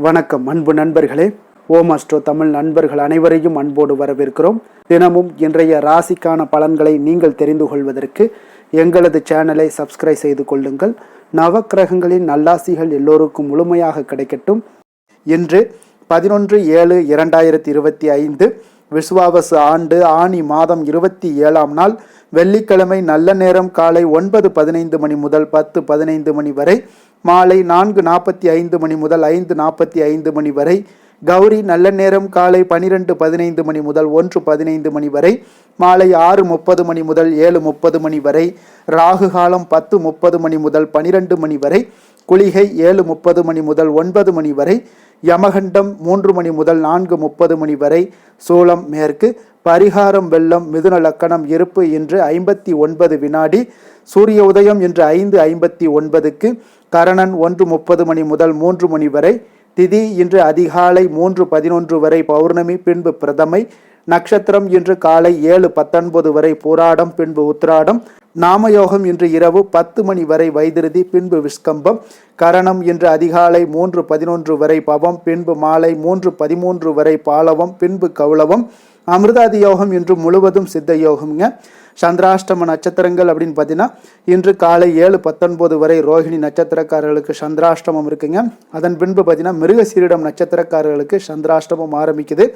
வணக்கம் அன்பு நண்பர்களே. ஓம் அஸ்ட்ரோ தமிழ் நண்பர்கள் அனைவரையும் அன்போடு வரவேற்கிறோம். தினமும் இன்றைய ராசிக்கான பலன்களை நீங்கள் தெரிந்து கொள்வதற்கு எங்களது சேனலை சப்ஸ்கிரைப் செய்து கொள்ளுங்கள். நவக்கிரகங்களின் நல்லாசிகள் எல்லோருக்கும் முழுமையாக கிடைக்கட்டும். இன்று 11/7/2025 விசுவாவசு ஆண்டு ஆனி மாதம் 27ஆம் நாள் வெள்ளிக்கிழமை. நல்ல நேரம் காலை 9:15 மணி முதல் 10:15 மணி வரை, மாலை 4:45 மணி முதல் 5:45 மணி வரை. கௌரி நல்ல நேரம் காலை 12:15 மணி முதல் 1:15 மணி வரை, மாலை 6:30 மணி முதல் 7:30 மணி வரை. ராகு காலம் 10:30 மணி முதல் 12 மணி வரை. குளிகை 7:30 மணி முதல் 9 மணி வரை. யமகண்டம் 3 மணி முதல் 4:30 மணி வரை. சூலம் மேற்கு. பரிகாரம் வெள்ளம். மிதுன லக்கணம் இருப்பு இன்று 59 வினாடி. சூரிய உதயம் இன்று 5:59க்கு. கரணன் 1:30 மணி முதல் 3 மணி வரை. திதி இன்று அதிகாலை 3:11 வரை பௌர்ணமி, பின்பு பிரதமை. நட்சத்திரம் இன்று காலை 7:19 வரை பூராடம், பின்பு உத்திராடம். நாமயோகம் இன்று இரவு 10 மணி வரை வைதிருதி, பின்பு விஸ்கம்பம். கரணம் இன்று அதிகாலை 3:11 வரை பவம், பின்பு மாலை 3:13 வரை பாலவம், பின்பு கௌளவம். அமிர்தாதி யோகம் இன்று முழுவதும் சித்த யோகம்ங்க. சந்திராஷ்டம நட்சத்திரங்கள் அப்படின்னு பார்த்தீங்கன்னா இன்று காலை 7:19 வரை ரோஹிணி நட்சத்திரக்காரர்களுக்கு சந்திராஷ்டமம் இருக்குங்க. அதன் பின்பு பார்த்தீங்கன்னா மிருகசீரிடம் நட்சத்திரக்காரர்களுக்கு சந்திராஷ்டமம் ஆரம்பிக்குது.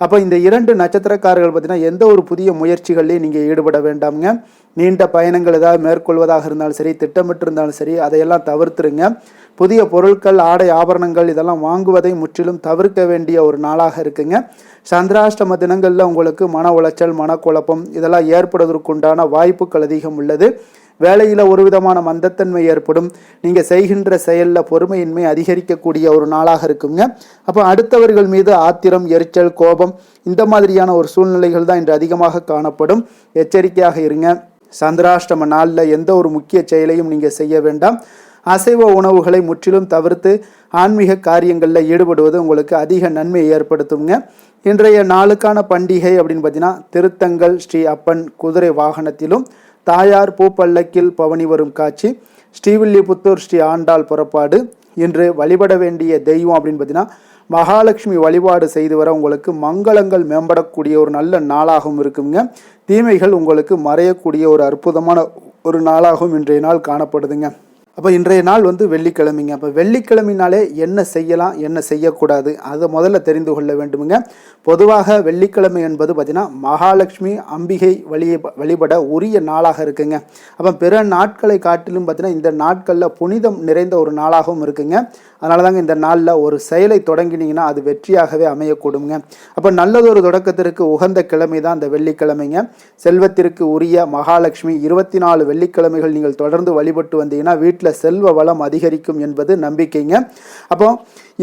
அப்போ இந்த 2 நட்சத்திரக்காரர்கள் பார்த்தீங்கன்னா எந்த ஒரு புதிய முயற்சிகள்லையும் நீங்கள் ஈடுபட வேண்டாம்ங்க. நீண்ட பயணங்கள் ஏதாவது மேற்கொள்வதாக இருந்தாலும் சரி, திட்டமிட்டு இருந்தாலும் சரி, அதையெல்லாம் தவிர்த்துருங்க. புதிய பொருட்கள், ஆடை, ஆபரணங்கள் இதெல்லாம் வாங்குவதை முற்றிலும் தவிர்க்க வேண்டிய ஒரு நாளாக இருக்குங்க. சந்திராஷ்டம தினங்களில் உங்களுக்கு மன உளைச்சல், மனக்குழப்பம் இதெல்லாம் ஏற்படுவதற்குண்டான வாய்ப்புகள் அதிகம் உள்ளது. வேலையில் ஒரு விதமான மந்தத்தன்மை ஏற்படும். நீங்கள் செய்கின்ற செயலில் பொறுமையின்மை அதிகரிக்கக்கூடிய ஒரு நாளாக இருக்குங்க. அப்போ அடுத்தவர்கள் மீது ஆத்திரம், எரிச்சல், கோபம் இந்த மாதிரியான ஒரு சூழ்நிலைகள் தான் இன்று அதிகமாக காணப்படும். எச்சரிக்கையாக இருங்க. சந்திராஷ்டம நாளில் எந்த ஒரு முக்கிய செயலையும் நீங்கள் செய்ய வேண்டாம். அசைவ உணவுகளை முற்றிலும் தவிர்த்து ஆன்மீக காரியங்களில் ஈடுபடுவது உங்களுக்கு அதிக நன்மையை ஏற்படுத்துங்க. இன்றைய நாளுக்கான பண்டிகை அப்படின்னு பார்த்தீங்கன்னா திருத்தங்கல் ஸ்ரீ அப்பன் குதிரை வாகனத்திலும், தாயார் பூப்பல்லக்கில் பவனி வரும் காட்சி, ஸ்ரீவில்லிபுத்தூர் ஸ்ரீ ஆண்டாள் புறப்பாடு. இன்று வழிபட வேண்டிய தெய்வம் அப்படின்னு பார்த்தீங்கன்னா மகாலட்சுமி வழிபாடு செய்து வர உங்களுக்கு மங்களங்கள் மேம்படக்கூடிய ஒரு நல்ல நாளாகவும் இருக்குங்க. தீமைகள் உங்களுக்கு மறையக்கூடிய ஒரு அற்புதமான ஒரு நாளாகவும் இன்றைய நாள் காணப்படுதுங்க. அப்போ இன்றைய நாள் வெள்ளிக்கிழமைங்க. அப்போ வெள்ளிக்கிழமைனாலே என்ன செய்யலாம், என்ன செய்யக்கூடாது அதை முதல்ல தெரிந்து கொள்ள வேண்டுமுங்க. பொதுவாக வெள்ளிக்கிழமை என்பது பார்த்திங்கன்னா மகாலட்சுமி அம்பிகை வழிபட உரிய நாளாக இருக்குங்க. அப்போ பிற நாட்களை காட்டிலும் பார்த்திங்கன்னா இந்த நாட்களில் புனிதம் நிறைந்த ஒரு நாளாகவும் இருக்குங்க. அதனால தாங்க இந்த நாளில் ஒரு செயலை தொடங்கினீங்கன்னா அது வெற்றியாகவே அமையக்கூடுங்க. அப்போ நல்லதொரு தொடக்கத்திற்கு உகந்த கிழமை தான் இந்த வெள்ளிக்கிழமைங்க. செல்வத்திற்கு உரிய மகாலட்சுமி 24 வெள்ளிக்கிழமைகள் நீங்கள் தொடர்ந்து வழிபட்டு வந்தீங்கன்னா வீட்டில் செல்வ வளம் அதிகரிக்கும் என்பது நம்பிக்கைங்க. அப்போ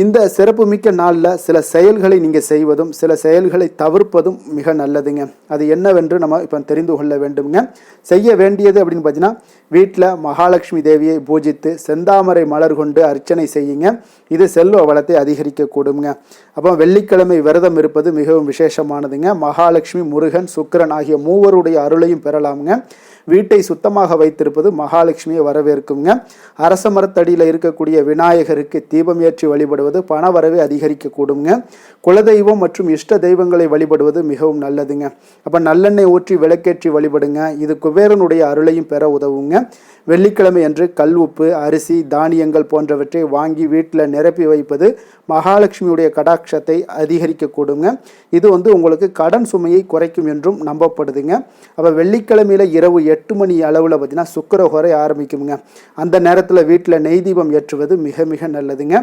இந்த சிறப்புமிக்க நாளில் சில செயல்களை நீங்கள் செய்வதும் சில செயல்களை தவிர்ப்பதும் மிக நல்லதுங்க. அது என்னவென்று நம்ம இப்போ தெரிந்து கொள்ள வேண்டுங்க. செய்ய வேண்டியது அப்படின்னு பார்த்தீங்கன்னா வீட்டில் மகாலட்சுமி தேவியை பூஜித்து செந்தாமரை மலர் கொண்டு அர்ச்சனை செய்யுங்க. இது செல்வ வளத்தை அதிகரிக்கக்கூடுங்க. அப்போ வெள்ளிக்கிழமை விரதம் இருப்பது மிகவும் விசேஷமானதுங்க. மகாலட்சுமி, முருகன், சுக்கிரன் ஆகிய மூவருடைய அருளையும் பெறலாமுங்க. வீட்டை சுத்தமாக வைத்திருப்பது மகாலட்சுமியை வரவேற்குங்க. அரச மரத்தடியில் இருக்கக்கூடிய விநாயகருக்கு தீபம் ஏற்றி வழிபடுவது பணவரவை அதிகரிக்கக்கூடுங்க. குலதெய்வம் மற்றும் இஷ்ட தெய்வங்களை வழிபடுவது மிகவும் நல்லதுங்க. அப்போ நல்லெண்ணெய் ஊற்றி விளக்கேற்றி வழிபடுங்க. இது குபேரனுடைய அருளையும் பெற உதவுங்க. வெள்ளிக்கிழமை அன்று கல் உப்பு, அரிசி, தானியங்கள் போன்றவற்றை வாங்கி வீட்டில் நிரப்பி வைப்பது மகாலட்சுமியுடைய கடாட்சத்தை அதிகரிக்கக்கூடுங்க. இது உங்களுக்கு கடன் சுமையை குறைக்கும் என்றும் நம்பப்படுதுங்க. அப்போ வெள்ளிக்கிழமையில இரவு 8 மணி அளவில் பார்த்தீங்கன்னா சுக்கிரஹோரை ஆரம்பிக்குங்க. அந்த நேரத்தில் வீட்டில் நெய் தீபம் ஏற்றுவது மிக மிக நல்லதுங்க.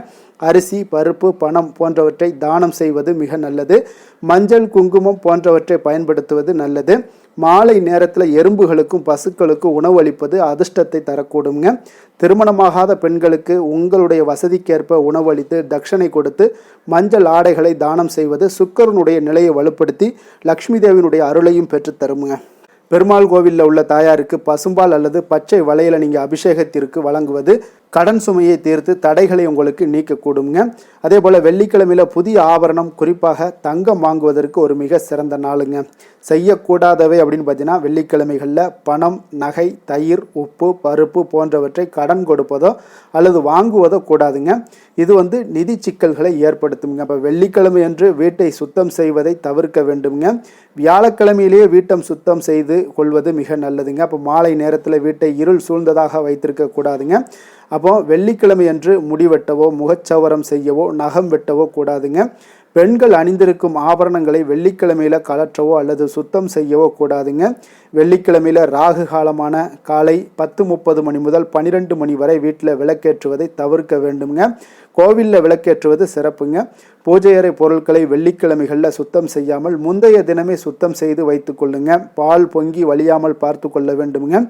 அரிசி, பருப்பு, பணம் போன்றவற்றை தானம் செய்வது மிக நல்லது. மஞ்சள், குங்குமம் போன்றவற்றை பயன்படுத்துவது நல்லது. மாலை நேரத்தில் எறும்புகளுக்கும் பசுக்களுக்கும் உணவு அளிப்பது அதிர்ஷ்டத்தை தரக்கூடுங்க. திருமணமாகாத பெண்களுக்கு உங்களுடைய வசதிக்கேற்ப உணவளித்து தட்சணை கொடுத்து மஞ்சள் ஆடைகளை தானம் செய்வது சுக்கிரனுடைய நிலையை வலுப்படுத்தி லக்ஷ்மி தேவியினுடைய அருளையும் பெற்றுத்தருங்க. பெருமாள் கோவிலில் உள்ள தாயாருக்கு பசும்பால் அல்லது பச்சை வளையலை நீங்கள் அபிஷேகத்திற்கு வழங்குவது கடன் சுமையை தீர்த்து தடைகளை உங்களுக்கு நீக்கக்கூடுங்க. அதே போல் வெள்ளிக்கிழமையில் புதிய ஆபரணம் குறிப்பாக தங்கம் வாங்குவதற்கு ஒரு மிக சிறந்த நாளுங்க. செய்யக்கூடாதவை அப்படின்னு பார்த்தீங்கன்னா வெள்ளிக்கிழமைகளில் பணம், நகை, தயிர், உப்பு, பருப்பு போன்றவற்றை கடன் கொடுப்பதோ அல்லது வாங்குவதோ கூடாதுங்க. இது நிதி சிக்கல்களை ஏற்படுத்துங்க. அப்போ வெள்ளிக்கிழமை என்று வீட்டை சுத்தம் செய்வதை தவிர்க்க வேண்டுங்க. வியாழக்கிழமையிலேயே வீட்டை சுத்தம் செய்து கொள்வது மிக நல்லதுங்க. அப்போ மாலை நேரத்தில் வீட்டை இருள் சூழ்ந்ததாக வைத்திருக்க கூடாதுங்க. அப்போ வெள்ளிக்கிழமை அன்று முடிவெட்டவோ முகச்சவரம் செய்யவோ நகம் வெட்டவோ கூடாதுங்க. பெண்கள் அணிந்திருக்கும் ஆபரணங்களை வெள்ளிக்கிழமையில் கலற்றவோ அல்லது சுத்தம் செய்யவோ கூடாதுங்க. வெள்ளிக்கிழமையில் ராகு காலமான காலை 10:30 மணி முதல் 12 மணி வரை வீட்டில் விளக்கேற்றுவதை தவிர்க்க வேண்டுங்க. கோவிலில் விளக்கேற்றுவது சிறப்புங்க. பூஜை அறை பொருட்களை வெள்ளிக்கிழமைகளில் சுத்தம் செய்யாமல் முந்தைய தினமே சுத்தம் செய்து வைத்து கொள்ளுங்க. பால் பொங்கி வழியாமல் பார்த்து கொள்ள வேண்டுங்க.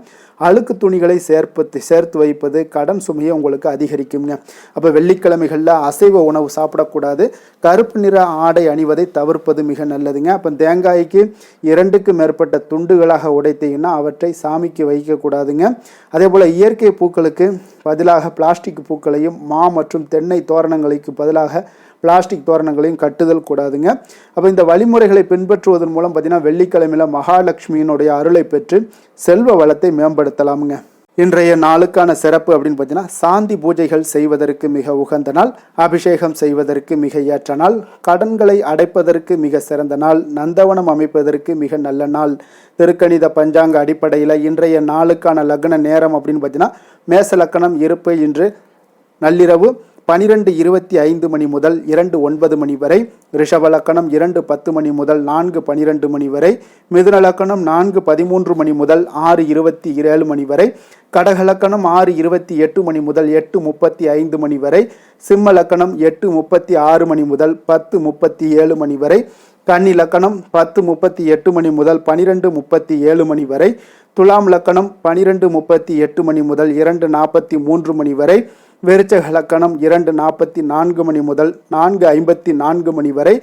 அழுக்கு துணிகளை சேர்த்து வைப்பது கடன் சுமையை உங்களுக்கு அதிகரிக்குங்க. அப்போ வெள்ளிக்கிழமைகளில் அசைவ உணவு சாப்பிடக்கூடாது. கருப்பு நிற ஆடை அணிவதை தவிர்ப்பது மிக நல்லதுங்க. அப்போ தேங்காய்க்கு 2க்கு மேற்பட்ட துண்டுகளாக உடைத்தீங்கன்னா அவற்றை சாமிக்கு வைக்கக்கூடாதுங்க. அதே போல் இயற்கை பூக்களுக்கு பதிலாக பிளாஸ்டிக் பூக்களையும் மற்றும் தென்னை தோரணங்களுக்கு பதிலாக பிளாஸ்டிக் தோரணங்களையும் கட்டுதல் கூடாதுங்க. அப்போ இந்த வழிமுறைகளை பின்பற்றுவதன் மூலம் பார்த்தீங்கன்னா வெள்ளிக்கிழமையில் மகாலட்சுமியினுடைய அருளை பெற்று செல்வ வளத்தை மேம்படுத்தலாமுங்க. இன்றைய நாளுக்கான சிறப்பு அப்படின்னு பார்த்தீங்கன்னா சாந்தி பூஜைகள் செய்வதற்கு மிக உகந்த நாள், அபிஷேகம் செய்வதற்கு மிக ஏற்ற நாள், கடன்களை அடைப்பதற்கு மிக சிறந்த நாள், நந்தவனம் அமைப்பதற்கு மிக நல்ல நாள். திருக்கணித பஞ்சாங்க அடிப்படையில் இன்றைய நாளுக்கான லக்ன நேரம் அப்படின்னு பார்த்தீங்கன்னா மேச லக்கணம் இருப்பு இன்று நள்ளிரவு 12:25 மணி முதல் 2:09 மணி வரை, ரிஷப லக்கணம் 2:10 மணி முதல் 4:12 மணி வரை, மிதுன லக்கணம் 4:13 மணி முதல் 6:27 மணி வரை, கடக லக்கணம் 6:28 மணி முதல் 8:35 மணி வரை, சிம்ம லக்கணம் 8:36 மணி முதல் 10:37 மணி வரை, கன்னி லக்கணம் 10:38 மணி முதல் 12:37 மணி வரை, துலாம் லக்கணம் 12:38 மணி முதல் 2:43 மணி வரை, விருச்சக லக்கணம் 2:44 மணி முதல் 4:54 மணி வரை,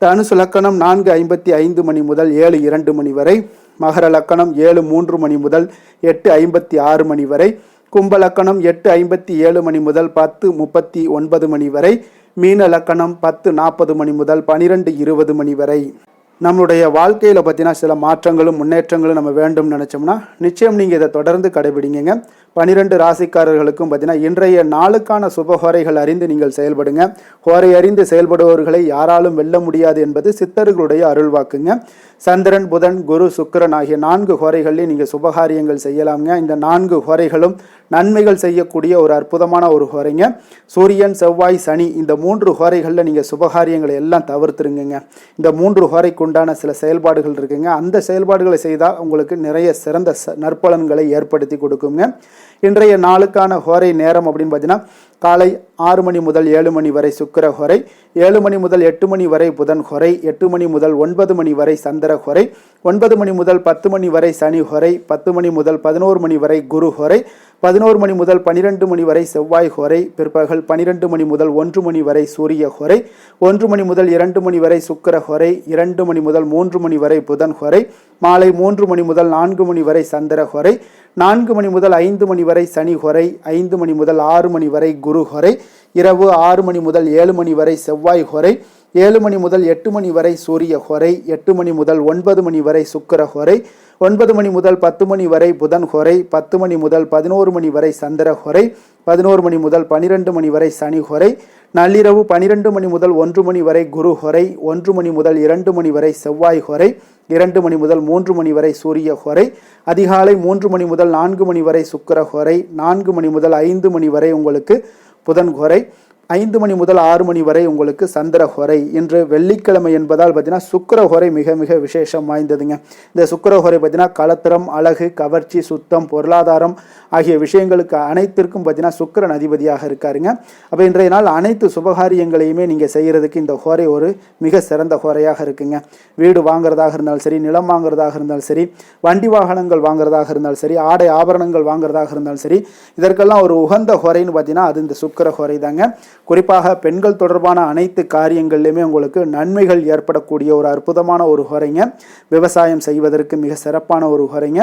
தனுசு லக்கணம் 4:55 மணி முதல் 7:02 மணி வரை, மகர லக்கணம் 7:03 மணி முதல் 8:56 மணி வரை, கும்ப லக்கணம் 8:57 மணி முதல் 10:39 மணி வரை, மீன லக்கணம் 10:40 மணி முதல் 12:20 மணி வரை. நம்மளுடைய வாழ்க்கையில் பார்த்தீங்கன்னா சில மாற்றங்களும் முன்னேற்றங்களும் நம்ம வேண்டும் நினச்சோம்னா நிச்சயம் நீங்கள் இதை தொடர்ந்து கடைபிடிங்க. 12 ராசிக்காரர்களுக்கும் பார்த்தீங்கன்னா இன்றைய நாளுக்கான சுபஹோரைகள் அறிந்து நீங்கள் செயல்படுங்க. ஹோரை அறிந்து செயல்படுபவர்களை யாராலும் வெல்ல முடியாது என்பது சித்தர்களுடைய அருள்வாக்குங்க. சந்திரன், புதன், குரு, சுக்கிரன் ஆகிய 4 ஹோரைகள்லையும் நீங்கள் சுபகாரியங்கள் செய்யலாமுங்க. இந்த 4 ஹோரைகளும் நன்மைகள் செய்யக்கூடிய ஒரு அற்புதமான ஒரு ஹோரைங்க. சூரியன், செவ்வாய், சனி இந்த 3 ஹோரைகளில் நீங்கள் சுபகாரியங்களை எல்லாம் தவிர்த்துருங்க. இந்த 3 ஹோரைக்கு உண்டான சில செயல்பாடுகள் இருக்குங்க. அந்த செயல்பாடுகளை செய்தால் உங்களுக்கு நிறைய சிறந்த நற்பலன்களை ஏற்படுத்தி கொடுக்குங்க. இன்றைய நாளுக்கான ஹோரை நேரம் அப்படின்னு பார்த்தீங்கன்னா காலை 6 மணி முதல் 7 மணி வரை சுக்கிர ஹோரை, 7 மணி முதல் 8 மணி வரை புதன் ஹோரை, 8 மணி முதல் 9 மணி வரை சந்திர ஹோரை, 9 மணி முதல் 10 மணி வரை சனி ஹோரை, 10 மணி முதல் 11 மணி வரை குரு ஹோரை, 11 மணி முதல் 12 மணி வரை செவ்வாய் ஹோரை, பிற்பகல் 12 மணி முதல் 1 மணி வரை சூரிய ஹோரை, 1 மணி முதல் 2 மணி வரை சுக்கிர ஹோரை, 2 மணி முதல் 3 மணி வரை புதன் ஹோரை, மாலை 3 மணி முதல் 4 மணி வரை சந்திர ஹோரை, 4 மணி முதல் 5 மணி வரை சனி ஹோரை, 5 மணி முதல் 6 மணி வரை குரு ஹோரை, இரவு 6 மணி முதல் 7 மணி வரை செவ்வாய் ஹோரை, 7 மணி முதல் 8 மணி வரை சூரிய ஹோரை, 8 மணி முதல் 9 மணி வரை சுக்கிர ஹோரை, 9 மணி முதல் 10 மணி வரை புதன் ஹோரை, 10 மணி முதல் 11 மணி வரை சந்திர ஹோரை, 11 மணி முதல் 12 மணி வரை சனி ஹோரை, நள்ளிரவு 12 மணி முதல் 1 மணி வரை குரு ஹோரை, 1 மணி முதல் 2 மணி வரை செவ்வாய் ஹோரை, 2 மணி முதல் 3 மணி வரை சூரிய ஹோரை, அதிகாலை 3 மணி முதல் 4 மணி வரை சுக்கிர ஹோரை, 4 மணி முதல் 5 மணி வரை உங்களுக்கு புதன் ஹோரை, 5 மணி முதல் 6 மணி வரை உங்களுக்கு சந்திர ஹோரை. இன்று வெள்ளிக்கிழமை என்பதால் பார்த்தீங்கன்னா சுக்கிர ஹோரை மிக மிக விசேஷம் வாய்ந்ததுங்க. இந்த சுக்கிர ஹோரை பார்த்தீங்கன்னா கலத்திரம், அழகு, கவர்ச்சி, சுத்தம், பொருளாதாரம் ஆகிய விஷயங்களுக்கு அனைத்திற்கும் பார்த்தீங்கன்னா சுக்கிரன் அதிபதியாக இருக்காருங்க. அப்போ இன்றைய நாள் அனைத்து சுபகாரியங்களையுமே நீங்கள் செய்கிறதுக்கு இந்த ஹோரை ஒரு மிக சிறந்த ஹோரையாக இருக்குங்க. வீடு வாங்குறதாக இருந்தாலும் சரி, நிலம் வாங்குறதாக இருந்தாலும் சரி, வண்டி வாகனங்கள் வாங்குறதாக இருந்தாலும் சரி, ஆடை ஆபரணங்கள் வாங்குறதாக இருந்தாலும் சரி, இதற்கெல்லாம் ஒரு உகந்த ஹோரைன்னு பார்த்தீங்கன்னா அது இந்த சுக்கிர ஹோரை தாங்க. குறிப்பாக பெண்கள் தொடர்பான அனைத்து காரியங்கள்லையுமே உங்களுக்கு நன்மைகள் ஏற்படக்கூடிய ஒரு அற்புதமான ஒரு ஹோரைங்க. விவசாயம் செய்வதற்கு மிக சிறப்பான ஒரு ஹோரைங்க.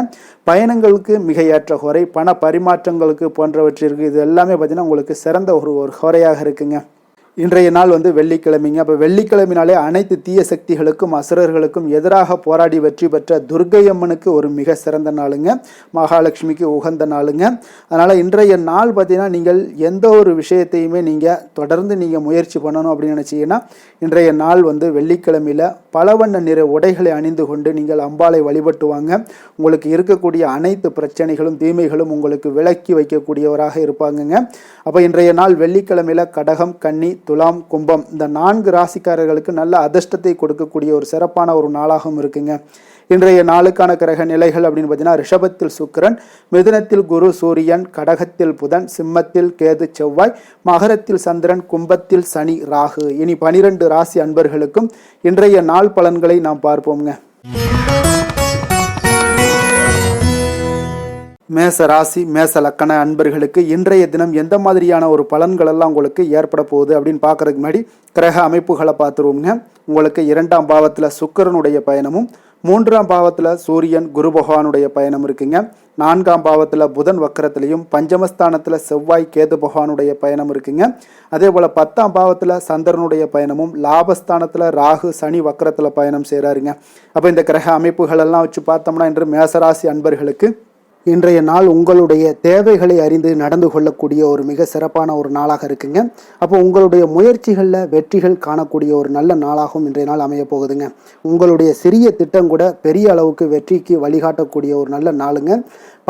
பயணங்களுக்கு மிக ஏற்ற ஹோரை, பண பரிமாற்றங்களுக்கு போன்றவற்றிற்கு இது எல்லாமே பார்த்தீங்கன்னா உங்களுக்கு சிறந்த ஒரு ஹோரையாக இருக்குங்க. இன்றைய நாள் வெள்ளிக்கிழமைங்க. அப்போ வெள்ளிக்கிழமைனாலே அனைத்து தீய சக்திகளுக்கும் அசுரர்களுக்கும் எதிராக போராடி வெற்றி பெற்ற துர்க்கை அம்மனுக்கு ஒரு மிக சிறந்த நாளுங்க. மகாலட்சுமிக்கு உகந்த நாளுங்க. அதனால் இன்றைய நாள் பார்த்தீங்கன்னா நீங்கள் எந்த ஒரு விஷயத்தையுமே நீங்கள் தொடர்ந்து நீங்கள் முயற்சி பண்ணணும் அப்படின்னு நினச்சிங்கன்னா இன்றைய நாள் வெள்ளிக்கிழமையில் பல வண்ண நிற உடைகளை அணிந்து கொண்டு நீங்கள் அம்பாளை வழிபட்டு வாங்க. உங்களுக்கு இருக்கக்கூடிய அனைத்து பிரச்சனைகளும் தீமைகளும் உங்களுக்கு விலக்கி வைக்கக்கூடியவராக இருப்பாங்கங்க. அப்போ இன்றைய நாள் வெள்ளிக்கிழமையில் கடகம், கன்னி, துலாம், கும்பம் இந்த 4 ராசிக்காரர்களுக்கு நல்ல அதிர்ஷ்டத்தை கொடுக்கக்கூடிய ஒரு சிறப்பான ஒரு நாளாகவும் இருக்குங்க. இன்றைய நாளுக்கான கிரக நிலைகள் அப்படின்னு பார்த்தீங்கன்னா ரிஷபத்தில் சுக்கிரன், மிதுனத்தில் குரு சூரியன், கடகத்தில் புதன், சிம்மத்தில் கேது செவ்வாய், மகரத்தில் சந்திரன், கும்பத்தில் சனி ராகு. இனி 12 ராசி அன்பர்களுக்கும் இன்றைய நாள் பலன்களை நாம் பார்ப்போம்ங்க. மேச ராசி மேச லக்கண அன்பர்களுக்கு இன்றைய தினம் எந்த மாதிரியான ஒரு பலன்கள் எல்லாம் உங்களுக்கு ஏற்பட போகுது அப்படின்னு பார்க்கறதுக்கு முன்னாடி கிரக அமைப்புகளை பார்த்துருவோங்க. உங்களுக்கு 2ஆம் பாவத்தில் சுக்கிரனுடைய பயணமும், 3ஆம் பாவத்தில் சூரியன் குரு பகவானுடைய பயணம் இருக்குங்க. 4ஆம் பாவத்தில் புதன் வக்கரத்திலையும், பஞ்சமஸ்தானத்தில் செவ்வாய் கேது பகவானுடைய பயணம் இருக்குங்க. அதே போல் 10ஆம் பாவத்தில் சந்திரனுடைய பயணமும், லாபஸ்தானத்தில் ராகு சனி வக்கரத்தில் பயணம் செய்கிறாருங்க. அப்போ இந்த கிரக அமைப்புகள் எல்லாம் வச்சு பார்த்தோம்னா இன்று மேசராசி அன்பர்களுக்கு இன்றைய நாள் உங்களுடைய தேவைகளை அறிந்து நடந்து கொள்ளக்கூடிய ஒரு மிக சிறப்பான ஒரு நாளாக இருக்குங்க. அப்போ உங்களுடைய முயற்சிகளில் வெற்றிகள் காணக்கூடிய ஒரு நல்ல நாளாகவும் இன்றைய நாள் அமைய போகுதுங்க. உங்களுடைய சிறிய திட்டம் கூட பெரிய அளவுக்கு வெற்றிக்கு வழிகாட்டக்கூடிய ஒரு நல்ல நாளுங்க.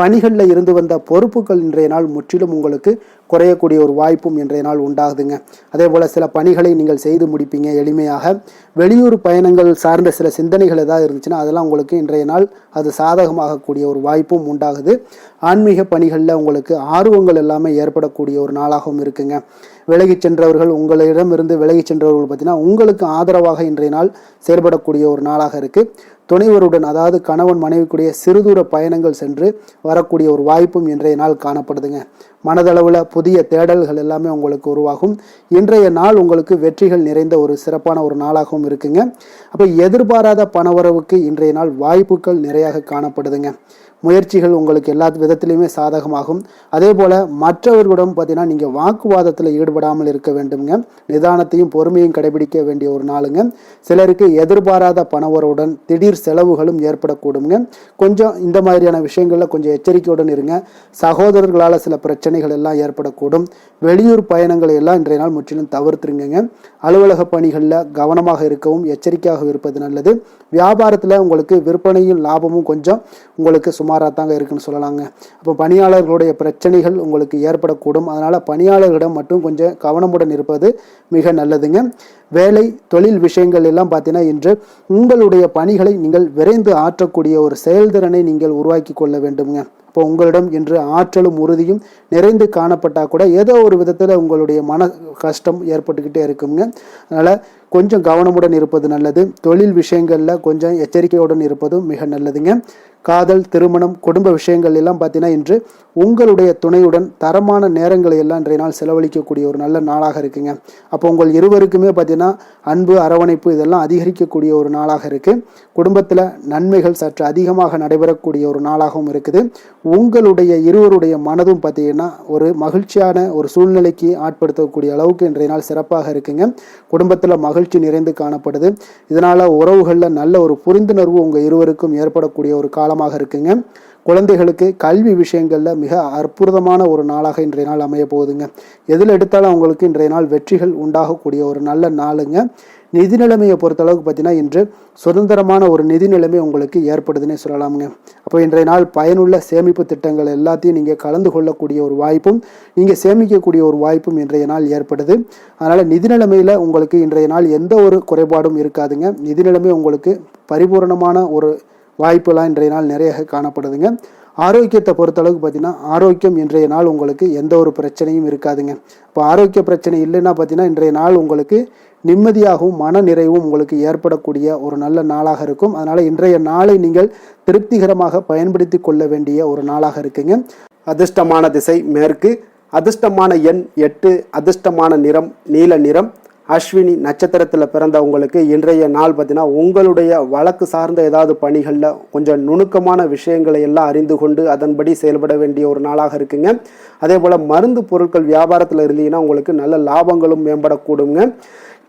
பணிகளில் இருந்து வந்த பொறுப்புகள் இன்றைய நாள் முற்றிலும் உங்களுக்கு குறையக்கூடிய ஒரு வாய்ப்பும் இன்றைய நாள் உண்டாகுதுங்க. அதே போல் சில பணிகளை நீங்கள் செய்து முடிப்பீங்க எளிமையாக. வெளியூர் பயணங்கள் சார்ந்த சில சிந்தனைகள் ஏதாவது இருந்துச்சுன்னா அதெல்லாம் உங்களுக்கு இன்றைய நாள் அது சாதகமாகக்கூடிய ஒரு வாய்ப்பும் உண்டாகுது. ஆன்மீக பணிகளில் உங்களுக்கு ஆர்வங்கள் எல்லாமே ஏற்படக்கூடிய ஒரு நாளாகவும் இருக்குங்க. விலகி சென்றவர்கள், உங்களிடமிருந்து விலகி சென்றவர்கள் பார்த்தீங்கன்னா உங்களுக்கு ஆதரவாக இன்றைய நாள் செயல்படக்கூடிய ஒரு நாளாக இருக்குது. துணைவருடன், அதாவது கணவன் மனைவிக்குடைய சிறுதூர பயணங்கள் சென்று வரக்கூடிய ஒரு வாய்ப்பும் இன்றைய நாள் காணப்படுதுங்க. மனதளவில் புதிய தேடல்கள் எல்லாமே உங்களுக்கு உருவாகும். இன்றைய நாள் உங்களுக்கு வெற்றிகள் நிறைந்த ஒரு சிறப்பான ஒரு நாளாகவும் இருக்குங்க. அப்போ எதிர்பாராத பணவரவுக்கு இன்றைய நாள் வாய்ப்புகள் நிறையாக காணப்படுதுங்க. முயற்சிகள் உங்களுக்கு எல்லா விதத்திலையுமே சாதகமாகும். அதே போல் மற்றவர்களிடம் பார்த்தீங்கன்னா நீங்கள் வாக்குவாதத்தில் ஈடுபடாமல் இருக்க வேண்டுங்க. நிதானத்தையும் பொறுமையும் கடைபிடிக்க வேண்டிய ஒரு நாளுங்க. சிலருக்கு எதிர்பாராத பணவரவுடன் திடீர் செலவுகளும் ஏற்படக்கூடுங்க. கொஞ்சம் இந்த மாதிரியான விஷயங்களில் கொஞ்சம் எச்சரிக்கையுடன் இருங்க. சகோதரர்களால் சில பிரச்சனைகள் எல்லாம் ஏற்படக்கூடும். வெளியூர் பயணங்களை எல்லாம் இன்றைய நாள் முற்றிலும் தவிர்த்துருங்க. அலுவலக பணிகளில் கவனமாக இருக்கவும் எச்சரிக்கையாக இருப்பது நல்லது. வியாபாரத்தில் உங்களுக்கு விற்பனையும் லாபமும் கொஞ்சம் உங்களுக்கு சுமாராக தாங்க இருக்குன்னு சொல்லலாங்க. அப்போ பணியாளர்களுடைய பிரச்சனைகள் உங்களுக்கு ஏற்படக்கூடும். அதனால் பணியாளர்களிடம் மட்டும் கொஞ்சம் கவனமுடன் இருப்பது மிக நல்லதுங்க. வேலை தொழில் விஷயங்கள் எல்லாம் பார்த்தீங்கன்னா இன்று உங்களுடைய பணிகளை நீங்கள் விரைந்து ஆற்றக்கூடிய ஒரு செயல்திறனை நீங்கள் உருவாக்கி கொள்ள வேண்டுங்க. இப்போ உங்களிடம் இன்று ஆற்றலும் உறுதியும் நிறைந்து காணப்பட்டால் கூட ஏதோ ஒரு விதத்தில் உங்களுடைய மன கஷ்டம் ஏற்பட்டுக்கிட்டே இருக்குங்க. அதனால் கொஞ்சம் கவனமுடன் இருப்பது நல்லது. தொழில் விஷயங்களில் கொஞ்சம் எச்சரிக்கையுடன் இருப்பதும் மிக நல்லதுங்க. காதல், திருமணம், குடும்ப விஷயங்கள் எல்லாம் பார்த்தீங்கன்னா இன்று உங்களுடைய துணையுடன் தரமான நேரங்களை எல்லாம் இன்றைய நாள் செலவழிக்கக்கூடிய ஒரு நல்ல நாளாக இருக்குங்க. அப்போ உங்கள் இருவருக்குமே பார்த்தீங்கன்னா அன்பு, அரவணைப்பு இதெல்லாம் அதிகரிக்கக்கூடிய ஒரு நாளாக இருக்குது. குடும்பத்தில் நன்மைகள் சற்று அதிகமாக நடைபெறக்கூடிய ஒரு நாளாகவும் இருக்குது. உங்களுடைய இருவருடைய மனதும் பார்த்தீங்கன்னா ஒரு மகிழ்ச்சியான ஒரு சூழ்நிலைக்கு ஆட்படுத்தக்கூடிய அளவுக்கு இன்றைய நாள் சிறப்பாக இருக்குங்க. குடும்பத்தில் மகிழ்ச்சி நிறைந்து காணப்படுது. இதனால் உறவுகளில் நல்ல ஒரு புரிந்துணர்வு உங்கள் இருவருக்கும் ஏற்படக்கூடிய ஒரு காலமாக இருக்குங்க. குழந்தைகளுக்கு கல்வி விஷயங்களில் மிக அற்புதமான ஒரு நாளாக இன்றைய நாள் அமைய போகுதுங்க. எதில் எடுத்தாலும் அவங்களுக்கு இன்றைய நாள் வெற்றிகள் உண்டாகக்கூடிய ஒரு நல்ல நாளுங்க. நிதி நிலைமையை பொறுத்தளவுக்கு பார்த்தீங்கன்னா இன்று சுதந்திரமான ஒரு நிதி நிலைமை உங்களுக்கு ஏற்படுதுன்னே சொல்லலாமுங்க. அப்போ இன்றைய நாள் பயனுள்ள சேமிப்பு திட்டங்கள் எல்லாத்தையும் நீங்கள் கலந்து கொள்ளக்கூடிய ஒரு வாய்ப்பும் நீங்கள் சேமிக்கக்கூடிய ஒரு வாய்ப்பும் இன்றைய நாள் ஏற்படுது. அதனால் நிதி நிலைமையில் உங்களுக்கு இன்றைய நாள் எந்த ஒரு குறைபாடும் இருக்காதுங்க. நிதி நிலைமை உங்களுக்கு பரிபூர்ணமான ஒரு வாய்ப்புலாம் இன்றைய நாள் நிறைய காணப்படுதுங்க. ஆரோக்கியத்தை பொறுத்தளவுக்கு பார்த்தீங்கன்னா ஆரோக்கியம் இன்றைய நாள் உங்களுக்கு எந்த ஒரு பிரச்சனையும் இருக்காதுங்க. இப்போ ஆரோக்கிய பிரச்சனை இல்லைன்னா பார்த்தீங்கன்னா இன்றைய நாள் உங்களுக்கு நிம்மதியாகவும் மன நிறைவும் உங்களுக்கு ஏற்படக்கூடிய ஒரு நல்ல நாளாக இருக்கும். அதனால் இன்றைய நாளை நீங்கள் திருப்திகரமாக பயன்படுத்தி கொள்ள வேண்டிய ஒரு நாளாக இருக்குங்க. அதிர்ஷ்டமான திசை மேற்கு, அதிர்ஷ்டமான எண் 8, அதிர்ஷ்டமான நிறம் நீல நிறம். அஸ்வினி நட்சத்திரத்தில் பிறந்தவங்களுக்கு இன்றைய நாள் பார்த்தீங்கன்னா உங்களுடைய வழக்கு சார்ந்த ஏதாவது பணிகளில் கொஞ்சம் நுணுக்கமான விஷயங்களை எல்லாம் அறிந்து கொண்டு அதன்படி செயல்பட வேண்டிய ஒரு நாளாக இருக்குங்க. அதே போல் மருந்து பொருட்கள் வியாபாரத்தில் இருந்தீங்கன்னா உங்களுக்கு நல்ல லாபங்களும் மேம்படக்கூடுங்க.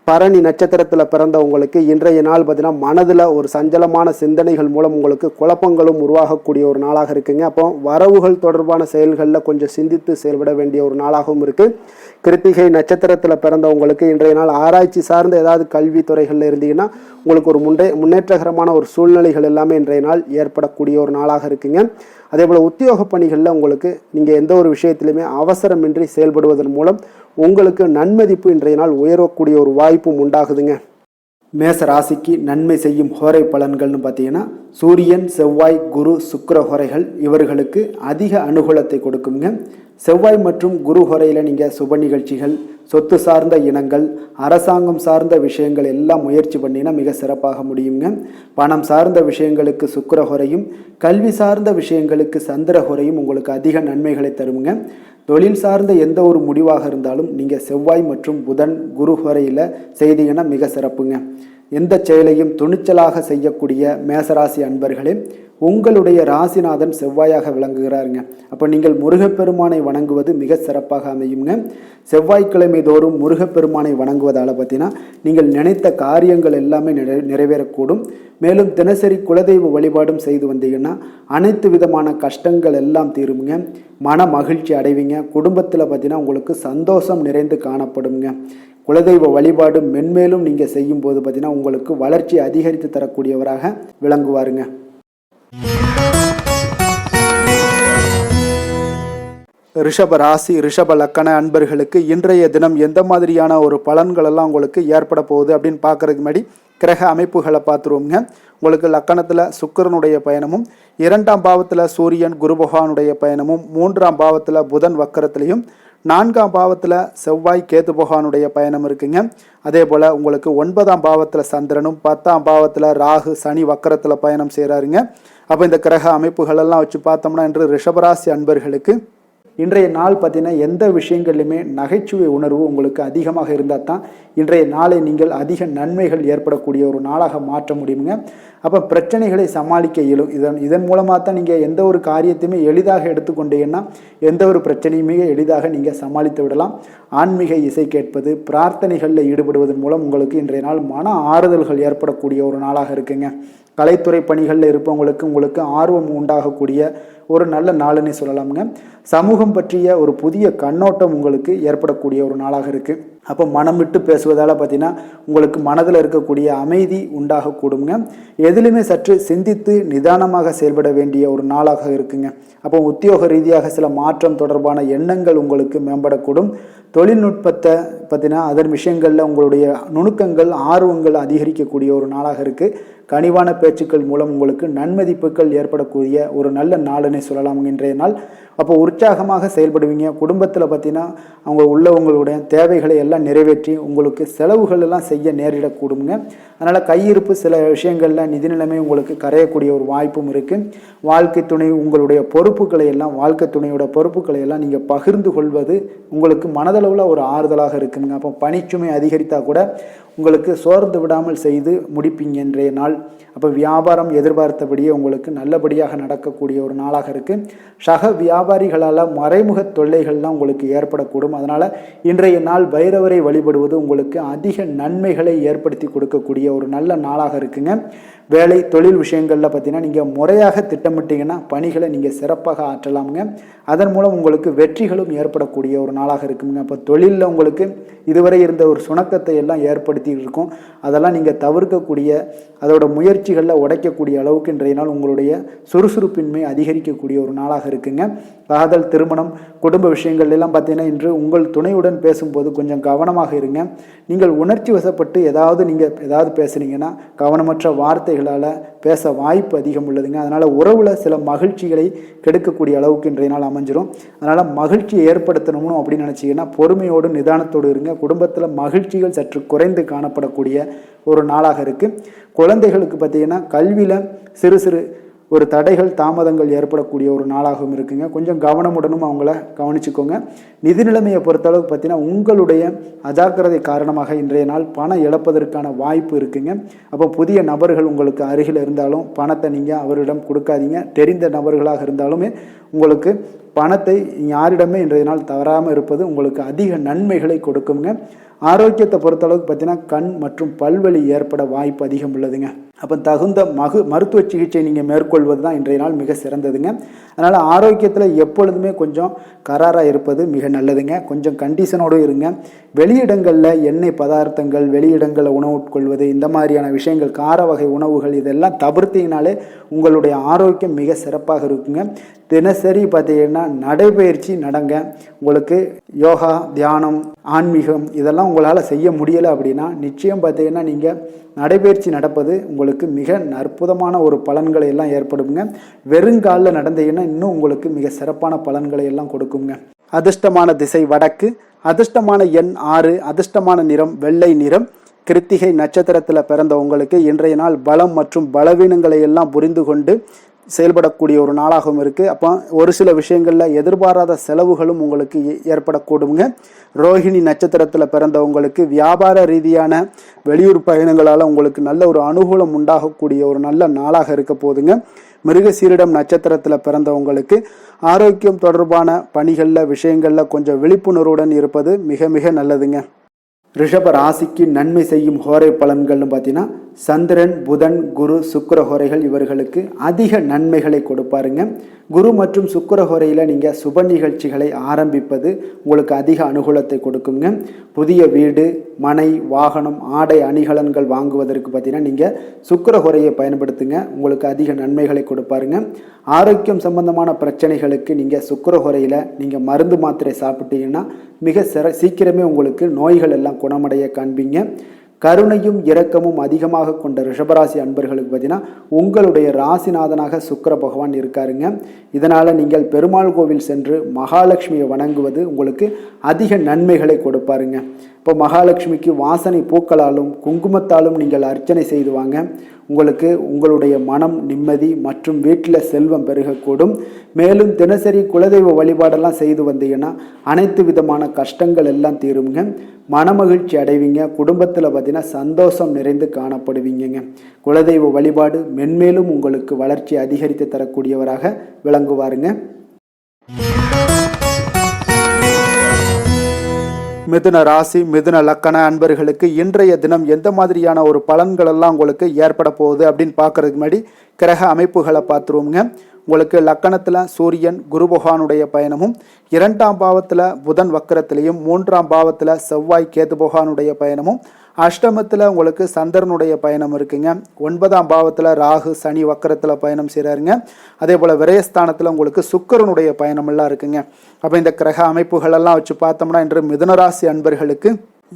பரணி நட்சத்திரத்தில் பிறந்தவங்களுக்கு இன்றைய நாள் பார்த்தீங்கன்னா மனதில் ஒரு சஞ்சலமான சிந்தனைகள் மூலம் உங்களுக்கு குழப்பங்களும் உருவாகக்கூடிய ஒரு நாளாக இருக்குங்க. அப்போ வரவுகள் தொடர்பான செயல்களில் கொஞ்சம் சிந்தித்து செயல்பட வேண்டிய ஒரு நாளாகவும் இருக்குது. கிருத்திகை நட்சத்திரத்தில் பிறந்தவங்களுக்கு இன்றைய நாள் ஆராய்ச்சி சார்ந்த ஏதாவது கல்வித்துறைகளில் இருந்தீங்கன்னா உங்களுக்கு ஒரு முன்னேற்றகரமான ஒரு சூழ்நிலைகள் எல்லாமே இன்றைய நாள் ஏற்படக்கூடிய ஒரு நாளாக இருக்குங்க. அதே போல் உத்தியோக பணிகளில் உங்களுக்கு நீங்கள் எந்த ஒரு விஷயத்திலுமே அவசரமின்றி செயல்படுவதன் மூலம் உங்களுக்கு நன்மதிப்பு இன்றைய நாள் உயரக்கூடிய ஒரு வாய்ப்பும் உண்டாகுதுங்க. மேச ராசிக்கு நன்மை செய்யும் ஹோரை பலன்கள்னு பார்த்தீங்கன்னா சூரியன், செவ்வாய், குரு, சுக்கிர ஹோரைகள் இவர்களுக்கு அதிக அனுகூலத்தை கொடுக்குங்க. செவ்வாய் மற்றும் குரு ஹோரையில் நீங்கள் சுப நிகழ்ச்சிகள், சொத்து சார்ந்த இனங்கள், அரசாங்கம் சார்ந்த விஷயங்கள் எல்லாம் முயற்சி பண்ணினா மிக சிறப்பாக முடியுங்க. பணம் சார்ந்த விஷயங்களுக்கு சுக்கிர ஹோரையும், கல்வி சார்ந்த விஷயங்களுக்கு சந்திர ஹோரையும் உங்களுக்கு அதிக நன்மைகளை தருங்க. தொழில் சார்ந்த எந்த ஒரு முடிவாக இருந்தாலும் நீங்கள் செவ்வாய் மற்றும் புதன், குரு ஹோரையில் செய்தீங்கன்னா மிக சிறப்புங்க. எந்த செயலையும் துணிச்சலாக செய்யக்கூடிய மேசராசி அன்பர்களே, உங்களுடைய ராசிநாதன் செவ்வாயாக விளங்குகிறாருங்க. அப்போ நீங்கள் முருகப்பெருமானை வணங்குவது மிக சிறப்பாக அமையுங்க. செவ்வாய்க்கிழமை தோறும் முருகப்பெருமானை வணங்குவதால் பார்த்தீங்கன்னா நீங்கள் நினைத்த காரியங்கள் எல்லாமே நிறைவேறக்கூடும். மேலும் தினசரி குலதெய்வ வழிபாடும் செய்து வந்தீங்கன்னா அனைத்து விதமான கஷ்டங்கள் எல்லாம் தீருங்க. மன மகிழ்ச்சி அடைவீங்க. குடும்பத்தில் பார்த்தீங்கன்னா உங்களுக்கு சந்தோஷம் நிறைந்து காணப்படுங்க. குலதெய்வ வழிபாடு மென்மேலும் நீங்கள் செய்யும்போது பார்த்தீங்கன்னா உங்களுக்கு வளர்ச்சி அதிகரித்து தரக்கூடியவராக விளங்குவாருங்க. ரிஷப ராசி, ரிஷப லக்கண அன்பர்களுக்கு இன்றைய தினம் எந்த மாதிரியான ஒரு பலன்கள் எல்லாம் உங்களுக்கு ஏற்பட போகுது அப்படின்னு பார்க்கறதுக்கு முன்னாடி கிரக அமைப்புகளை பார்த்துருவோங்க. உங்களுக்கு லக்கணத்தில் சுக்கிரனுடைய பயணமும், 2ஆம் பாவத்தில் சூரியன் குரு பகவானுடைய பயணமும், 3ஆம் பாவத்தில் புதன் வக்கரத்திலையும், 4ஆம் பாவத்தில் செவ்வாய் கேது பகவானுடைய பயணம் இருக்குங்க. அதே போல் உங்களுக்கு 9ஆம் பாவத்தில் சந்திரனும், 10ஆம் பாவத்தில் ராகு சனி வக்கரத்தில் பயணம் செய்கிறாருங்க. அப்போ இந்த கிரக அமைப்புகளெல்லாம் வச்சு பார்த்தோம்னா இன்று ரிஷபராசி அன்பர்களுக்கு இன்றைய நாள் பார்த்தீங்கன்னா எந்த விஷயங்கள்லையுமே நகைச்சுவை உணர்வு உங்களுக்கு அதிகமாக இருந்தால் தான் இன்றைய நாளை நீங்கள் அதிக நன்மைகள் ஏற்படக்கூடிய ஒரு நாளாக மாற்ற முடியுங்க. அப்போ பிரச்சனைகளை சமாளிக்க இயலும். இதன் மூலமாக தான் நீங்கள் எந்த ஒரு காரியத்தையுமே எளிதாக எடுத்துக்கொண்டீங்கன்னா எந்த ஒரு பிரச்சனையுமே எளிதாக நீங்கள் சமாளித்து விடலாம். ஆன்மீக இசை கேட்பது, பிரார்த்தனைகளில் ஈடுபடுவதன் மூலம் உங்களுக்கு இன்றைய நாள் மன ஆறுதல்கள் ஏற்படக்கூடிய ஒரு நாளாக இருக்குங்க. கலைத்துறை பணிகளில் இருப்பவங்களுக்கு உங்களுக்கு ஆர்வம் உண்டாகக்கூடிய ஒரு நல்ல நாளுன்னு சொல்லலாமுங்க. சமூகம் பற்றிய ஒரு புதிய கண்ணோட்டம் உங்களுக்கு ஏற்படக்கூடிய ஒரு நாளாக இருக்குது. அப்போ மனம் விட்டு பேசுவதால் பார்த்தீங்கன்னா உங்களுக்கு மனதில் இருக்கக்கூடிய அமைதி உண்டாகக்கூடுங்க. எதிலுமே சற்று சிந்தித்து நிதானமாக செயல்பட வேண்டிய ஒரு நாளாக இருக்குங்க. அப்போ உத்தியோக ரீதியாக சில மாற்றம் தொடர்பான எண்ணங்கள் உங்களுக்கு மேம்படக்கூடும். தொழில்நுட்பத்தை பார்த்தீங்கன்னா அதன் விஷயங்களில் உங்களுடைய நுணுக்கங்கள், ஆர்வங்கள் அதிகரிக்கக்கூடிய ஒரு நாளாக இருக்குது. கனிவான பேச்சுக்கள் மூலம் உங்களுக்கு நன்மதிப்புகள் ஏற்படக்கூடிய ஒரு நல்ல நாளுன்னே சொல்லலாம் இன்றைய நாள். அப்போ உற்சாகமாக செயல்படுவீங்க. குடும்பத்தில் பார்த்தீங்கன்னா அவங்க உள்ளவங்களுடைய தேவைகளை எல்லாம் நிறைவேற்றி உங்களுக்கு செலவுகள் எல்லாம் செய்ய நேரிடக்கூடுங்க. அதனால் கையிருப்பு சில விஷயங்களில் நிதி நிலைமை உங்களுக்கு கரையக்கூடிய ஒரு வாய்ப்பும் இருக்குது. வாழ்க்கை துணை உங்களுடைய பொறுப்புகளை எல்லாம் வாழ்க்கை துணையோட பொறுப்புகளை எல்லாம் நீங்கள் பகிர்ந்து கொள்வது உங்களுக்கு மனதளவில் ஒரு ஆறுதலாக இருக்குங்க. அப்போ பணிச்சுமை அதிகரித்தா கூட உங்களுக்கு சோர்ந்து விடாமல் செய்து முடிப்பீங்க இன்றைய நாள். அப்போ வியாபாரம் எதிர்பார்த்தபடியே உங்களுக்கு நல்லபடியாக நடக்கக்கூடிய ஒரு நாளாக இருக்குது. சக வியாபாரிகளால் மறைமுக தொல்லைகள்லாம் உங்களுக்கு ஏற்படக்கூடும். அதனால் இன்றைய நாள் பைரவரை வழிபடுவது உங்களுக்கு அதிக நன்மைகளை ஏற்படுத்தி கொடுக்கக்கூடிய ஒரு நல்ல நாளாக இருக்குங்க. வேலை தொழில் விஷயங்களில் பார்த்தீங்கன்னா நீங்கள் முறையாக திட்டமிட்டீங்கன்னா பணிகளை நீங்கள் சிறப்பாக ஆற்றலாமுங்க. அதன் மூலம் உங்களுக்கு வெற்றிகளும் ஏற்படக்கூடிய ஒரு நாளாக இருக்குங்க. அப்போ தொழிலில் உங்களுக்கு இதுவரை இருந்த ஒரு சுணக்கத்தை எல்லாம் ஏற்படுத்தி இருக்கும். அதெல்லாம் நீங்கள் தவிர்க்கக்கூடிய அதோட முயற்சிகளில் உடைக்கக்கூடிய அளவுக்கு இன்றைய நாள் உங்களுடைய சுறுசுறுப்பின்மை அதிகரிக்கக்கூடிய ஒரு நாளாக இருக்குங்க. காதல், திருமணம், குடும்ப விஷயங்கள் எல்லாம் பார்த்தீங்கன்னா இன்று உங்கள் துணையுடன் பேசும்போது கொஞ்சம் கவனமாக இருங்க. நீங்கள் உணர்ச்சி வசப்பட்டு ஏதாவது பேசுனீங்கன்னா கவனமற்ற வார்த்தைகளால் பேச வாய்ப்பு அதிகம் உள்ளதுங்க. அதனால் உறவில் சில மகிழ்ச்சிகளை கெடுக்கக்கூடிய அளவுக்கு இன்றைய நாள் அமைஞ்சிரும். அதனால் மகிழ்ச்சியை ஏற்படுத்தணும்னு அப்படின்னு நினச்சிங்கன்னா பொறுமையோடு நிதானத்தோடு இருங்க. குடும்பத்தில் மகிழ்ச்சிகள் சற்று குறைந்து காணப்படக்கூடிய ஒரு நாளாக இருக்குது. குழந்தைகளுக்கு பார்த்தீங்கன்னா கல்வியில் சிறு ஒரு தடைகள் தாமதங்கள் ஏற்படக்கூடிய ஒரு நாளாகவும் இருக்குங்க. கொஞ்சம் கவனமுடனும் அவங்கள கவனிச்சுக்கோங்க. நிதி நிலைமையை பொறுத்தளவுக்கு பார்த்தீங்கன்னா உங்களுடைய அஜாக்கிரதை காரணமாக இன்றைய நாள் பணம் இழப்பதற்கான வாய்ப்பு இருக்குங்க. அப்போ புதிய நபர்கள் உங்களுக்கு அருகில் இருந்தாலும் பணத்தை நீங்கள் அவரிடம் கொடுக்காதீங்க. தெரிந்த நபர்களாக இருந்தாலுமே உங்களுக்கு பணத்தை யாரிடமே இன்றைய நாள் தவறாமல் இருப்பது உங்களுக்கு அதிக நன்மைகளை கொடுக்குங்க. ஆரோக்கியத்தை பொறுத்தளவுக்கு பார்த்தீங்கன்னா கண் மற்றும் பல்வலி ஏற்பட வாய்ப்பு அதிகம் உள்ளதுங்க. அப்போ தகுந்த மருத்துவ சிகிச்சை நீங்கள் மேற்கொள்வது தான் இன்றைய நாள் மிக சிறந்ததுங்க. அதனால் ஆரோக்கியத்தில் எப்பொழுதுமே கொஞ்சம் கராராக இருப்பது மிக நல்லதுங்க. கொஞ்சம் கண்டிஷனோடு இருங்க. வெளியிடங்களில் எண்ணெய் பதார்த்தங்கள், வெளியிடங்களில் உணவு உட்கொள்வது, இந்த மாதிரியான விஷயங்கள், கார வகை உணவுகள் இதெல்லாம் தவிர்த்தீங்கனாலே உங்களுடைய ஆரோக்கியம் மிக சிறப்பாக இருக்குங்க. தினசரி பார்த்தீங்கன்னா நடைபயிற்சி நடங்க. உங்களுக்கு யோகா, தியானம், ஆன்மீகம் இதெல்லாம் உங்களால் செய்ய முடியலை அப்படின்னா நிச்சயம் பார்த்தீங்கன்னா நீங்கள் நடைபயிற்சி நடப்பது உங்களுக்கு மிக அற்புதமான ஒரு பலன்களை எல்லாம் ஏற்படுங்க. வெறுங்காலில் நடந்தீங்கன்னா இன்னும் உங்களுக்கு மிக சிறப்பான பலன்களை எல்லாம் கொடுக்குங்க. அதிர்ஷ்டமான திசை வடக்கு, அதிர்ஷ்டமான எண் 6, அதிர்ஷ்டமான நிறம் வெள்ளை நிறம். கிருத்திகை நட்சத்திரத்தில் பிறந்த உங்களுக்கு இன்றைய நாள் பலம் மற்றும் பலவீனங்களை எல்லாம் புரிந்து கொண்டு செயல்படக்கூடிய ஒரு நாளாகவும் இருக்குது. அப்போ ஒரு சில விஷயங்களில் எதிர்பாராத செலவுகளும் உங்களுக்கு ஏற்படக்கூடுங்க. ரோஹிணி நட்சத்திரத்தில் பிறந்தவங்களுக்கு வியாபார ரீதியான வெளியூர் பயணங்களால் உங்களுக்கு நல்ல ஒரு அனுகூலம் உண்டாகக்கூடிய ஒரு நல்ல நாளாக இருக்க போதுங்க. மிருகசீரிடம் நட்சத்திரத்தில் பிறந்தவங்களுக்கு ஆரோக்கியம் தொடர்பான பணிகளில் விஷயங்களில் கொஞ்சம் விழிப்புணர்வுடன் இருப்பது மிக மிக நல்லதுங்க. ரிஷப ராசிக்கு நன்மை செய்யும் ஹோரை பலன்கள்னு பார்த்தீங்கன்னா சந்திரன், புதன், குரு, சுக்கிர ஹோரைகள் இவர்களுக்கு அதிக நன்மைகளை கொடுப்பாருங்க. குரு மற்றும் சுக்கிர ஹோரையில் நீங்கள் சுப நிகழ்ச்சிகளை ஆரம்பிப்பது உங்களுக்கு அதிக அனுகூலத்தை கொடுக்குங்க. புதிய வீடு, மனை, வாகனம், ஆடை அணிகலன்கள் வாங்குவதற்கு பார்த்தீங்கன்னா நீங்கள் சுக்கிர ஹோரையை பயன்படுத்துங்க. உங்களுக்கு அதிக நன்மைகளை கொடுப்பாருங்க. ஆரோக்கியம் சம்பந்தமான பிரச்சனைகளுக்கு நீங்கள் சுக்கிர ஹோரையில் நீங்கள் மருந்து மாத்திரை சாப்பிட்டீங்கன்னா மிக சீக்கிரமே உங்களுக்கு நோய்கள் எல்லாம் குணமடைய காண்பீங்க. கருணையும் இரக்கமும் அதிகமாக கொண்ட ரிஷபராசி அன்பர்களுக்கு பார்த்தீங்கன்னா உங்களுடைய ராசிநாதனாக சுக்கிர பகவான் இருக்காருங்க. இதனால் நீங்கள் பெருமாள் கோவில் சென்று மகாலட்சுமியை வணங்குவது உங்களுக்கு அதிக நன்மைகளை கொடுப்பாருங்க. இப்போ மகாலட்சுமிக்கு வாசனை பூக்களாலும் குங்குமத்தாலும் நீங்கள் அர்ச்சனை செய்து வாங்க. உங்களுக்கு உங்களுடைய மனம் நிம்மதி மற்றும் வீட்டில் செல்வம் பெருகக்கூடும். மேலும் தினசரி குலதெய்வ வழிபாடெல்லாம் செய்து வந்தீங்கன்னா அனைத்து விதமான கஷ்டங்கள் எல்லாம் தீருங்க. மனமகிழ்ச்சி அடைவீங்க. குடும்பத்தில் பார்த்தீங்கன்னா சந்தோஷம் நிறைந்து காணப்படுவீங்க. குலதெய்வ வழிபாடு மென்மேலும் உங்களுக்கு வளர்ச்சி அதிகரித்து தரக்கூடியவராக விளங்குவாருங்க. மிதுன ராசி, மிதுன லக்கண அன்பர்களுக்கு இன்றைய தினம் எந்த மாதிரியான ஒரு பலன்கள் எல்லாம் உங்களுக்கு ஏற்பட போகுது அப்படின்னு பார்க்கறதுக்கு முன்னாடி கிரக அமைப்புகளை பார்த்துருவோங்க. உங்களுக்கு லக்கணத்தில் சூரியன் குரு பகவானுடைய பயணமும், 2ஆம் பாவத்தில் புதன் வக்கரத்திலையும், 3ஆம் பாவத்தில் செவ்வாய் கேது பகவானுடைய பயணமும், அஷ்டமத்தில் உங்களுக்கு சந்திரனுடைய பயணம் இருக்குங்க. 9ஆம் பாவத்தில் ராகு சனி வக்கரத்தில் பயணம் செய்கிறாருங்க. அதே போல் விரயஸ்தானத்தில் உங்களுக்கு சுக்கிரனுடைய பயணம் எல்லாம் இருக்குங்க. அப்போ இந்த கிரக அமைப்புகளெல்லாம் வச்சு பார்த்தோம்னா இன்று மிதுனராசி அன்பர்களுக்கு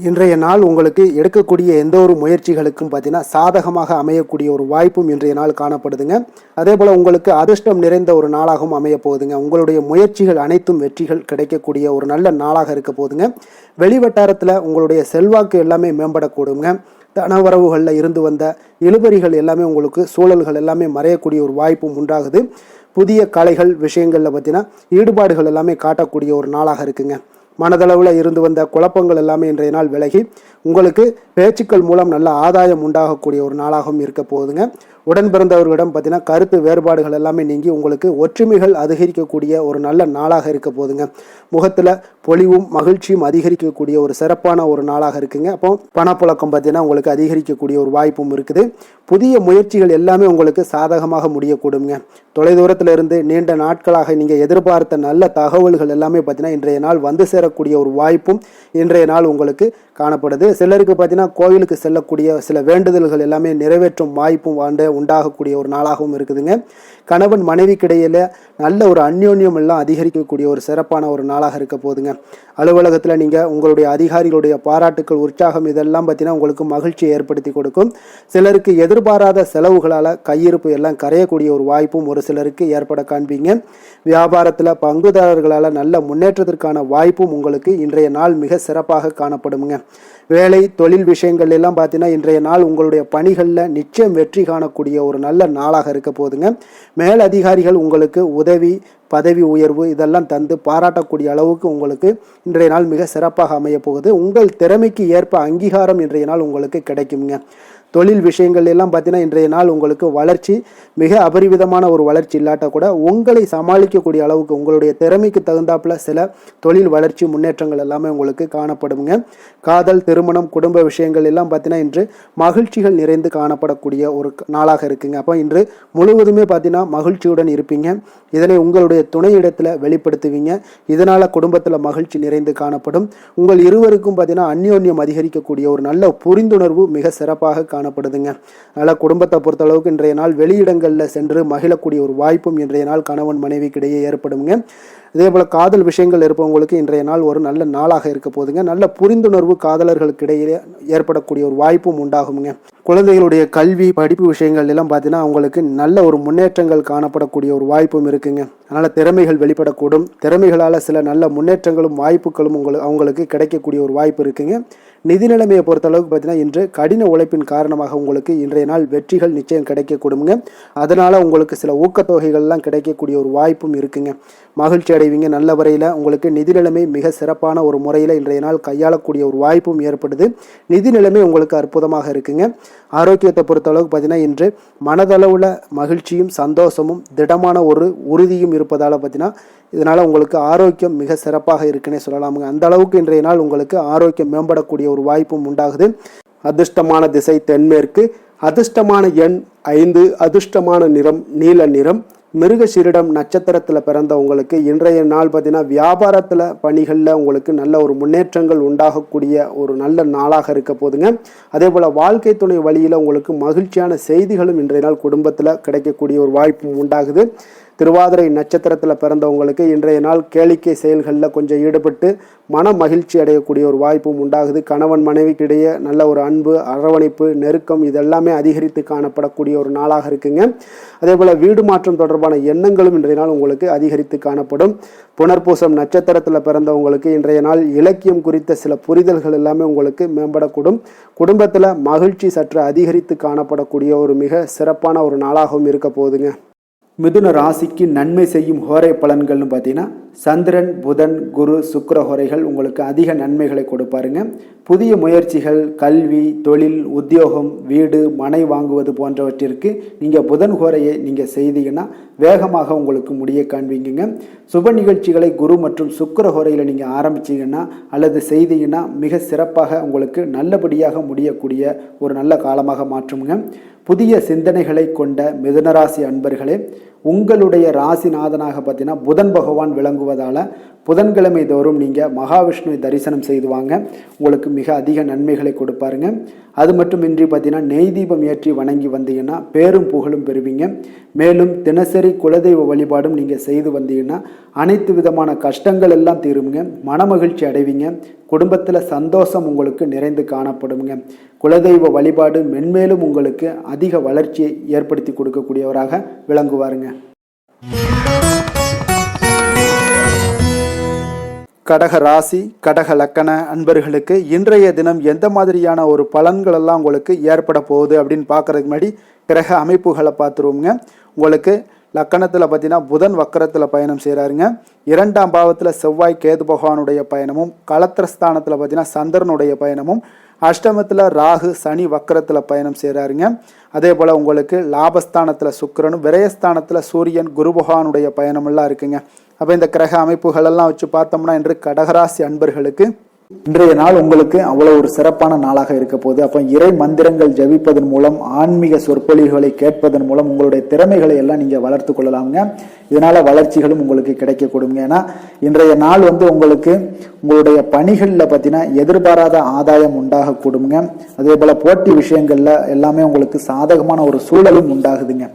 இன்றைய நாள் உங்களுக்கு எடுக்கக்கூடிய எந்த ஒரு முயற்சிகளுக்கும் பார்த்தீங்கன்னா சாதகமாக அமையக்கூடிய ஒரு வாய்ப்பும் இன்றைய நாள் காணப்படுதுங்க. அதே போல் உங்களுக்கு அதிர்ஷ்டம் நிறைந்த ஒரு நாளாகவும் அமைய போகுதுங்க. உங்களுடைய முயற்சிகள் அனைத்தும் வெற்றிகள் கிடைக்கக்கூடிய ஒரு நல்ல நாளாக இருக்க போகுதுங்க. வெளிவட்டாரத்தில் உங்களுடைய செல்வாக்கு எல்லாமே மேம்படக்கூடுங்க. தனவரவுகளில் இருந்து வந்த இழுபறிகள் எல்லாமே உங்களுக்கு சூழல்கள் எல்லாமே மறையக்கூடிய ஒரு வாய்ப்பும் உண்டாகுது. புதிய கலைகள் விஷயங்களில் பார்த்தீங்கன்னா ஈடுபாடுகள் எல்லாமே காட்டக்கூடிய ஒரு நாளாக இருக்குங்க. மனதளவில் இருந்து வந்த குழப்பங்கள் எல்லாமே இன்றைய நாள் விலகி உங்களுக்கு பேச்சுக்கள் மூலம் நல்ல ஆதாயம் உண்டாகக்கூடிய ஒரு நாளாகவும் இருக்க போகுதுங்க. உடன் பிறந்தவர்களிடம் பார்த்தீங்கன்னா கருத்து வேறுபாடுகள் எல்லாமே நீங்கி உங்களுக்கு ஒற்றுமைகள் அதிகரிக்கக்கூடிய ஒரு நல்ல நாளாக இருக்க போகுதுங்க. முகத்தில் பொலிவும் மகிழ்ச்சியும் அதிகரிக்கக்கூடிய ஒரு சிறப்பான ஒரு நாளாக இருக்குங்க. அப்போ பணப்புழக்கம் பார்த்தீங்கன்னா உங்களுக்கு அதிகரிக்கக்கூடிய ஒரு வாய்ப்பும் இருக்குது. புதிய முயற்சிகள் எல்லாமே உங்களுக்கு சாதகமாக முடியக்கூடுங்க. தொலைதூரத்தில் இருந்து நீண்ட நாட்களாக நீங்கள் எதிர்பார்த்த நல்ல தகவல்கள் எல்லாமே பார்த்தீங்கன்னா இன்றைய நாள் வந்து சேரக்கூடிய ஒரு வாய்ப்பும் இன்றைய நாள் உங்களுக்கு காணப்படுது. சிலருக்கு பார்த்தீங்கன்னா கோவிலுக்கு செல்லக்கூடிய சில வேண்டுதல்கள் எல்லாமே நிறைவேற்றும் வாய்ப்பும் உண்டாகக்கூடிய ஒரு நாளாகவும் இருக்குதுங்க. கணவன் மனைவிக்கிடையில் நல்ல ஒரு அந்யோன்யம் எல்லாம் அதிகரிக்கக்கூடிய ஒரு சிறப்பான ஒரு நாளாக இருக்க போகுதுங்க. அலுவலகத்தில் நீங்கள் உங்களுடைய அதிகாரிகளுடைய பாராட்டுக்கள், உற்சாகம் இதெல்லாம் பார்த்தீங்கன்னா உங்களுக்கு மகிழ்ச்சியை ஏற்படுத்தி கொடுக்கும். சிலருக்கு எதிர்பாராத செலவுகளால் கையிருப்பு எல்லாம் கரையக்கூடிய ஒரு வாய்ப்பும் ஒரு சிலருக்கு ஏற்பட காண்பீங்க. வியாபாரத்தில் பங்குதாரர்களால் நல்ல முன்னேற்றத்திற்கான வாய்ப்பும் உங்களுக்கு இன்றைய நாள் மிக சிறப்பாக காணப்படுங்க. வேலை தொழில் விஷயங்கள் எல்லாம் பார்த்தீங்கன்னா இன்றைய நாள் உங்களுடைய பணிகளில் நிச்சயம் வெற்றி காணக்கூடிய காணப்படக்கூடிய ஒரு நல்ல நாளாக இருக்க போகுதுங்க. மேல் அதிகாரிகள் உங்களுக்கு உதவி, பதவி உயர்வு இதெல்லாம் தந்து பாராட்டக்கூடிய அளவுக்கு உங்களுக்கு இன்றைய நாள் மிக சிறப்பாக அமைய போகுது. உங்கள் திறமைக்கு ஏற்ப அங்கீகாரம் இன்றைய நாள் உங்களுக்கு கிடைக்குங்க. தொழில் விஷயங்கள் எல்லாம் பார்த்தீங்கன்னா இன்றைய நாள் உங்களுக்கு வளர்ச்சி மிக அபரிவிதமான ஒரு வளர்ச்சி இல்லாட்ட கூட உங்களை சமாளிக்கக்கூடிய அளவுக்கு உங்களுடைய திறமைக்கு தகுந்தாப்புல சில தொழில் வளர்ச்சி முன்னேற்றங்கள் எல்லாமே உங்களுக்கு காணப்படுங்க. காதல், திருமணம், குடும்ப விஷயங்கள் எல்லாம் பார்த்தீங்கன்னா இன்று மகிழ்ச்சிகள் நிறைந்து காணப்படக்கூடிய ஒரு நாளாக இருக்குங்க. அப்போ இன்று முழுவதுமே பார்த்தீங்கன்னா மகிழ்ச்சியுடன் இருப்பீங்க. இதனை உங்களுடைய துணையிடத்தில் வெளிப்படுத்துவீங்க. இதனால குடும்பத்தில் மகிழ்ச்சி நிறைந்து காணப்படும். உங்கள் இருவருக்கும் பார்த்தீங்கன்னா அந்யோன்யம் அதிகரிக்கக்கூடிய ஒரு நல்ல புரிந்துணர்வு மிக சிறப்பாக காணப்படுதுங்க. அதனால் குடும்பத்தை பொறுத்தளவுக்கு இன்றைய நாள் வெளியிடங்களில் சென்று மகிழக்கூடிய ஒரு வாய்ப்பும் இன்றைய நாள் கணவன் மனைவிக்கிடையே ஏற்படுங்க. அதே போல் காதல் விஷயங்கள் இருப்பவங்களுக்கு இன்றைய நாள் ஒரு நல்ல நாளாக இருக்க போதுங்க. நல்ல புரிந்துணர்வு காதலர்களுக்கு இடையே ஏற்படக்கூடிய ஒரு வாய்ப்பும் உண்டாகுங்க. குழந்தைகளுடைய கல்வி, படிப்பு விஷயங்கள் எல்லாம் பார்த்தீங்கன்னா அவங்களுக்கு நல்ல ஒரு முன்னேற்றங்கள் காணப்படக்கூடிய ஒரு வாய்ப்பும் இருக்குங்க. அதனால் திறமைகள் வெளிப்படக்கூடும். திறமைகளால் சில நல்ல முன்னேற்றங்களும் வாய்ப்புகளும் அவங்களுக்கு கிடைக்கக்கூடிய ஒரு வாய்ப்பு இருக்குங்க. நிதி நிலைமையை பொறுத்தளவுக்கு பார்த்தீங்கன்னா இன்று கடின உழைப்பின் காரணமாக உங்களுக்கு இன்றைய நாள் வெற்றிகள் நிச்சயம் கிடைக்கக்கூடுங்க. அதனால் உங்களுக்கு சில ஊக்கத்தொகைகள்லாம் கிடைக்கக்கூடிய ஒரு வாய்ப்பும் இருக்குங்க. மகிழ்ச்சி அடைவீங்க. நல்ல வரையில் உங்களுக்கு நிதி நிலைமை மிக சிறப்பான ஒரு முறையில் இன்றைய நாள் கையாளக்கூடிய ஒரு வாய்ப்பும் ஏற்படுது. நிதி நிலைமை உங்களுக்கு அற்புதமாக இருக்குங்க. ஆரோக்கியத்தை பொறுத்தளவுக்கு பார்த்தீங்கன்னா இன்று மனதளவில் மகிழ்ச்சியும் சந்தோஷமும் திடமான ஒரு உறுதியும் இருப்பதால் பார்த்தீங்கன்னா இதனால் உங்களுக்கு ஆரோக்கியம் மிக சிறப்பாக இருக்குன்னே சொல்லலாமுங்க. அந்த அளவுக்கு இன்றைய நாள் உங்களுக்கு ஆரோக்கியம் மேம்படக்கூடிய ஒரு வாய்ப்பும் உண்டாகுது. அதிர்ஷ்டமான திசை தென்மேற்கு, அதிர்ஷ்டமான எண் 5, அதிர்ஷ்டமான நிறம் நீல நிறம். மிருகசீரிடம் நட்சத்திரத்தில் பிறந்தவங்களுக்கு இன்றைய நாள் பார்த்தீங்கன்னா வியாபாரத்தில் பணிகளில் உங்களுக்கு நல்ல ஒரு முன்னேற்றங்கள் உண்டாகக்கூடிய ஒரு நல்ல நாளாக இருக்க போதுங்க. அதே போல் வாழ்க்கை துணை வழியில் உங்களுக்கு மகிழ்ச்சியான செய்திகளும் இன்றைய நாள் குடும்பத்தில் கிடைக்கக்கூடிய ஒரு வாய்ப்பும் உண்டாகுது. திருவாதிரை நட்சத்திரத்தில் பிறந்தவங்களுக்கு இன்றைய நாள் கேளிக்கை செயல்களில் கொஞ்சம் ஈடுபட்டு மன மகிழ்ச்சி அடையக்கூடிய ஒரு வாய்ப்பும் உண்டாகுது. கணவன் மனைவிக்கிடையே நல்ல ஒரு அன்பு, அரவணைப்பு, நெருக்கம் இதெல்லாமே அதிகரித்து காணப்படக்கூடிய ஒரு நாளாக இருக்குங்க. அதே போல் வீடு மாற்றம் தொடர்பான எண்ணங்களும் இன்றைய நாள் உங்களுக்கு அதிகரித்து காணப்படும். புனர்பூசம் நட்சத்திரத்தில் பிறந்தவங்களுக்கு இன்றைய நாள் இலக்கியம் குறித்த சில புரிதல்கள் எல்லாமே உங்களுக்கு மேம்படக்கூடும். குடும்பத்தில் மகிழ்ச்சி சற்று அதிகரித்து காணப்படக்கூடிய ஒரு மிக சிறப்பான ஒரு நாளாகவும் இருக்க போகுதுங்க. மிதுன ராசிக்கு நன்மை செய்யும் ஹோரை பலன்கள்னு பார்த்தீங்கன்னா சந்திரன், புதன், குரு, சுக்கிர ஹோரைகள் உங்களுக்கு அதிக நன்மைகளை கொடுப்பாருங்க. புதிய முயற்சிகள், கல்வி, தொழில், உத்தியோகம், வீடு, மனை வாங்குவது போன்றவற்றிற்கு நீங்கள் புதன் ஹோரையை நீங்கள் செய்தீங்கன்னா வேகமாக உங்களுக்கு முடிய காண்பீங்க. சுப நிகழ்ச்சிகளை குரு மற்றும் சுக்கிர ஹோரையில் நீங்கள் ஆரம்பிச்சிங்கன்னா அல்லது செய்தீங்கன்னா மிக சிறப்பாக உங்களுக்கு நல்லபடியாக முடியக்கூடிய ஒரு நல்ல காலமாக மாற்றுங்க. புதிய சிந்தனைகளை கொண்ட மிதுனராசி அன்பர்களே, உங்களுடைய ராசிநாதனாக பார்த்தீங்கன்னா புதன் பகவான் விளங்குவதால் புதன்கிழமை தோறும் நீங்கள் மகாவிஷ்ணுவை தரிசனம் செய்து வாங்க. உங்களுக்கு மிக அதிக நன்மைகளை கொடுப்பாருங்க. அது மட்டுமின்றி பார்த்தீங்கன்னா நெய் தீபம் ஏற்றி வணங்கி வந்தீங்கன்னா பேரும் புகழும் பெறுவீங்க. மேலும் தினசரி குலதெய்வ வழிபாடும் நீங்கள் செய்து வந்தீங்கன்னா அனைத்து விதமான கஷ்டங்கள் எல்லாம் தீருங்க. மனமகிழ்ச்சி அடைவீங்க. குடும்பத்தில் சந்தோஷம் உங்களுக்கு நிறைந்து காணப்படுங்க. குலதெய்வ வழிபாடு மென்மேலும் உங்களுக்கு அதிக வளர்ச்சியை ஏற்படுத்தி கொடுக்கக்கூடியவராக விளங்குவாருங்க. கடக ராசி, கடக லக்கண அன்பர்களுக்கு இன்றைய தினம் எந்த மாதிரியான ஒரு பலன்கள் எல்லாம் உங்களுக்கு ஏற்பட போகுது அப்படின்னு பார்க்கறதுக்கு முன்னாடி கிரக அமைப்புகளை பார்த்துருவோங்க. உங்களுக்கு லக்கணத்தில் பார்த்தீங்கன்னா புதன் வக்கரத்தில் பயணம் செய்கிறாருங்க. 2ஆம் பாவத்தில் செவ்வாய் கேது பகவானுடைய பயணமும், களத்திரஸ்தானத்தில் பார்த்தீங்கன்னா சந்திரனுடைய பயணமும், அஷ்டமத்தில் ராகு சனி வக்கரத்தில் பயணம் செய்கிறாருங்க. அதே போல் உங்களுக்கு லாபஸ்தானத்தில் சுக்கிரனும், விரயஸ்தானத்தில் சூரியன் குரு பகவானுடைய பயணமெல்லாம் இருக்குங்க. அப்போ இந்த கிரக அமைப்புகளெல்லாம் வச்சு பார்த்தோம்னா இன்று கடகராசி அன்பர்களுக்கு இன்றைய நாள் உங்களுக்கு அவ்வளோ ஒரு சிறப்பான நாளாக இருக்க போகுது. அப்போ இறை மந்திரங்கள் ஜபிப்பதன் மூலம், ஆன்மீக சொற்பொழிவுகளை கேட்பதன் மூலம் உங்களுடைய திறமைகளை எல்லாம் நீங்கள் வளர்த்து கொள்ளலாமுங்க. இதனால் வளர்ச்சிகளும் உங்களுக்கு கிடைக்கக்கூடுங்க. ஏன்னா இன்றைய நாள் உங்களுக்கு உங்களுடைய பணிகளில் பார்த்தீங்கன்னா எதிர்பாராத ஆதாயம் உண்டாகக்கூடுங்க. அதே போல் போட்டி விஷயங்களில் எல்லாமே உங்களுக்கு சாதகமான ஒரு சூழலும் உண்டாகுதுங்க.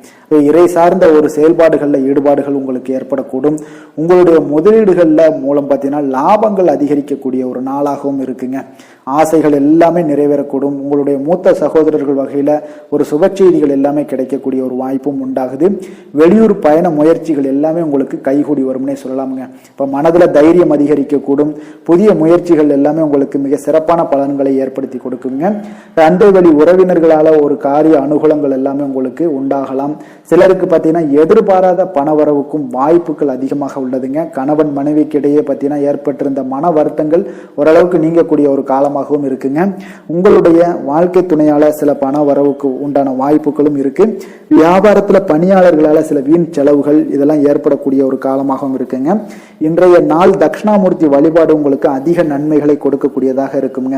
இறை சார்ந்த ஒரு செயல்பாடுகளில் ஈடுபாடுகள் உங்களுக்கு ஏற்படக்கூடும். உங்களுடைய முதலீடுகளில் மூலம் பார்த்தீங்கன்னா லாபங்கள் அதிகரிக்கக்கூடிய ஒரு நாள் நாளாகவும் இருக்குங்க. ஆசைகள் எல்லாமே நிறைவேறக்கூடும். உங்களுடைய மூத்த சகோதரர்கள் வகையில ஒரு சுப செய்திகள் எல்லாமே கிடைக்கக்கூடிய ஒரு வாய்ப்பும் உண்டாகுது. வெளியூர் பயண முயற்சிகள் எல்லாமே உங்களுக்கு கைகூடி வரும்னே சொல்லலாமுங்க. இப்ப மனதுல தைரியம் அதிகரிக்கக்கூடும். புதிய முயற்சிகள் எல்லாமே உங்களுக்கு மிக சிறப்பான பலன்களை ஏற்படுத்தி கொடுக்குங்க. தந்தை வழி உறவினர்களால ஒரு காரிய அனுகூலங்கள் எல்லாமே உங்களுக்கு உண்டாகலாம். சிலருக்கு பார்த்தீங்கன்னா எதிர்பாராத பணவரவுக்கும் வாய்ப்புகள் அதிகமாக உள்ளதுங்க. கணவன் மனைவிக்கு இடையே பார்த்தீங்கன்னா ஏற்பட்டிருந்த மன வருத்தங்கள் ஓரளவுக்கு நீங்கக்கூடிய ஒரு காலமாகவும் இருக்குங்க. உங்களுடைய வாழ்க்கை துணையால சில பண வரவுக்கு உண்டான வாய்ப்புகளும் இருக்கு. வியாபாரத்துல பணியாளர்களால சில வீண் செலவுகள் இதெல்லாம் ஏற்படக்கூடிய ஒரு காலமாகவும் இருக்குங்க. இன்றைய நாள் தட்சிணாமூர்த்தி வழிபாடு உங்களுக்கு அதிக நன்மைகளை கொடுக்கக்கூடியதாக இருக்குங்க.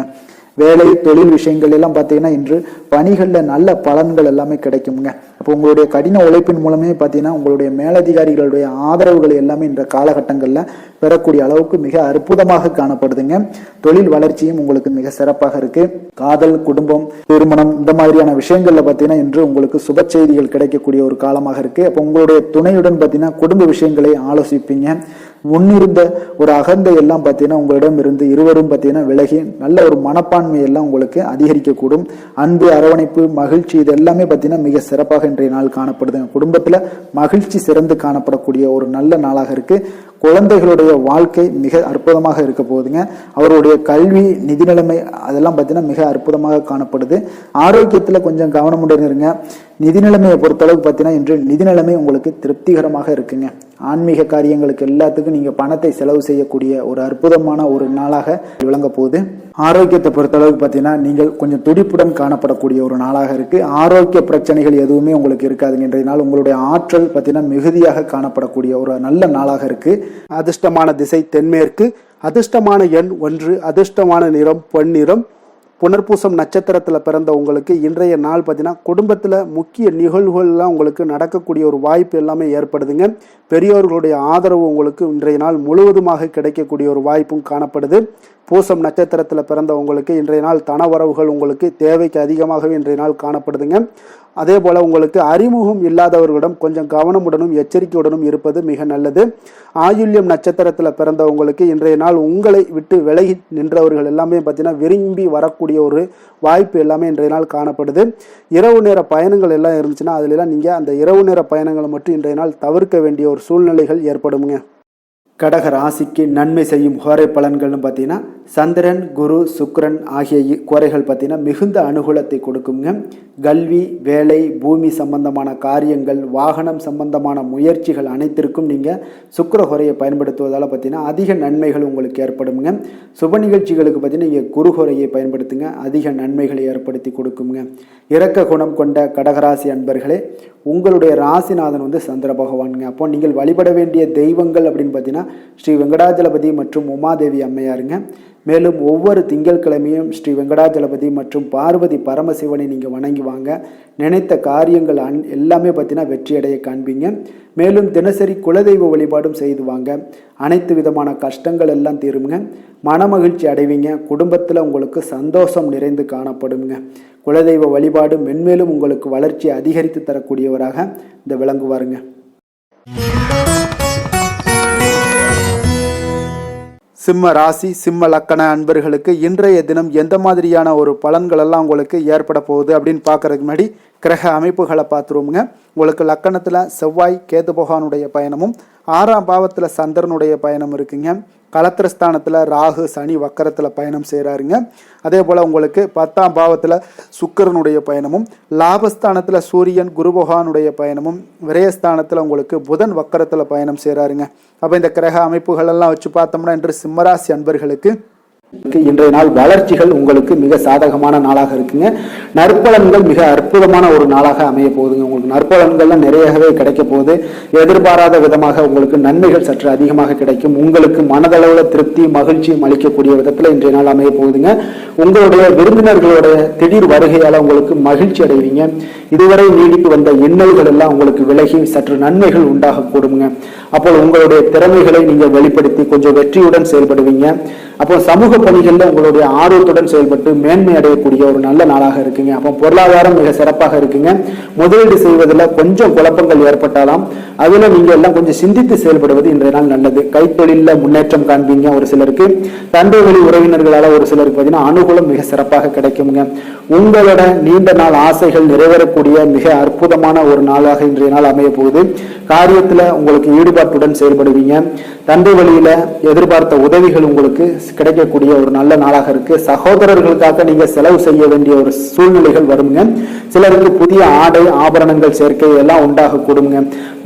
வேலை தொழில் விஷயங்கள் எல்லாம் பார்த்தீங்கன்னா இன்று பணிகளில் நல்ல பலன்கள் எல்லாமே கிடைக்குங்க. அப்போ உங்களுடைய கடின உழைப்பின் மூலமே பார்த்தீங்கன்னா உங்களுடைய மேலதிகாரிகளுடைய ஆதரவுகள் எல்லாமே இந்த காலகட்டங்களில் பெறக்கூடிய அளவுக்கு மிக அற்புதமாக காணப்படுதுங்க. தொழில் வளர்ச்சியும் உங்களுக்கு மிக சிறப்பாக இருக்கு. காதல், குடும்பம், திருமணம் இந்த மாதிரியான விஷயங்கள்ல பார்த்தீங்கன்னா இன்று உங்களுக்கு சுப செய்திகள் கிடைக்கக்கூடிய ஒரு காலமாக இருக்கு. அப்போ உங்களுடைய துணையுடன் பார்த்தீங்கன்னா குடும்ப விஷயங்களை ஆலோசிப்பீங்க. முன்னிருந்த ஒரு அகந்தை எல்லாம் பார்த்தீங்கன்னா உங்களிடம் இருந்து இருவரும் பார்த்தீங்கன்னா விலகி நல்ல ஒரு மனப்பான்மை எல்லாம் உங்களுக்கு அதிகரிக்கக்கூடும். அன்பு, அரவணைப்பு, மகிழ்ச்சி இது எல்லாமே பார்த்தீங்கன்னா மிக சிறப்பாக இன்றைய நாள் காணப்படுதுங்க. குடும்பத்துல மகிழ்ச்சி சிறந்து காணப்படக்கூடிய ஒரு நல்ல நாளாக இருக்கு. குழந்தைகளுடைய வாழ்க்கை மிக அற்புதமாக இருக்க போகுதுங்க. அவருடைய கல்வி, நிதி நிலைமை அதெல்லாம் பார்த்தீங்கன்னா மிக அற்புதமாக காணப்படுது. ஆரோக்கியத்துல கொஞ்சம் கவனமுடன் இருங்க. நிதி நிலைமையை பொறுத்தளவுக்கு பார்த்தீங்கன்னா இன்று நிதி நிலைமை உங்களுக்கு திருப்திகரமாக இருக்குங்க. ஆன்மீக காரியங்களுக்கு எல்லாத்துக்கும் நீங்க பணத்தை செலவு செய்யக்கூடிய ஒரு அற்புதமான ஒரு நாளாக விளங்க போகுது. ஆரோக்கியத்தை பொறுத்தளவுக்கு பார்த்தீங்கன்னா நீங்கள் கொஞ்சம் துடிப்புடன் காணப்படக்கூடிய ஒரு நாளாக இருக்கு. ஆரோக்கிய பிரச்சனைகள் எதுவுமே உங்களுக்கு இருக்காதுங்க. இன்றைய நாள் உங்களுடைய ஆற்றல் பார்த்தீங்கன்னா மிகுதியாக காணப்படக்கூடிய ஒரு நல்ல நாளாக இருக்கு. அதிர்ஷ்டமான திசை தென்மேற்கு, அதிர்ஷ்டமான எண் 1, அதிர்ஷ்டமான நிறம் பொன்னிறம். புனர்பூசம் நட்சத்திரத்தில் பிறந்த உங்களுக்கு இன்றைய நாள் பார்த்தீங்கன்னா குடும்பத்தில் முக்கிய நிகழ்வுகள்லாம் உங்களுக்கு நடக்கக்கூடிய ஒரு வாய்ப்பு எல்லாமே ஏற்படுதுங்க. பெரியோர்களுடைய ஆதரவு உங்களுக்கு இன்றைய நாள் முழுவதுமாக கிடைக்கக்கூடிய ஒரு வாய்ப்பும் காணப்படுது. பூசம் நட்சத்திரத்தில் பிறந்த உங்களுக்கு இன்றைய நாள் தனவரவுகள் உங்களுக்கு தேவைக்கு அதிகமாகவே இன்றைய நாள் காணப்படுதுங்க. அதே போல உங்களுக்கு அறிமுகம் இல்லாதவர்களிடம் கொஞ்சம் கவனமுடனும் எச்சரிக்கையுடனும் இருப்பது மிக நல்லது. ஆயுள்யம் நட்சத்திரத்தில் பிறந்த உங்களுக்கு இன்றைய நாள் உங்களை விட்டு விலகி நின்றவர்கள் எல்லாமே பார்த்தீங்கன்னா விரும்பி வரக்கூடிய ஒரு வாய்ப்பு எல்லாமே இன்றைய நாள் காணப்படுது. இரவு நேர பயணங்கள் எல்லாம் இருந்துச்சுன்னா அதுல நீங்கள் அந்த இரவு நேர பயணங்களை மட்டும் இன்றைய நாள் தவிர்க்க வேண்டிய ஒரு சூழ்நிலைகள் ஏற்படுங்க. கடக ராசிக்கு நன்மை செய்யும் கோரை பலன்கள்னு பார்த்தீங்கன்னா சந்திரன், குரு, சுக்கிரன் ஆகிய கோரைகள் பார்த்தீங்கன்னா மிகுந்த அனுகூலத்தை கொடுக்குங்க. கல்வி, வேலை, பூமி சம்பந்தமான காரியங்கள், வாகனம் சம்பந்தமான முயற்சிகள் அனைத்திற்கும் நீங்கள் சுக்கிர கோரையை பயன்படுத்துவதால் பார்த்தீங்கன்னா அதிக நன்மைகள் உங்களுக்கு ஏற்படுங்க. சுப நிகழ்ச்சிகளுக்கு பார்த்தீங்கன்னா நீங்கள் குரு கோரையை பயன்படுத்துங்க, அதிக நன்மைகளை ஏற்படுத்தி கொடுக்குங்க. இரக்க குணம் கொண்ட கடகராசி அன்பர்களே, உங்களுடைய ராசிநாதன் சந்திர பகவானுங்க. அப்போ நீங்கள் வழிபட வேண்டிய தெய்வங்கள் அப்படின்னு பார்த்தீங்கன்னா ஸ்ரீ வெங்கடாஜலபதி மற்றும் உமாதேவி அம்மையாருங்க. மேலும் ஒவ்வொரு திங்கட்கிழமையும் ஸ்ரீ வெங்கடாஜலபதி மற்றும் பார்வதி பரமசிவனை நீங்கள் வணங்கி வாங்க. நினைத்த காரியங்கள் எல்லாமே பார்த்தீங்கன்னா வெற்றியடைய காண்பீங்க. மேலும் தினசரி குலதெய்வ வழிபாடும் செய்து வாங்க. அனைத்து விதமான கஷ்டங்கள் எல்லாம் தீருங்க. மனமகிழ்ச்சி அடைவீங்க. குடும்பத்தில் உங்களுக்கு சந்தோஷம் நிறைந்து காணப்படுங்க. குலதெய்வ வழிபாடு மென்மேலும் உங்களுக்கு வளர்ச்சி அதிகரித்து தரக்கூடியவராக இந்த விளங்குவாருங்க. சிம்ம ராசி, சிம்ம லக்கண அன்பர்களுக்கு இன்றைய தினம் எந்த மாதிரியான ஒரு பலன்கள் எல்லாம் உங்களுக்கு ஏற்பட போகுது அப்படின்னு பார்க்கறதுக்கு முன்னாடி கிரக அமைப்புகளை பார்த்துருவோமுங்க. உங்களுக்கு லக்கணத்தில் செவ்வாய், கேது பகவானுடைய பயணமும், 6ஆம் பாவத்தில் சந்திரனுடைய பயணம் இருக்குங்க. களத்திரஸ்தானத்தில் ராகு, சனி வக்கரத்தில் பயணம் செய்கிறாருங்க. அதே போல் உங்களுக்கு 10ஆம் பாவத்தில் சுக்கிரனுடைய பயணமும், லாபஸ்தானத்தில் சூரியன், குரு பகவானுடைய பயணமும், விரயஸ்தானத்தில் உங்களுக்கு புதன் வக்கரத்தில் பயணம் செய்கிறாருங்க. அப்போ இந்த கிரக அமைப்புகள் எல்லாம் வச்சு பார்த்தோம்னா இன்று சிம்மராசி அன்பர்களுக்கு இன்றைய நாள் வளர்ச்சிகள் உங்களுக்கு மிக சாதகமான நாளாக இருக்குங்க. நற்பலன்கள் மிக அற்புதமான ஒரு நாளாக அமைய போகுதுங்க. உங்களுக்கு நற்பலன்கள்லாம் நிறையவே கிடைக்க போகுது. எதிர்பாராத விதமாக உங்களுக்கு நன்மைகள் சற்று அதிகமாக கிடைக்கும். உங்களுக்கு மனதளவில் திருப்தி, மகிழ்ச்சியும் அளிக்கக்கூடிய விதத்தில் இன்றைய நாள் அமைய போகுதுங்க. உங்களுடைய விருந்தினர்களுடைய திடீர் வருகையால் உங்களுக்கு மகிழ்ச்சி அடைவீங்க. இதுவரை நீடித்து வந்த இன்னல்கள் எல்லாம் உங்களுக்கு விலகி சற்று நன்மைகள் உண்டாக கூடுங்க. அப்போ உங்களுடைய திறமைகளை நீங்கள் வெளிப்படுத்தி கொஞ்சம் வெற்றியுடன் செயல்படுவீங்க. அப்போ சமூக பணிகளில் உங்களுடைய ஆர்வத்துடன் செயல்பட்டு மேன்மை அடையக்கூடிய ஒரு நல்ல நாளாக இருக்குங்க. அப்போ பொருளாதாரம் மிக சிறப்பாக இருக்குங்க. முதலீடு செய்வதில் கொஞ்சம் குழப்பங்கள் ஏற்பட்டாலும் அதுல நீங்க எல்லாம் கொஞ்சம் சிந்தித்து செயல்படுவது இன்றைய நாள் நல்லது. கைத்தொழில முன்னேற்றம் காண்பீங்க. ஒரு சிலருக்கு தந்தை வழி உறவினர்களால ஒரு சிலருக்கு பார்த்தீங்கன்னா அனுகூலம் மிக சிறப்பாக கிடைக்குங்க. உங்களோட நீண்ட நாள் ஆசைகள் நிறைவேறக்கூடிய மிக அற்புதமான ஒரு நாளாக இன்றைய நாள் அமைய போகுது. காரியத்துல உங்களுக்கு ஈடுபாட்டுடன் செயல்படுவீங்க. தந்தை வழியில எதிர்பார்த்த உதவிகள் உங்களுக்கு கிடைக்கக்கூடிய ஒரு நல்ல நாளாக இருக்கு. சகோதரர்களுக்காக நீங்க செலவு செய்ய வேண்டிய ஒரு சூழ்நிலைகள் வருங்க. சிலருக்கு புதிய ஆடை ஆபரணங்கள் சேர்க்கை எல்லாம் உண்டாக கூடுங்க.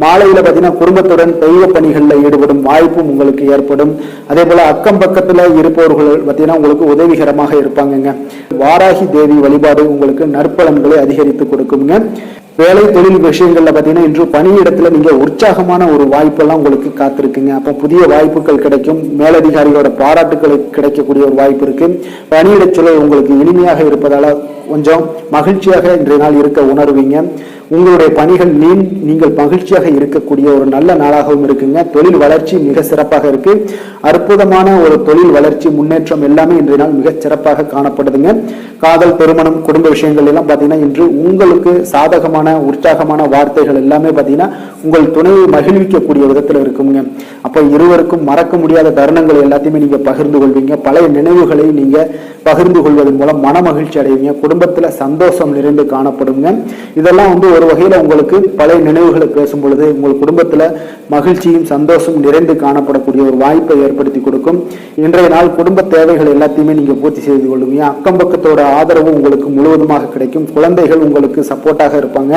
மாலையில பாத்தீங்கன்னா குடும்பத்துடன் தெய்வ பணிகளில் ஈடுபடும் வாய்ப்பும் உங்களுக்கு ஏற்படும். அதே போல அக்கம் பக்கத்துல இருப்பவர்கள் பாத்தீங்கன்னா உங்களுக்கு உதவிகரமாக இருப்பாங்க. வாராகி தேவி வழிபாடு உங்களுக்கு நற்பலன்களை அதிகரித்து கொடுக்குங்க. வேலை தொழில் விஷயங்கள்ல பாத்தீங்கன்னா இன்று பணியிடத்துல நீங்க உற்சாகமான ஒரு வாய்ப்பெல்லாம் உங்களுக்கு காத்திருக்குங்க. அப்போ புதிய வாய்ப்புகள் கிடைக்கும். மேலதிகாரிகளோட பாராட்டுக்களை கிடைக்கக்கூடிய ஒரு வாய்ப்பு இருக்கு. பணியிட சூழல் உங்களுக்கு இனிமையாக இருப்பதால கொஞ்சம் மகிழ்ச்சியாக இன்றைய நாள் இருக்க உணர்வீங்க. உங்களுடைய பணிகள் நீங்கள் மகிழ்ச்சியாக இருக்கக்கூடிய ஒரு நல்ல நாளாகவும் இருக்குங்க. தொழில் வளர்ச்சி மிக சிறப்பாக இருக்கு. அற்புதமான ஒரு தொழில் வளர்ச்சி முன்னேற்றம் எல்லாமே இன்றைய நாள் மிக சிறப்பாக காணப்படுதுங்க. காதல் திருமணம் குடும்ப விஷயங்கள் எல்லாம் பாத்தீங்கன்னா இன்று உங்களுக்கு சாதகமான உற்சாகமான வார்த்தைகள் எல்லாமே பாத்தீங்கன்னா உங்கள் துணையை மகிழ்விக்கக்கூடிய விதத்துல இருக்குங்க. அப்ப இருவருக்கும் மறக்க முடியாத தருணங்கள் எல்லாத்தையுமே நீங்க பகிர்ந்து கொள்வீங்க. பழைய நினைவுகளை நீங்க பகிர்ந்து கொள்வதன் மூலம் மன மகிழ்ச்சி அடைவீங்க. குடும்பத்துல சந்தோஷம் நிறைந்து காணப்படுங்க. இதெல்லாம் ஒரு வகையில உங்களுக்கு பழைய நினைவுகளை பேசும் பொழுது உங்கள் குடும்பத்துல மகிழ்ச்சியும் சந்தோஷம் நிறைந்து காணப்படக்கூடிய ஒரு வாய்ப்பை ஏற்படுத்தி கொடுக்கும். இன்றைய நாள் குடும்ப தேவைகள் எல்லாத்தையுமே நீங்க பூர்த்தி செய்து கொள்வீங்க. அக்கம் பக்கத்தோட ஆதரவு உங்களுக்கு முழுவதுமாக கிடைக்கும். குழந்தைகள் உங்களுக்கு சப்போர்ட்டாக இருப்பாங்க.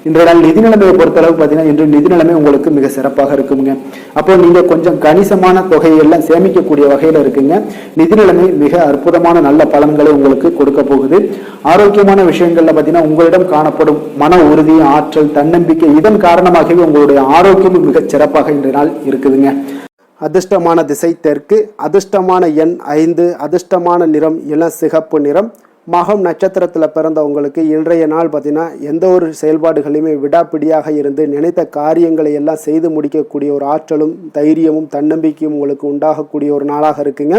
இன்றைய நாள் நிதி நிலைமையை பொறுத்தளவு பார்த்தீங்கன்னா இன்று நிதி நிலைமை உங்களுக்கு மிக சிறப்பாக இருக்குங்க. அப்போ நீங்க கொஞ்சம் கணிசமான தொகையெல்லாம் சேமிக்கக்கூடிய வகையில இருக்குங்க. நிதி நிலைமை மிக அற்புதமான நல்ல பலன்களை உங்களுக்கு கொடுக்க போகுது. ஆரோக்கியமான விஷயங்கள்ல பார்த்தீங்கன்னா உங்களிடம் காணப்படும் மன உறுதி, ஆற்றல், தன்னம்பிக்கை இதன் காரணமாகவே உங்களுடைய ஆரோக்கியமும் மிக சிறப்பாக இன்றைய நாள் இருக்குதுங்க. அதிர்ஷ்டமான திசை தெற்கு, அதிர்ஷ்டமான எண் 5, அதிர்ஷ்டமான நிறம் இளம் சிகப்பு நிறம். மகம் நட்சத்திரத்தில் பிறந்தவங்களுக்கு இன்றைய நாள் பார்த்தீங்கன்னா எந்த ஒரு செயல்பாடுகளையுமே விடாப்பிடியாக இருந்து நினைத்த காரியங்களை எல்லாம் செய்து முடிக்கக்கூடிய ஒரு ஆற்றலும் தைரியமும் தன்னம்பிக்கையும் உங்களுக்கு உண்டாகக்கூடிய ஒரு நாளாக இருக்குங்க.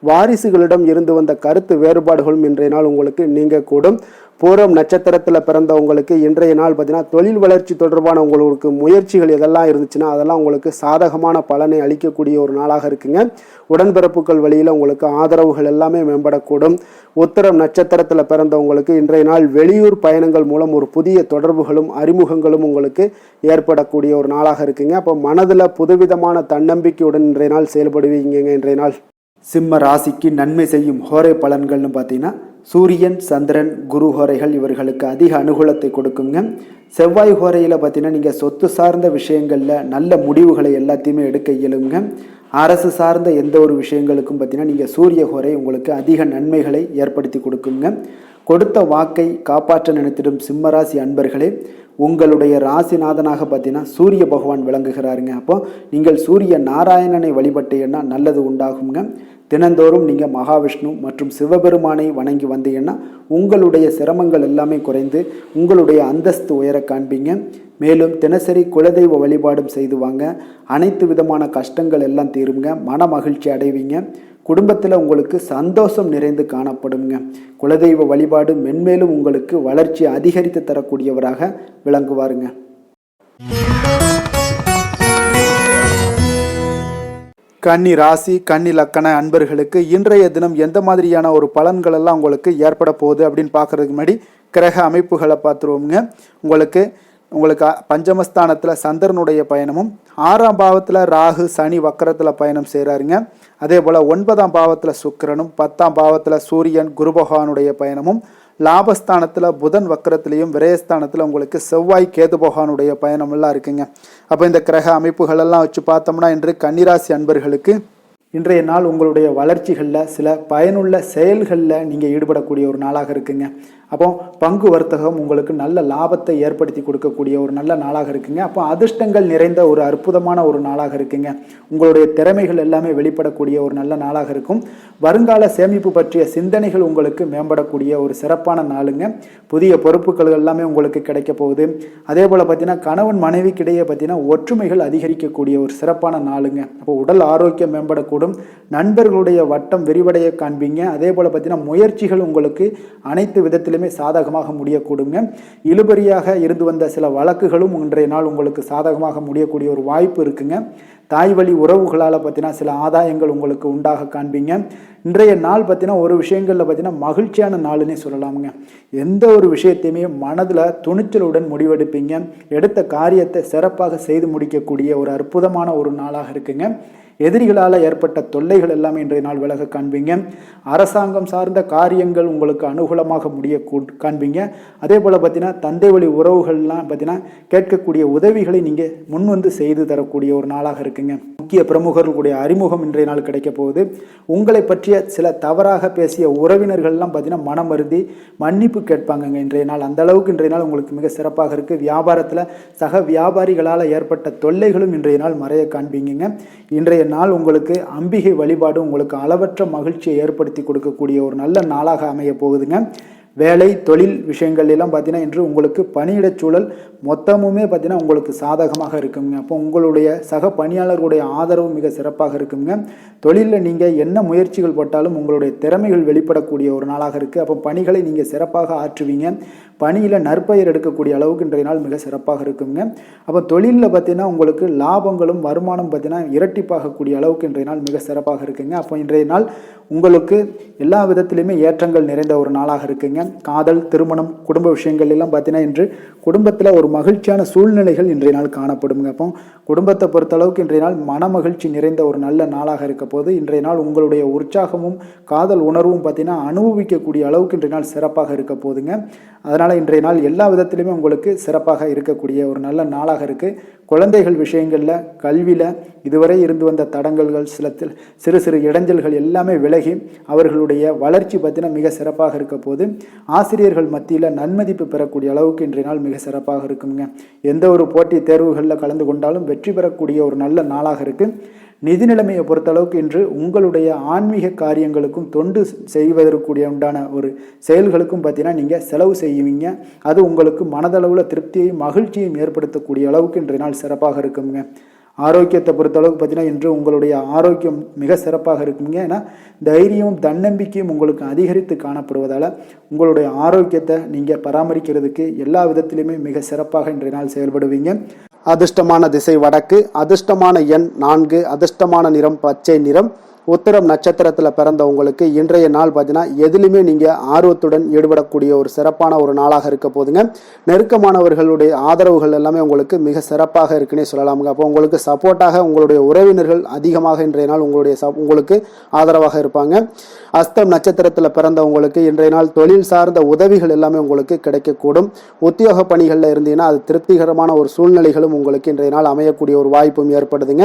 வாரிசுகளிடம் இருந்து வந்த கருத்து வேறுபாடுகளும் இன்றைய நாள் உங்களுக்கு நீங்க கூடும். பூரம் நட்சத்திரத்தில் பிறந்தவங்களுக்கு இன்றைய நாள் பார்த்தீங்கன்னா தொழில் வளர்ச்சி தொடர்பான உங்களுக்கு முயற்சிகள் எதெல்லாம் இருந்துச்சுன்னா அதெல்லாம் உங்களுக்கு சாதகமான பலனை அளிக்கக்கூடிய ஒரு நாளாக இருக்குங்க. உடன்பிறப்புகள் வழியில் உங்களுக்கு ஆதரவுகள் எல்லாமே மேம்படக்கூடும். உத்திரம் நட்சத்திரத்தில் பிறந்தவங்களுக்கு இன்றைய நாள் வெளியூர் பயணங்கள் மூலம் ஒரு புதிய தொடர்புகளும் அறிமுகங்களும் உங்களுக்கு ஏற்படக்கூடிய ஒரு நாளாக இருக்குங்க. அப்போ மனதில் புதுவிதமான தன்னம்பிக்கையுடன் இன்றைய நாள் செயல்படுவீங்க. இன்றைய நாள் சிம்ம ராசிக்கு நன்மை செய்யும் ஹோரை பலன்கள்னு பார்த்தீங்கன்னா சூரியன், சந்திரன், குரு ஹோரைகள் இவர்களுக்கு அதிக அனுகூலத்தை கொடுக்குங்க. செவ்வாய் ஹோரையில் பார்த்தீங்கன்னா நீங்கள் சொத்து சார்ந்த விஷயங்களில் நல்ல முடிவுகளை எல்லாத்தையுமே எடுக்க இயலுங்க. அரசு சார்ந்த எந்த ஒரு விஷயங்களுக்கும் பார்த்தீங்கன்னா நீங்கள் சூரிய ஹோரை உங்களுக்கு அதிக நன்மைகளை ஏற்படுத்தி கொடுக்குங்க. கொடுத்த வாக்கை காப்பாற்ற நினைத்திடும் சிம்மராசி அன்பர்களே, உங்களுடைய ராசிநாதனாக பார்த்தீங்கன்னா சூரிய பகவான் விளங்குகிறாருங்க. அப்போ நீங்கள் சூரிய நாராயணனை வழிபட்டீங்கன்னா நல்லது உண்டாகுங்க. தினந்தோறும் நீங்கள் மகாவிஷ்ணு மற்றும் சிவபெருமானை வணங்கி வந்தீங்கன்னா உங்களுடைய சிரமங்கள் எல்லாமே குறைந்து உங்களுடைய அந்தஸ்து உயர காண்பீங்க. மேலும் தினசரி குலதெய்வ வழிபாடும் செய்து வாங்க. அனைத்து விதமான கஷ்டங்கள் எல்லாம் தீருங்க. மன மகிழ்ச்சி அடைவீங்க. குடும்பத்தில் உங்களுக்கு சந்தோஷம் நிறைந்து காணப்படுங்க. குலதெய்வ வழிபாடு மென்மேலும் உங்களுக்கு வளர்ச்சி அதிகரித்து தரக்கூடியவராக விளங்குவாருங்க. கன்னி ராசி, கன்னி லக்கண அன்பர்களுக்கு இன்றைய தினம் எந்த மாதிரியான ஒரு பலன்கள் எல்லாம் உங்களுக்கு ஏற்பட போகுது அப்படின்னு பார்க்கறதுக்கு முன்னாடி கிரக அமைப்புகளை பார்த்துருவோங்க. உங்களுக்கு பஞ்சமஸ்தானத்தில் சந்திரனுடைய பயணமும், 6ஆம் பாவத்தில் ராகு சனி வக்கரத்தில் பயணம் செய்கிறாருங்க. அதே போல் 9ஆம் பாவத்தில் சுக்கிரனும், 10ஆம் பாவத்தில் சூரியன் குரு பகவானுடைய பயணமும், லாபஸ்தானத்தில் புதன் வக்கரத்திலையும், விரயஸ்தானத்தில் உங்களுக்கு செவ்வாய் கேது பகவானுடைய பயணம் எல்லாம் இருக்குங்க. அப்போ இந்த கிரக அமைப்புகள் எல்லாம் வச்சு பார்த்தோம்னா இன்று கன்னிராசி அன்பர்களுக்கு இன்றைய நாள் உங்களுடைய வளர்ச்சிகளில் சில பயனுள்ள செயல்களில் நீங்கள் ஈடுபடக்கூடிய ஒரு நாளாக இருக்குங்க. அப்போ பங்கு வர்த்தகம் உங்களுக்கு நல்ல லாபத்தை ஏற்படுத்தி கொடுக்கக்கூடிய ஒரு நல்ல நாளாக இருக்குங்க. அப்போ அதிர்ஷ்டங்கள் நிறைந்த ஒரு அற்புதமான ஒரு நாளாக இருக்குங்க. உங்களுடைய திறமைகள் எல்லாமே வெளிப்படக்கூடிய ஒரு நல்ல நாளாக இருக்கும். வருங்கால சேமிப்பு பற்றிய சிந்தனைகள் உங்களுக்கு மேம்படக்கூடிய ஒரு சிறப்பான நாளுங்க. புதிய பொறுப்புகள் எல்லாமே உங்களுக்கு கிடைக்க போகுது. அதே போல் பார்த்தீங்கன்னா கணவன் மனைவிக்கிடையே பார்த்தீங்கன்னா ஒற்றுமைகள் அதிகரிக்கக்கூடிய ஒரு சிறப்பான நாளுங்க. அப்போ உடல் ஆரோக்கியம் மேம்படக்கூடும். நண்பர்களுடைய வட்டம் விரிவடைய காண்பீங்க. அதே போல் பார்த்தீங்கன்னா முயற்சிகள் உங்களுக்கு அனைத்து விதத்திலுமே சாதகமாக முடியக்கூடுங்க. இழுபறியாக இருந்து வந்த சில வழக்குகளும் இன்றைய நாள் உங்களுக்கு சாதகமாக முடியக்கூடிய ஒரு வாய்ப்பு இருக்குங்க. தாய் வழி உறவுகளால் பார்த்தீங்கன்னா சில ஆதாயங்கள் உங்களுக்கு உண்டாக காண்பீங்க. இன்றைய நாள் பார்த்தீங்கன்னா ஒரு விஷயங்களில் பார்த்தீங்கன்னா மகிழ்ச்சியான நாளுன்னே சொல்லலாமுங்க. எந்த ஒரு விஷயத்தையுமே மனதில் துணிச்சலுடன் முடிவெடுப்பீங்க. எடுத்த காரியத்தை சிறப்பாக செய்து முடிக்கக்கூடிய ஒரு அற்புதமான ஒரு நாளாக இருக்குங்க. எதிரிகளால் ஏற்பட்ட தொல்லைகள் எல்லாமே இன்றைய நாள் விலக காண்பீங்க. அரசாங்கம் சார்ந்த காரியங்கள் உங்களுக்கு அனுகூலமாக முடிய காண்பீங்க. அதே போல் பார்த்தீங்கன்னா தந்தை வழி உறவுகள்லாம் பார்த்தீங்கன்னா கேட்கக்கூடிய உதவிகளை நீங்கள் முன் வந்து செய்து தரக்கூடிய ஒரு நாளாக இருக்குங்க. முக்கிய பிரமுகர்களுடைய அறிமுகம் இன்றைய நாள் கிடைக்க போகுது. உங்களை பற்றிய சில தவறாக பேசிய உறவினர்கள்லாம் பார்த்தீங்கன்னா மனமருந்தி மன்னிப்பு கேட்பாங்கங்க இன்றைய நாள். அந்த அளவுக்கு இன்றைய நாள் உங்களுக்கு மிக சிறப்பாக இருக்குது. வியாபாரத்தில் சக வியாபாரிகளால் ஏற்பட்ட தொல்லைகளும் இன்றைய நாள் மறைய காண்பீங்க. இன்றைய நாள் உங்களுக்கு அம்பிகை வழிபாடு உங்களுக்கு அளவற்ற மகிழ்ச்சியை ஏற்படுத்தி கொடுக்கக்கூடிய ஒரு நல்ல நாளாக அமைய போகுதுங்க. வேலை தொழில் விஷயங்கள் எல்லாம் பார்த்தீங்கன்னா இன்று உங்களுக்கு பணியிடச் சூழல் மொத்தமுமே பார்த்தீங்கன்னா உங்களுக்கு சாதகமாக இருக்குங்க. அப்போ உங்களுடைய சக பணியாளர்களுடைய ஆதரவு மிக சிறப்பாக இருக்குங்க. தொழிலில் நீங்கள் என்ன முயற்சிகள் போட்டாலும் உங்களுடைய திறமைகள் வெளிப்படக்கூடிய ஒரு நாளாக இருக்குது. அப்போ பணிகளை நீங்கள் சிறப்பாக ஆற்றுவீங்க. பணியில் நற்பெயர் எடுக்கக்கூடிய அளவுக்கு இன்றைய நாள் மிக சிறப்பாக இருக்குங்க. அப்போ தொழிலில் பார்த்தீங்கன்னா உங்களுக்கு லாபங்களும் வருமானம் பார்த்தீங்கன்னா இரட்டிப்பாகக்கூடிய அளவுக்கு இன்றைய நாள் மிக சிறப்பாக இருக்குங்க. அப்போ இன்றைய நாள் உங்களுக்கு எல்லா விதத்திலுமே ஏற்றங்கள் நிறைந்த ஒரு நாளாக இருக்குங்க. காதல், திருமணம், குடும்ப விஷயங்கள் எல்லாம் பார்த்தீங்கன்னா இன்று குடும்பத்தில் ஒரு மகிழ்ச்சியான சூழ்நிலைகள் இன்றைய நாள் காணப்படுங்க. அப்போ குடும்பத்தை பொறுத்தளவுக்கு இன்றைய நாள் மன மகிழ்ச்சி நிறைந்த ஒரு நல்ல நாளாக இருக்க போது இன்றைய நாள் உங்களுடைய உற்சாகமும் காதல் உணர்வும் பார்த்தீங்கன்னா அனுபவிக்கக்கூடிய அளவுக்கு இன்றைய நாள் சிறப்பாக இருக்க போதுங்க. அதனால் இன்றைய நாள் எல்லா விதத்திலுமே உங்களுக்கு சிறப்பாக இருக்கக்கூடிய ஒரு நல்ல நாளாக இருக்குது. குழந்தைகள் விஷயங்களில் கல்வியில் இதுவரை இருந்து வந்த தடங்கல்கள் சிறு சிறு இடைஞ்சல்கள் எல்லாமே விலகி அவர்களுடைய வளர்ச்சி பார்த்தீங்கன்னா மிக சிறப்பாக இருக்க போது ஆசிரியர்கள் மத்தியில் நன்மதிப்பு பெறக்கூடிய அளவுக்கு இன்றைய நாள் மிக சிறப்பாக இருக்குங்க. எந்த ஒரு போட்டி தேர்வுகளில் கலந்து கொண்டாலும் வெற்றி பெறக்கூடிய ஒரு நல்ல நாளாக இருக்குது. நிதி நிலைமையை பொறுத்தளவுக்கு இன்று உங்களுடைய ஆன்மீக காரியங்களுக்கும் தொண்டு செய்வதற்குரிய உண்டான ஒரு செயல்களுக்கும் பார்த்தீங்கன்னா நீங்கள் செலவு செய்வீங்க. அது உங்களுக்கு மனதளவில் திருப்தியையும் மகிழ்ச்சியையும் ஏற்படுத்தக்கூடிய அளவுக்கு இன்றைய நாள் சிறப்பாக இருக்குங்க. ஆரோக்கியத்தை பொறுத்தளவுக்கு பார்த்தீங்கன்னா இன்று உங்களுடைய ஆரோக்கியம் மிக சிறப்பாக இருக்குங்க. ஏன்னா தைரியமும் தன்னம்பிக்கையும் உங்களுக்கு அதிகரித்து காணப்படுவதால் உங்களுடைய ஆரோக்கியத்தை நீங்கள் பராமரிக்கிறதுக்கு எல்லா விதத்திலுமே மிக சிறப்பாக இன்றைய நாள் செயல்படுவீங்க. அதிர்ஷ்டமான திசை வடக்கு, அதிர்ஷ்டமான எண் 4, அதிர்ஷ்டமான நிறம் பச்சை நிறம். உத்திரம் நட்சத்திரத்தில் பிறந்த உங்களுக்கு இன்றைய நாள் பார்த்தீங்கன்னா எதிலுமே நீங்கள் ஆர்வத்துடன் ஈடுபடக்கூடிய ஒரு சிறப்பான ஒரு நாளாக இருக்க போதுங்க. நெருக்கமானவர்களுடைய ஆதரவுகள் எல்லாமே உங்களுக்கு மிக சிறப்பாக இருக்குன்னே சொல்லலாமுங்க. அப்போ உங்களுக்கு சப்போர்ட்டாக உங்களுடைய உறவினர்கள் அதிகமாக இன்றைய நாள் உங்களுக்கு ஆதரவாக இருப்பாங்க. அஸ்தம் நட்சத்திரத்தில் பிறந்த உங்களுக்கு இன்றைய நாள் தொழில் சார்ந்த உதவிகள் எல்லாமே உங்களுக்கு கிடைக்கக்கூடும். உத்தியோக பணிகளில் இருந்தீங்கன்னா அது திருப்திகரமான ஒரு சூழ்நிலைகளும் உங்களுக்கு இன்றைய நாள் அமையக்கூடிய ஒரு வாய்ப்பும் ஏற்படுதுங்க.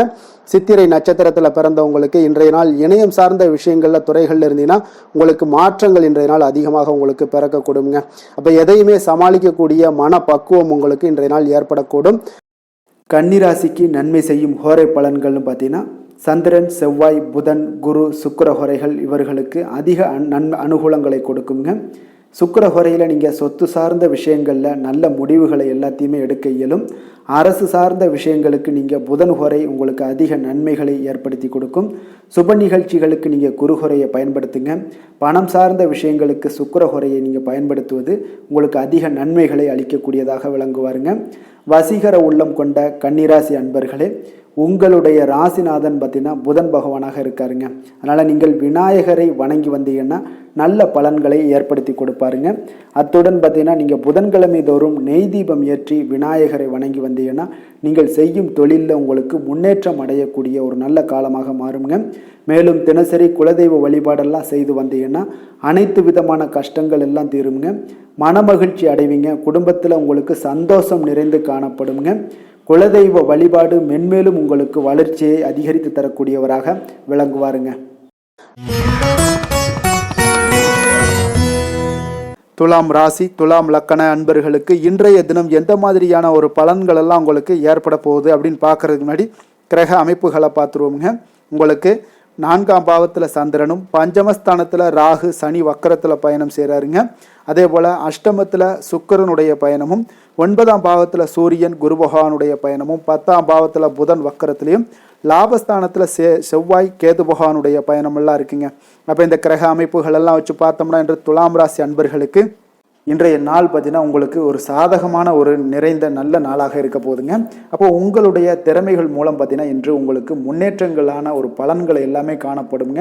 சித்திரை நட்சத்திரத்தில் பிறந்தவங்களுக்கு இன்றைய நாள் இணையம் சார்ந்த விஷயங்கள்ல துறைகள்ல இருந்தீங்கன்னா உங்களுக்கு மாற்றங்கள் இன்றைய நாள் அதிகமாக உங்களுக்கு பிறக்கக்கூடுங்க. அப்ப எதையுமே சமாளிக்கக்கூடிய மன பக்குவம் உங்களுக்கு இன்றைய நாள் ஏற்படக்கூடும். கன்னிராசிக்கு நன்மை செய்யும் ஹோரை பலன்கள்னு பார்த்தீங்கன்னா சந்திரன், செவ்வாய், புதன், குரு, சுக்கிர ஹோரைகள் இவர்களுக்கு அதிக அனுகூலங்களை கொடுக்குங்க. சுக்கிர ஹோரையில் நீங்கள் சொத்து சார்ந்த விஷயங்களில் நல்ல முடிவுகளை எல்லாத்தையுமே எடுக்க இயலும். அரசு சார்ந்த விஷயங்களுக்கு நீங்கள் புதன் ஹோரை உங்களுக்கு அதிக நன்மைகளை ஏற்படுத்தி கொடுக்கும். சுப நிகழ்ச்சிகளுக்கு நீங்கள் குரு ஹோரையை பயன்படுத்துங்க. பணம் சார்ந்த விஷயங்களுக்கு சுக்கிர ஹோரையை நீங்கள் பயன்படுத்துவது உங்களுக்கு அதிக நன்மைகளை அளிக்கக்கூடியதாக விளங்குவாருங்க. வசீகர உள்ளம் கொண்ட கன்னிராசி அன்பர்களே, உங்களுடைய ராசிநாதன் பார்த்தீங்கன்னா புதன் பகவானாக இருக்காருங்க. அதனால் நீங்கள் விநாயகரை வணங்கி வந்தீங்கன்னா நல்ல பலன்களை ஏற்படுத்தி கொடுப்பாருங்க. அத்துடன் பார்த்தீங்கன்னா நீங்கள் புதன்கிழமை தோறும் நெய் தீபம் ஏற்றி விநாயகரை வணங்கி வந்தீங்கன்னா நீங்கள் செய்யும் தொழிலில் உங்களுக்கு முன்னேற்றம் அடையக்கூடிய ஒரு நல்ல காலமாக மாறுங்க. மேலும் தினசரி குலதெய்வ வழிபாடெல்லாம் செய்து வந்தீங்கன்னா அனைத்து விதமான கஷ்டங்கள் எல்லாம் தீருங்க. மனமகிழ்ச்சி அடைவீங்க. குடும்பத்தில் உங்களுக்கு சந்தோஷம் நிறைந்து காணப்படுங்க. குலதெய்வ வழிபாடு மென்மேலும் உங்களுக்கு வளர்ச்சியை அதிகரித்து தரக்கூடியவராக விளங்குவாருங்க. துலாம் ராசி துலாம் லக்கண அன்பர்களுக்கு இன்றைய தினம் எந்த மாதிரியான ஒரு பலன்கள் எல்லாம் உங்களுக்கு ஏற்பட போகுது அப்படின்னு பார்க்கறதுக்கு முன்னாடி கிரக அமைப்புகளை பார்த்துருவோங்க. உங்களுக்கு 4ஆம் பாவத்தில் சந்திரனும், பஞ்சமஸ்தானத்தில் ராகு சனி வக்கரத்தில் பயணம் செய்கிறாருங்க. அதே போல் அஷ்டமத்தில் சுக்கிரனுடைய பயணமும், 9ஆம் பாவத்தில் சூரியன் குரு பகவானுடைய பயணமும், 10ஆம் பாவத்தில் புதன் வக்கரத்திலையும், லாபஸ்தானத்தில் செவ்வாய் கேது பகவானுடைய பயணமெல்லாம் இருக்குங்க. அப்போ இந்த கிரக அமைப்புகள் எல்லாம் வச்சு பார்த்தோம்னா இன்று துலாம் ராசி அன்பர்களுக்கு இன்றைய நாள் பார்த்தீங்கன்னா உங்களுக்கு ஒரு சாதகமான ஒரு நிறைந்த நல்ல நாளாக இருக்க போகுதுங்க. அப்போ உங்களுடைய திறமைகள் மூலம் பார்த்தீங்கன்னா இன்று உங்களுக்கு முன்னேற்றங்களான ஒரு பலன்கள் எல்லாமே காணப்படுங்க.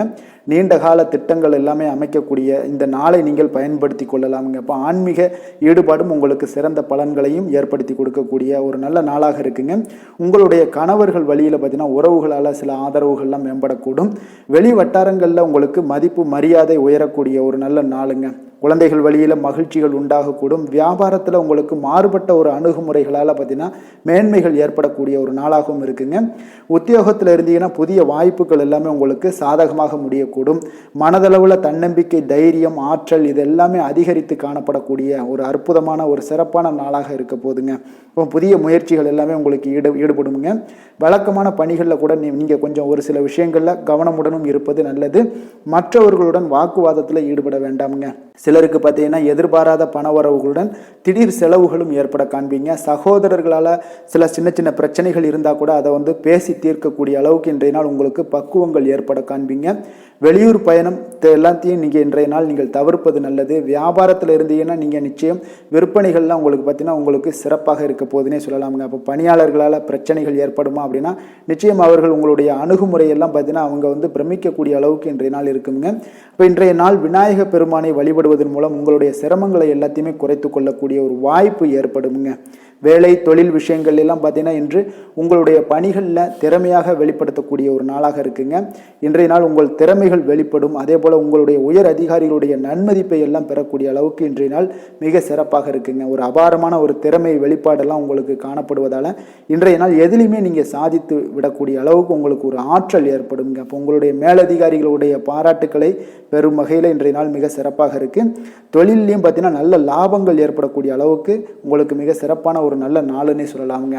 நீண்ட கால திட்டங்கள் எல்லாமே அமைக்கக்கூடிய இந்த நாளை நீங்கள் பயன்படுத்தி கொள்ளலாமுங்க. அப்போ ஆன்மீக ஈடுபாடும் உங்களுக்கு சிறந்த பலன்களையும் ஏற்படுத்தி கொடுக்கக்கூடிய ஒரு நல்ல நாளாக இருக்குங்க. உங்களுடைய கணவர்கள் வழியில் பார்த்தீங்கன்னா உறவுகளால் சில ஆதரவுகள்லாம் மேம்படக்கூடும். வெளி வட்டாரங்களில் உங்களுக்கு மதிப்பு மரியாதை உயரக்கூடிய ஒரு நல்ல நாளுங்க. குழந்தைகள் வழியில் மகிழ்ச்சிகள் உண்டாகக்கூடும். வியாபாரத்தில் உங்களுக்கு மாறுபட்ட ஒரு அணுகுமுறைகளால் பார்த்தீங்கன்னா மேன்மைகள் ஏற்படக்கூடிய ஒரு நாளாகவும் இருக்குங்க. உத்தியோகத்தில் இருந்தீங்கன்னா புதிய வாய்ப்புகள் எல்லாமே உங்களுக்கு சாதகமாக முடியக்கூடும். மனதளவில் தன்னம்பிக்கை, தைரியம், ஆற்றல் இது எல்லாமே அதிகரித்து காணப்படக்கூடிய ஒரு அற்புதமான ஒரு சிறப்பான நாளாக இருக்க போதுங்க. புதிய முயற்சிகள் எல்லாமே உங்களுக்கு ஈடுபடுங்க. வழக்கமான பணிகளில் கூட நீங்கள் கொஞ்சம் ஒரு சில விஷயங்களில் கவனமுடனும் இருப்பது நல்லது. மற்றவர்களுடன் வாக்குவாதத்தில் ஈடுபட வேண்டாமுங்க. சிலருக்கு பார்த்தீங்கன்னா எதிர்பாராத பண வரவுகளுடன் திடீர் செலவுகளும் ஏற்பட காண்பீங்க. சகோதரர்களால் சில சின்ன சின்ன பிரச்சனைகள் இருந்தால் கூட அதை பேசி தீர்க்கக்கூடிய அளவுக்கு இன்றைய நாள் உங்களுக்கு பக்குவங்கள் ஏற்பட காண்பீங்க. வெளியூர் பயணம் எல்லாத்தையும் நீங்கள் இன்றைய நாள் நீங்கள் தவிர்ப்பது நல்லது. வியாபாரத்தில் இருந்தீங்கன்னா நீங்கள் நிச்சயம் விற்பனைகள்லாம் உங்களுக்கு பார்த்தீங்கன்னா உங்களுக்கு சிறப்பாக இருக்க போதுன்னே சொல்லலாமுங்க. அப்போ பணியாளர்களால் பிரச்சனைகள் ஏற்படுமா அப்படின்னா நிச்சயம் அவர்கள் உங்களுடைய அணுகுமுறையெல்லாம் பார்த்தீங்கன்னா அவங்க பிரமிக்கக்கூடிய அளவுக்கு இன்றைய நாள் இருக்குங்க. இப்போ இன்றைய நாள் விநாயக பெருமானை வழிபடுவதன் மூலம் உங்களுடைய சிரமங்களை எல்லாத்தையுமே குறைத்து கொள்ளக்கூடிய ஒரு வாய்ப்பு ஏற்படுங்க. வேலை தொழில் விஷயங்கள் எல்லாம் பார்த்தீங்கன்னா இன்று உங்களுடைய பணிகளில் திறமையாக வெளிப்படுத்தக்கூடிய ஒரு நாளாக இருக்குங்க. இன்றைய நாள் உங்கள் திறமைகள் வெளிப்படும். அதே போல் உங்களுடைய உயர் அதிகாரிகளுடைய நன்மதிப்பை எல்லாம் பெறக்கூடிய அளவுக்கு இன்றைய நாள் மிக சிறப்பாக இருக்குங்க. ஒரு அபாரமான ஒரு திறமை வெளிப்பாடெல்லாம் உங்களுக்கு காணப்படுவதால் இன்றைய நாள் எதிலையுமே நீங்கள் சாதித்து விடக்கூடிய அளவுக்கு உங்களுக்கு ஒரு ஆற்றல் ஏற்படுங்க. அப்போ உங்களுடைய மேலதிகாரிகளுடைய பாராட்டுக்களை பெரும் வகையில் இன்றைய நாள் மிக சிறப்பாக இருக்குது. தொழிலையும் பார்த்தீங்கன்னா நல்ல லாபங்கள் ஏற்படக்கூடிய அளவுக்கு உங்களுக்கு மிக சிறப்பான ஒரு நல்ல நாளுன்னே சொல்லலாமுங்க.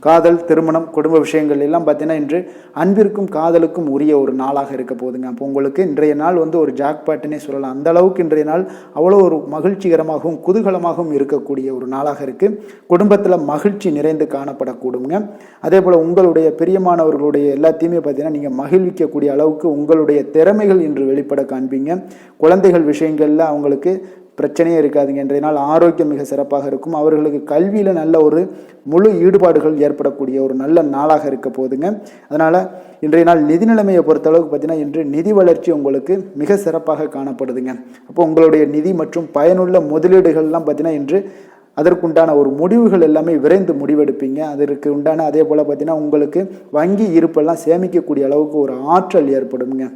காதல், திருமணம், குடும்ப விஷயங்கள் எல்லாம் பார்த்தீங்கன்னா இன்று அன்பிற்கும் காதலுக்கும் உரிய ஒரு நாளாக இருக்க போதுங்க. அப்போ உங்களுக்கு இன்றைய நாள் ஒரு ஜாக்பாட்டுன்னே சொல்லலாம். அந்த அளவுக்கு இன்றைய நாள் அவ்வளோ ஒரு மகிழ்ச்சிகரமாகவும் குதூகலமாகவும் இருக்கக்கூடிய ஒரு நாளாக இருக்குது. குடும்பத்தில் மகிழ்ச்சி நிறைந்து காணப்படக்கூடுங்க. அதே போல் உங்களுடைய பிரியமானவர்களுடைய எல்லாத்தையுமே பார்த்தீங்கன்னா நீங்கள் மகிழ்விக்கக்கூடிய அளவுக்கு உங்களுடைய திறமைகள் இன்று வெளிப்பட காண்பீங்க. குழந்தைகள் விஷயங்களில் அவங்களுக்கு பிரச்சனையே இருக்காதுங்க. இன்றைய நாள் ஆரோக்கியம் மிக சிறப்பாக இருக்கும். அவர்களுக்கு கல்வியில் நல்ல ஒரு முழு ஈடுபாடுகள் ஏற்படக்கூடிய ஒரு நல்ல நாளாக இருக்க போதுங்க. அதனால் இன்றைய நாள் நிதி நிலைமையை பொறுத்தளவுக்கு பார்த்தீங்கன்னா இன்று நிதி வளர்ச்சி உங்களுக்கு மிக சிறப்பாக காணப்படுதுங்க. அப்போ உங்களுடைய நிதி மற்றும் பயனுள்ள முதலீடுகள்லாம் பார்த்தீங்கன்னா இன்று அதற்குண்டான ஒரு முடிவுகள் எல்லாமே விரைந்து முடிவெடுப்பீங்க. அதற்கு உண்டான அதே போல் பார்த்தீங்கன்னா உங்களுக்கு வங்கி இருப்பெல்லாம் சேமிக்கக்கூடிய அளவுக்கு ஒரு ஆற்றல் ஏற்படுங்க.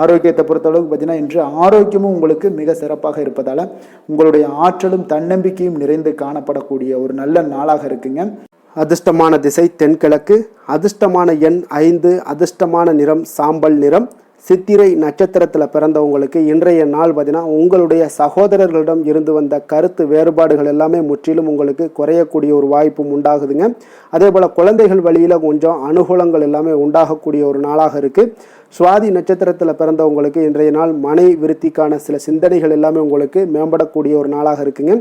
ஆரோக்கியத்தை பொறுத்தளவுக்கு பார்த்தீங்கன்னா இன்று ஆரோக்கியமும் உங்களுக்கு மிக சிறப்பாக இருப்பதால் உங்களுடைய ஆற்றலும் தன்னம்பிக்கையும் நிறைந்து காணப்படக்கூடிய ஒரு நல்ல நாளாக இருக்குங்க. அதிர்ஷ்டமான திசை தென்கிழக்கு, அதிர்ஷ்டமான எண் 5, அதிர்ஷ்டமான நிறம் சாம்பல் நிறம். சித்திரை நட்சத்திரத்தில் பிறந்தவங்களுக்கு இன்றைய நாள் பார்த்தீங்கன்னா உங்களுடைய சகோதரர்களிடம் இருந்து வந்த கருத்து வேறுபாடுகள் எல்லாமே முற்றிலும் உங்களுக்கு குறையக்கூடிய ஒரு வாய்ப்பும் உண்டாகுதுங்க. அதே போல் குழந்தைகள் வழியில் கொஞ்சம் அனுகூலங்கள் எல்லாமே உண்டாகக்கூடிய ஒரு நாளாக இருக்குது. சுவாதி நட்சத்திரத்தில் பிறந்தவங்களுக்கு இன்றைய நாள் மனை விருத்திக்கான சில சிந்தனைகள் எல்லாமே உங்களுக்கு மேம்படக்கூடிய ஒரு நாளாக இருக்குங்க.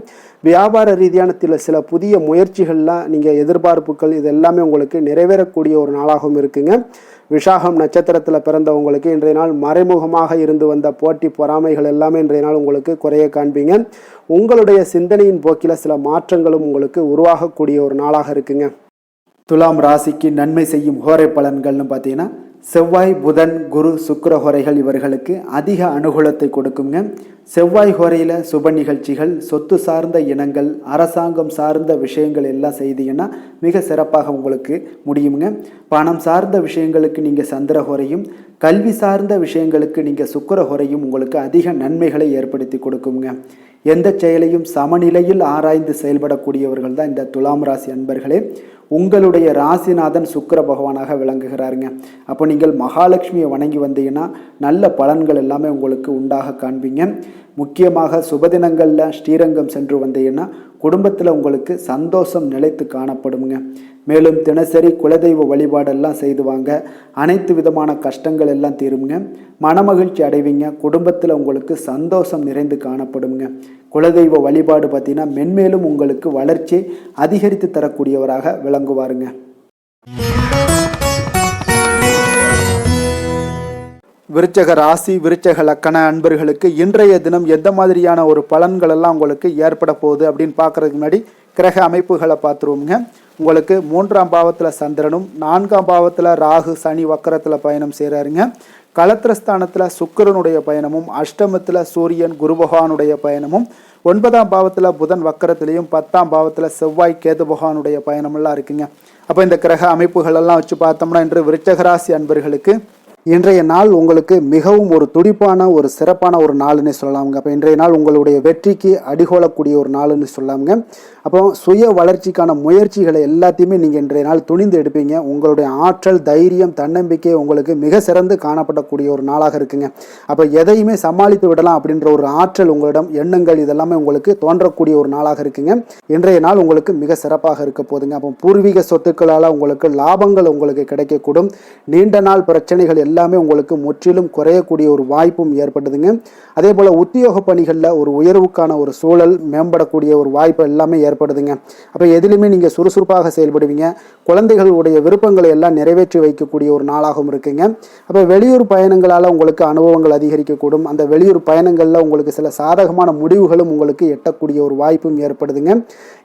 வியாபார ரீதியான சில புதிய முயற்சிகள்லாம் நீங்கள் எதிர்பார்ப்புகள் இது எல்லாமே உங்களுக்கு நிறைவேறக்கூடிய ஒரு நாளாகவும் இருக்குங்க. விஷாகம் நட்சத்திரத்தில் பிறந்தவங்களுக்கு இன்றைய நாள் மறைமுகமாக இருந்து வந்த போட்டி பொறாமைகள் எல்லாமே இன்றைய நாள் உங்களுக்கு குறைய காண்பீங்க. உங்களுடைய சிந்தனையின் போக்கில் சில மாற்றங்களும் உங்களுக்கு உருவாகக்கூடிய ஒரு நாளாக இருக்குங்க. துலாம் ராசிக்கு நன்மை செய்யும் ஹோரை பலன்கள்னு பார்த்தீங்கன்னா செவ்வாய், புதன், குரு, சுக்கிர ஹோரைகள் இவர்களுக்கு அதிக அனுகூலத்தை கொடுக்குங்க. செவ்வாய் ஹோரையில் சுப நிகழ்ச்சிகள், சொத்து சார்ந்த இனங்கள், அரசாங்கம் சார்ந்த விஷயங்கள் எல்லாம் செய்தீங்கன்னா மிக சிறப்பாக உங்களுக்கு முடியுங்க. பணம் சார்ந்த விஷயங்களுக்கு நீங்கள் சந்திர ஹோரையும், கல்வி சார்ந்த விஷயங்களுக்கு நீங்கள் சுக்கிர ஹோரையும் உங்களுக்கு அதிக நன்மைகளை ஏற்படுத்தி கொடுக்குங்க. எந்த செயலையும் சமநிலையில் ஆராய்ந்து செயல்படக்கூடியவர்கள் தான் இந்த துலாம் ராசி அன்பர்களே. உங்களுடைய ராசிநாதன் சுக்கிர பகவானாக விளங்குகிறாருங்க. அப்போ நீங்கள் மகாலட்சுமியை வணங்கி வந்தீங்கன்னா நல்ல பலன்கள் எல்லாமே உங்களுக்கு உண்டாக காண்பீங்க. முக்கியமாக சுபதினங்களில் ஸ்ரீரங்கம் சென்று வந்தீங்கன்னா குடும்பத்தில் உங்களுக்கு சந்தோஷம் நிலைத்து காணப்படுங்க. மேலும் தினசரி குலதெய்வ வழிபாடெல்லாம் செய்து வாங்க, அனைத்து விதமான கஷ்டங்கள் எல்லாம் தீருங்க, மனமகிழ்ச்சி அடைவீங்க, குடும்பத்தில் உங்களுக்கு சந்தோஷம் நிறைந்து காணப்படுங்க. குலதெய்வ வழிபாடு பார்த்தீங்கன்னா மென்மேலும் உங்களுக்கு வளர்ச்சி அதிகரித்து தரக்கூடியவராக விளங்குவாருங்க. விருச்சக ராசி விருச்சக லக்கண அன்பர்களுக்கு இன்றைய தினம் எந்த மாதிரியான ஒரு பலன்கள் எல்லாம் உங்களுக்கு ஏற்பட போகுது அப்படின்னு பார்க்கறதுக்கு முன்னாடி கிரக அமைப்புகளை பார்த்துருவோங்க. உங்களுக்கு 3ஆம் பாவத்தில் சந்திரனும் 4ஆம் பாவத்தில் ராகு சனி வக்கரத்தில் பயணம் செய்கிறாருங்க. களத்திரஸ்தானத்தில் சுக்கிரனுடைய பயணமும், அஷ்டமத்தில் சூரியன் குரு பகவானுடைய பயணமும், 9ஆம் பாவத்தில் புதன் வக்கரத்திலையும், 10ஆம் பாவத்தில் செவ்வாய் கேது பகவானுடைய பயணமெல்லாம் இருக்குங்க. அப்போ இந்த கிரக அமைப்புகள் எல்லாம் வச்சு பார்த்தோம்னா இன்று விருச்சகராசி அன்பர்களுக்கு இன்றைய நாள் உங்களுக்கு மிகவும் ஒரு துடிப்பான ஒரு சிறப்பான ஒரு நாள்னு சொல்லலாமுங்க. அப்போ இன்றைய நாள் உங்களுடைய வெற்றிக்கு அடிகோலக்கூடிய ஒரு நாள்னு சொல்லலாமுங்க. அப்போ சுய வளர்ச்சிக்கான முயற்சிகளை எல்லாத்தையுமே நீங்கள் இன்றைய நாள் துணிந்து எடுப்பீங்க. உங்களுடைய ஆற்றல், தைரியம், தன்னம்பிக்கை உங்களுக்கு மிக சிறந்து காணப்படக்கூடிய ஒரு நாளாக இருக்குங்க. அப்போ எதையுமே சமாளித்து விடலாம் அப்படின்ற ஒரு ஆற்றல் உங்களிடம், எண்ணங்கள் இதெல்லாமே உங்களுக்கு தோன்றக்கூடிய ஒரு நாளாக இருக்குங்க. இன்றைய நாள் உங்களுக்கு மிக சிறப்பாக இருக்க போதுங்க. அப்போ பூர்வீக சொத்துக்களால் உங்களுக்கு லாபங்கள் உங்களுக்கு கிடைக்கக்கூடும். நீண்ட நாள் பிரச்சனைகள் எல்லாமே உங்களுக்கு முற்றிலும் குறையக்கூடிய ஒரு வாய்ப்பும் ஏற்படுதுங்க. அதே போல் உத்தியோக பணிகளில் ஒரு உயர்வுக்கான ஒரு சூழல் மேம்படக்கூடிய ஒரு வாய்ப்பு எல்லாமே ஏற்படுதுங்க. அப்போ எதிலுமே நீங்கள் சுறுசுறுப்பாக செயல்படுவீங்க. குழந்தைகளுடைய விருப்பங்களை எல்லாம் நிறைவேற்றி வைக்கக்கூடிய ஒரு நாளாகவும் இருக்குங்க. அப்போ வெளியூர் பயணங்களால் உங்களுக்கு அனுபவங்கள் அதிகரிக்கக்கூடும். அந்த வெளியூர் பயணங்களில் உங்களுக்கு சில சாதகமான முடிவுகளும் உங்களுக்கு எட்டக்கூடிய ஒரு வாய்ப்பும் ஏற்படுதுங்க.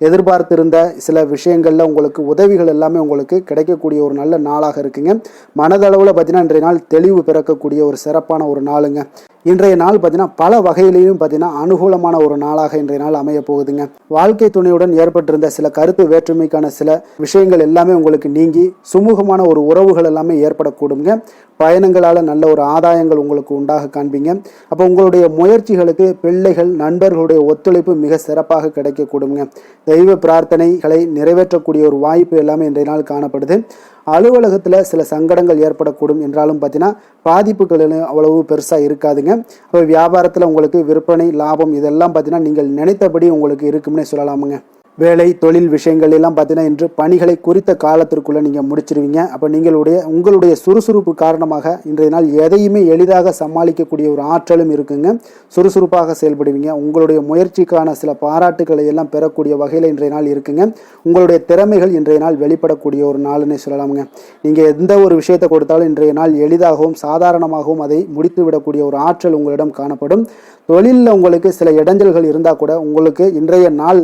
எதிர்பார்த்திருந்த சில விஷயங்களில் உங்களுக்கு உதவிகள் எல்லாமே உங்களுக்கு கிடைக்கக்கூடிய ஒரு நல்ல நாளாக இருக்குங்க. மனதளவில் பார்த்தீங்கன்னா இன்றைய நாள் தெளிவு பிறக்கக்கூடிய ஒரு சிறப்பான ஒரு நாளுங்க. இன்றைய நாள் பார்த்தீங்கன்னா பல வகையிலையும் பார்த்தீங்கன்னா அனுகூலமான ஒரு நாளாக இன்றைய நாள் அமைய போகுதுங்க. வாழ்க்கை துணையுடன் ஏற்பட்டிருந்த சில கருத்து வேற்றுமைக்கான சில விஷயங்கள் எல்லாமே உங்களுக்கு நீங்கி சுமூகமான ஒரு உறவுகள் எல்லாமே ஏற்படக்கூடுங்க. பயணங்களால் நல்ல ஒரு ஆதாயங்கள் உங்களுக்கு உண்டாக காண்பீங்க. அப்போ உங்களுடைய முயற்சிகளுக்கு பிள்ளைகள், நண்பர்களுடைய ஒத்துழைப்பு மிக சிறப்பாக கிடைக்கக்கூடுங்க. தெய்வ பிரார்த்தனைகளை நிறைவேற்றக்கூடிய ஒரு வாய்ப்பு எல்லாமே இன்றைய நாள் காணப்படுது. அலுவலகத்தில் சில சங்கடங்கள் ஏற்படக்கூடும் என்றாலும் பார்த்தீங்கன்னா பாதிப்புகள் அவ்வளவு பெருசாக இருக்காதுங்க. அப்போ வியாபாரத்தில் உங்களுக்கு விற்பனை, லாபம் இதெல்லாம் பார்த்தீங்கன்னா நீங்கள் நினைத்தபடி உங்களுக்கு இருக்கும்னே சொல்லலாமுங்க. வேலை, தொழில் விஷயங்கள் எல்லாம் பார்த்தீங்கன்னா இன்று பணிகளை குறித்த காலத்திற்குள்ளே நீங்கள் முடிச்சிருவீங்க. அப்போ உங்களுடைய சுறுசுறுப்பு காரணமாக இன்றைய நாள் எதையுமே எளிதாக சமாளிக்கக்கூடிய ஒரு ஆற்றலும் இருக்குங்க. சுறுசுறுப்பாக செயல்படுவீங்க. உங்களுடைய முயற்சிக்கான சில பாராட்டுகளை எல்லாம் பெறக்கூடிய வகையில் இன்றைய நாள் இருக்குங்க. உங்களுடைய திறமைகள் இன்றைய நாள் வெளிப்படக்கூடிய ஒரு நாள்னே சொல்லலாமுங்க. நீங்கள் எந்த ஒரு விஷயத்தை கொடுத்தாலும் இன்றைய நாள் எளிதாகவும் சாதாரணமாகவும் அதை முடித்து விடக்கூடிய ஒரு ஆற்றல் உங்களிடம் காணப்படும். தொழிலில் உங்களுக்கு சில இடைஞ்சல்கள் இருந்தால் கூட உங்களுக்கு இன்றைய நாள்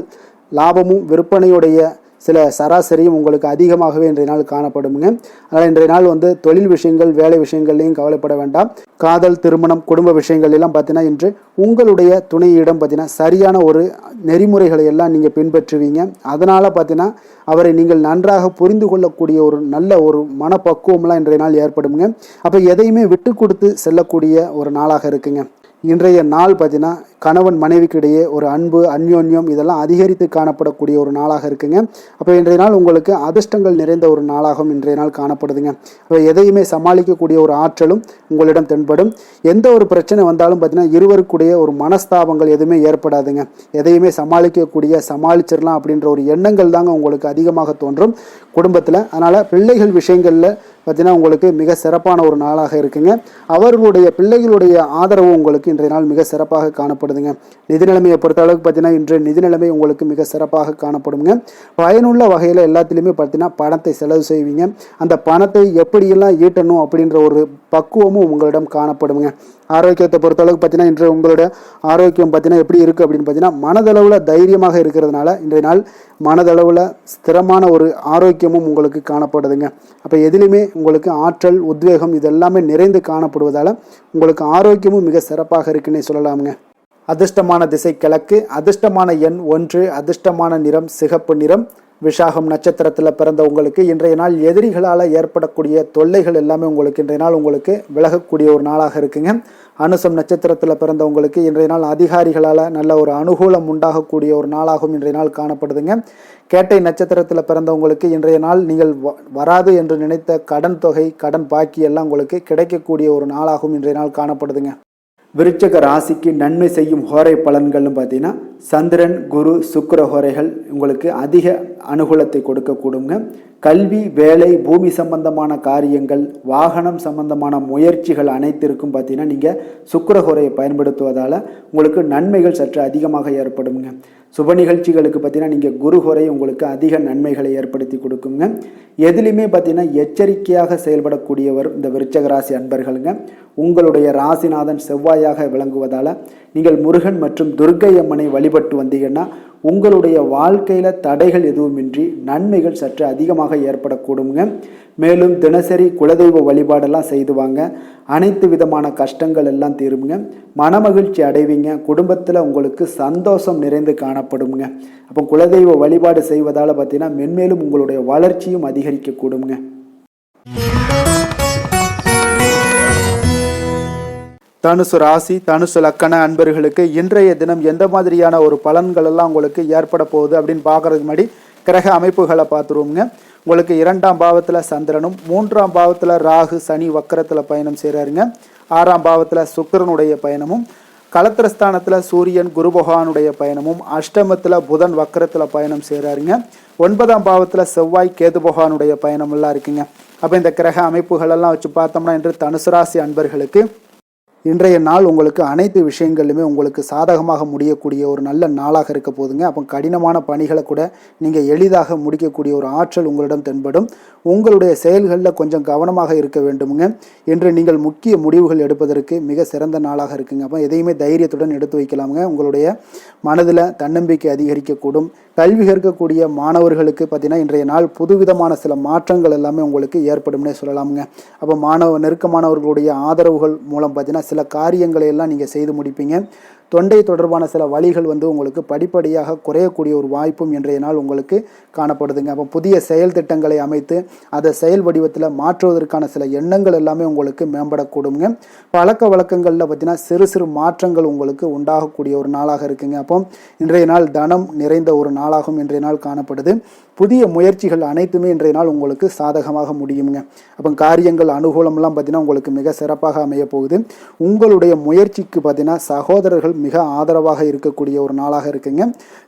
லாபமும் விற்பனையுடைய சில சராசரியும் உங்களுக்கு அதிகமாகவே இன்றைய நாள் காணப்படுங்க. அதனால் இன்றைய நாள் தொழில் விஷயங்கள், வேலை விஷயங்கள்லையும் கவலைப்பட வேண்டாம். காதல், திருமணம், குடும்ப விஷயங்கள் எல்லாம் பார்த்தீங்கன்னா இன்று உங்களுடைய துணையிடம் பார்த்தீங்கன்னா சரியான ஒரு நெறிமுறைகளை எல்லாம் நீங்கள் பின்பற்றுவீங்க. அதனால் பார்த்தீங்கன்னா அவரை நீங்கள் நன்றாக புரிந்து கொள்ளக்கூடிய ஒரு நல்ல ஒரு மனப்பக்குவம்லாம் இன்றைய நாள் ஏற்படுங்க. அப்போ எதையுமே விட்டு கொடுத்து செல்லக்கூடிய ஒரு நாளாக இருக்குங்க. இன்றைய நாள் பார்த்தீங்கன்னா கணவன் மனைவிக்கு இடையே ஒரு அன்பு, அந்யோன்யம் இதெல்லாம் அதிகரித்து காணப்படக்கூடிய ஒரு நாளாக இருக்குங்க. அப்போ இன்றைய நாள் உங்களுக்கு அதிர்ஷ்டங்கள் நிறைந்த ஒரு நாளாகவும் இன்றைய நாள் காணப்படுதுங்க. அப்போ எதையுமே சமாளிக்கக்கூடிய ஒரு ஆற்றலும் உங்களிடம் தென்படும். எந்த ஒரு பிரச்சனை வந்தாலும் பார்த்தீங்கன்னா இருவருக்குடைய ஒரு மனஸ்தாபங்கள் எதுவுமே ஏற்படாதுங்க. எதையுமே சமாளிச்சிடலாம் அப்படின்ற ஒரு எண்ணங்கள் தாங்க உங்களுக்கு அதிகமாக தோன்றும் குடும்பத்தில். அதனால் பிள்ளைகள் விஷயங்களில் பார்த்தீங்கன்னா உங்களுக்கு மிக சிறப்பான ஒரு நாளாக இருக்குங்க. அவர்களுடைய பிள்ளைகளுடைய ஆதரவு உங்களுக்கு இன்றைய நாள் மிக சிறப்பாக காணப்படுதுங்க. நிதி நிலைமையை பொறுத்த அளவுக்கு பார்த்தீங்கன்னா இன்று நிதி நிலைமை உங்களுக்கு மிக சிறப்பாக காணப்படுங்க. பயனுள்ள வகையில் எல்லாத்திலையுமே பார்த்தீங்கன்னா பணத்தை செலவு செய்வீங்க. அந்த பணத்தை எப்படியெல்லாம் ஈட்டணும் அப்படின்ற ஒரு பக்குவமும் உங்களிடம் காணப்படுங்க. ஆரோக்கியத்தை பொறுத்தளவுக்கு பார்த்தீங்கன்னா இன்று உங்களுடைய ஆரோக்கியம் பார்த்தீங்கன்னா எப்படி இருக்குது அப்படின்னு பார்த்தீங்கன்னா மனதளவில் தைரியமாக இருக்கிறதுனால இன்றைய நாள் மனதளவில் ஸ்திரமான ஒரு ஆரோக்கியமும் உங்களுக்கு காணப்படுதுங்க. அப்போ எதிலுமே உங்களுக்கு ஆற்றல், உத்வேகம் இதெல்லாமே நிறைந்து காணப்படுவதால் உங்களுக்கு ஆரோக்கியமும் மிக சிறப்பாக இருக்குன்னே சொல்லலாமுங்க. அதிர்ஷ்டமான திசை கிழக்கு, அதிர்ஷ்டமான எண் 1, அதிர்ஷ்டமான நிறம் சிகப்பு நிறம். விஷாகம் நட்சத்திரத்தில் பிறந்த உங்களுக்கு இன்றைய நாள் எதிரிகளால் ஏற்படக்கூடிய தொல்லைகள் எல்லாமே உங்களுக்கு இன்றைய நாள் உங்களுக்கு விலகக்கூடிய ஒரு நாளாக இருக்குங்க. அனுசம் நட்சத்திரத்தில் பிறந்த உங்களுக்கு இன்றைய நாள் அதிகாரிகளால் நல்ல ஒரு அனுகூலம் உண்டாகக்கூடிய ஒரு நாளாகவும் இன்றைய நாள் காணப்படுதுங்க. கேட்டை நட்சத்திரத்தில் பிறந்தவங்களுக்கு இன்றைய நாள் நீங்கள் வராது என்று நினைத்த கடன் தொகை, கடன் பாக்கி எல்லாம் உங்களுக்கு கிடைக்கக்கூடிய ஒரு நாளாகவும் இன்றைய நாள் காணப்படுதுங்க. விருச்சக ராசிக்கு நன்மை செய்யும் ஹோரை பலன்கள்னு பார்த்தீங்கன்னா சந்திரன், குரு, சுக்கிர ஹோரைகள் உங்களுக்கு அதிக அனுகூலத்தை கொடுக்கக்கூடுங்க. கல்வி, வேலை, பூமி சம்பந்தமான காரியங்கள், வாகனம் சம்பந்தமான முயற்சிகள் அனைத்திற்கும் பார்த்தீங்கன்னா நீங்கள் சுக்கிர ஹோரையை பயன்படுத்துவதால் உங்களுக்கு நன்மைகள் சற்று அதிகமாக ஏற்படுங்க. சுப நிகழ்ச்சிகளுக்கு பார்த்தீங்கன்னா நீங்கள் குரு ஹோரை உங்களுக்கு அதிக நன்மைகளை ஏற்படுத்தி கொடுக்குங்க. எதுலேயுமே பார்த்தீங்கன்னா எச்சரிக்கையாக செயல்படக்கூடியவர் இந்த விருச்சக ராசி அன்பர்களுங்க. உங்களுடைய ராசிநாதன் செவ்வாயாக விளங்குவதால் நீங்கள் முருகன் மற்றும் துர்க்கை அம்மனை வழிபட்டு வந்தீங்கன்னா உங்களுடைய வாழ்க்கையில் தடைகள் எதுவுமின்றி நன்மைகள் சற்று அதிகமாக ஏற்படக்கூடுங்க. மேலும் தினசரி குலதெய்வ வழிபாடெல்லாம் செய்து வாங்க. அனைத்து விதமான கஷ்டங்கள் எல்லாம் தீருங்க. மனமகிழ்ச்சி அடைவீங்க. குடும்பத்தில் உங்களுக்கு சந்தோஷம் நிறைந்து காணப்படுங்க. அப்போ குலதெய்வ வழிபாடு செய்வதால் பார்த்தீங்கன்னா மென்மேலும் உங்களுடைய வளர்ச்சியும் அதிகரிக்கக்கூடுங்க. தனுசு ராசி, தனுசு லக்கண அன்பர்களுக்கு இன்றைய தினம் எந்த மாதிரியான ஒரு பலன்கள் எல்லாம் உங்களுக்கு ஏற்பட போகுது அப்படின்னு பார்க்கறதுக்கு முன்னாடி கிரக அமைப்புகளை பார்த்துருவோங்க. உங்களுக்கு 2ஆம் பாவத்தில் சந்திரனும், 3ஆம் பாவத்தில் ராகு சனி வக்கரத்தில் பயணம் செய்கிறாருங்க. 6ஆம் பாவத்தில் சுக்கிரனுடைய பயணமும், களத்திரஸ்தானத்தில் சூரியன் குரு பகவானுடைய பயணமும், அஷ்டமத்தில் புதன் வக்கரத்தில் பயணம் செய்கிறாருங்க. 9ஆம் பாவத்தில் செவ்வாய் கேது பகவானுடைய பயணமெல்லாம் இருக்குங்க. அப்போ இந்த கிரக அமைப்புகளெல்லாம் வச்சு பார்த்தோம்னா இன்று தனுசு ராசி அன்பர்களுக்கு இன்றைய நாள் உங்களுக்கு அனைத்து விஷயங்களிலுமே உங்களுக்கு சாதகமாக முடியக்கூடிய ஒரு நல்ல நாளாக இருக்க போதுங்க. அப்போ கடினமான பணிகளை கூட நீங்கள் எளிதாக முடிக்கக்கூடிய ஒரு ஆற்றல் உங்களிடம் தென்படும். உங்களுடைய செயல்களில் கொஞ்சம் கவனமாக இருக்க வேண்டுமுங்க. என்று நீங்கள் முக்கிய முடிவுகள் எடுப்பதற்கு மிக சிறந்த நாளாக இருக்குங்க. அப்போ எதையுமே தைரியத்துடன் எடுத்து வைக்கலாமுங்க. உங்களுடைய மனதில் தன்னம்பிக்கை அதிகரிக்கக்கூடும். கல்வி கற்கக்கூடிய மாணவர்களுக்கு பார்த்தீங்கன்னா இன்றைய நாள் புதுவிதமான சில மாற்றங்கள் எல்லாமே உங்களுக்கு ஏற்படும்னே சொல்லலாமுங்க. அப்போ நெருக்கமானவர்களுடைய ஆதரவுகள் மூலம் பார்த்தீங்கன்னா சில காரியங்களை எல்லாம் நீங்கள் செய்து முடிப்பீங்க. தொண்டை தொடர்பான சில வழிகள் உங்களுக்கு படிப்படியாக குறையக்கூடிய ஒரு வாய்ப்பும் இன்றைய நாள் உங்களுக்கு காணப்படுதுங்க. அப்போ புதிய செயல் திட்டங்களை அமைத்து அதை செயல் வடிவத்தில் மாற்றுவதற்கான சில எண்ணங்கள் எல்லாமே உங்களுக்கு மேம்படக்கூடுங்க. பழக்க வழக்கங்களில் பார்த்தீங்கன்னா சிறு சிறு மாற்றங்கள் உங்களுக்கு உண்டாகக்கூடிய ஒரு நாளாக இருக்குங்க. அப்போ இன்றைய நாள் தனம் நிறைந்த ஒரு நாளாகவும் இன்றைய நாள் காணப்படுது. புதிய முயற்சிகள் அனைத்துமே இன்றைய நாள் உங்களுக்கு சாதகமாக முடியுங்க. அப்போ காரியங்கள் அனுகூலம்லாம் பார்த்தீங்கன்னா உங்களுக்கு மிக சிறப்பாக அமைய போகுது. உங்களுடைய முயற்சிக்கு பார்த்தீங்கன்னா சகோதரர்கள் மிக ஆதரவாக இருக்கக்கூடிய ஒரு நாளாக இருக்குங்க.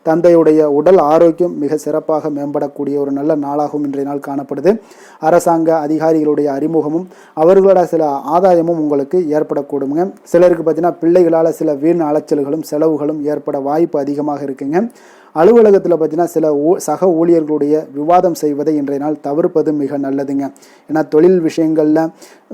தந்தையுடைய உடல் ஆரோக்கியம் மிக சிறப்பாக மேம்படக்கூடிய ஒரு நல்ல நாளாகவும் இன்றைய நாள் காணப்படுது. அரசாங்க அதிகாரிகளுடைய அறிமுகமும் அவர்களோட சில ஆதாயமும் உங்களுக்கு ஏற்படக்கூடுங்க. சிலருக்கு பார்த்தீங்கன்னா பிள்ளைகளால் சில வீண் அலைச்சல்களும் செலவுகளும் ஏற்பட வாய்ப்பு அதிகமாக இருக்குங்க. அலுவலகத்தில் பார்த்தீங்கன்னா சில சக ஊழியர்களுடைய விவாதம் செய்வதை இன்றைய நாள் தவிர்ப்பது மிக நல்லதுங்க. ஏன்னா தொழில் விஷயங்களில்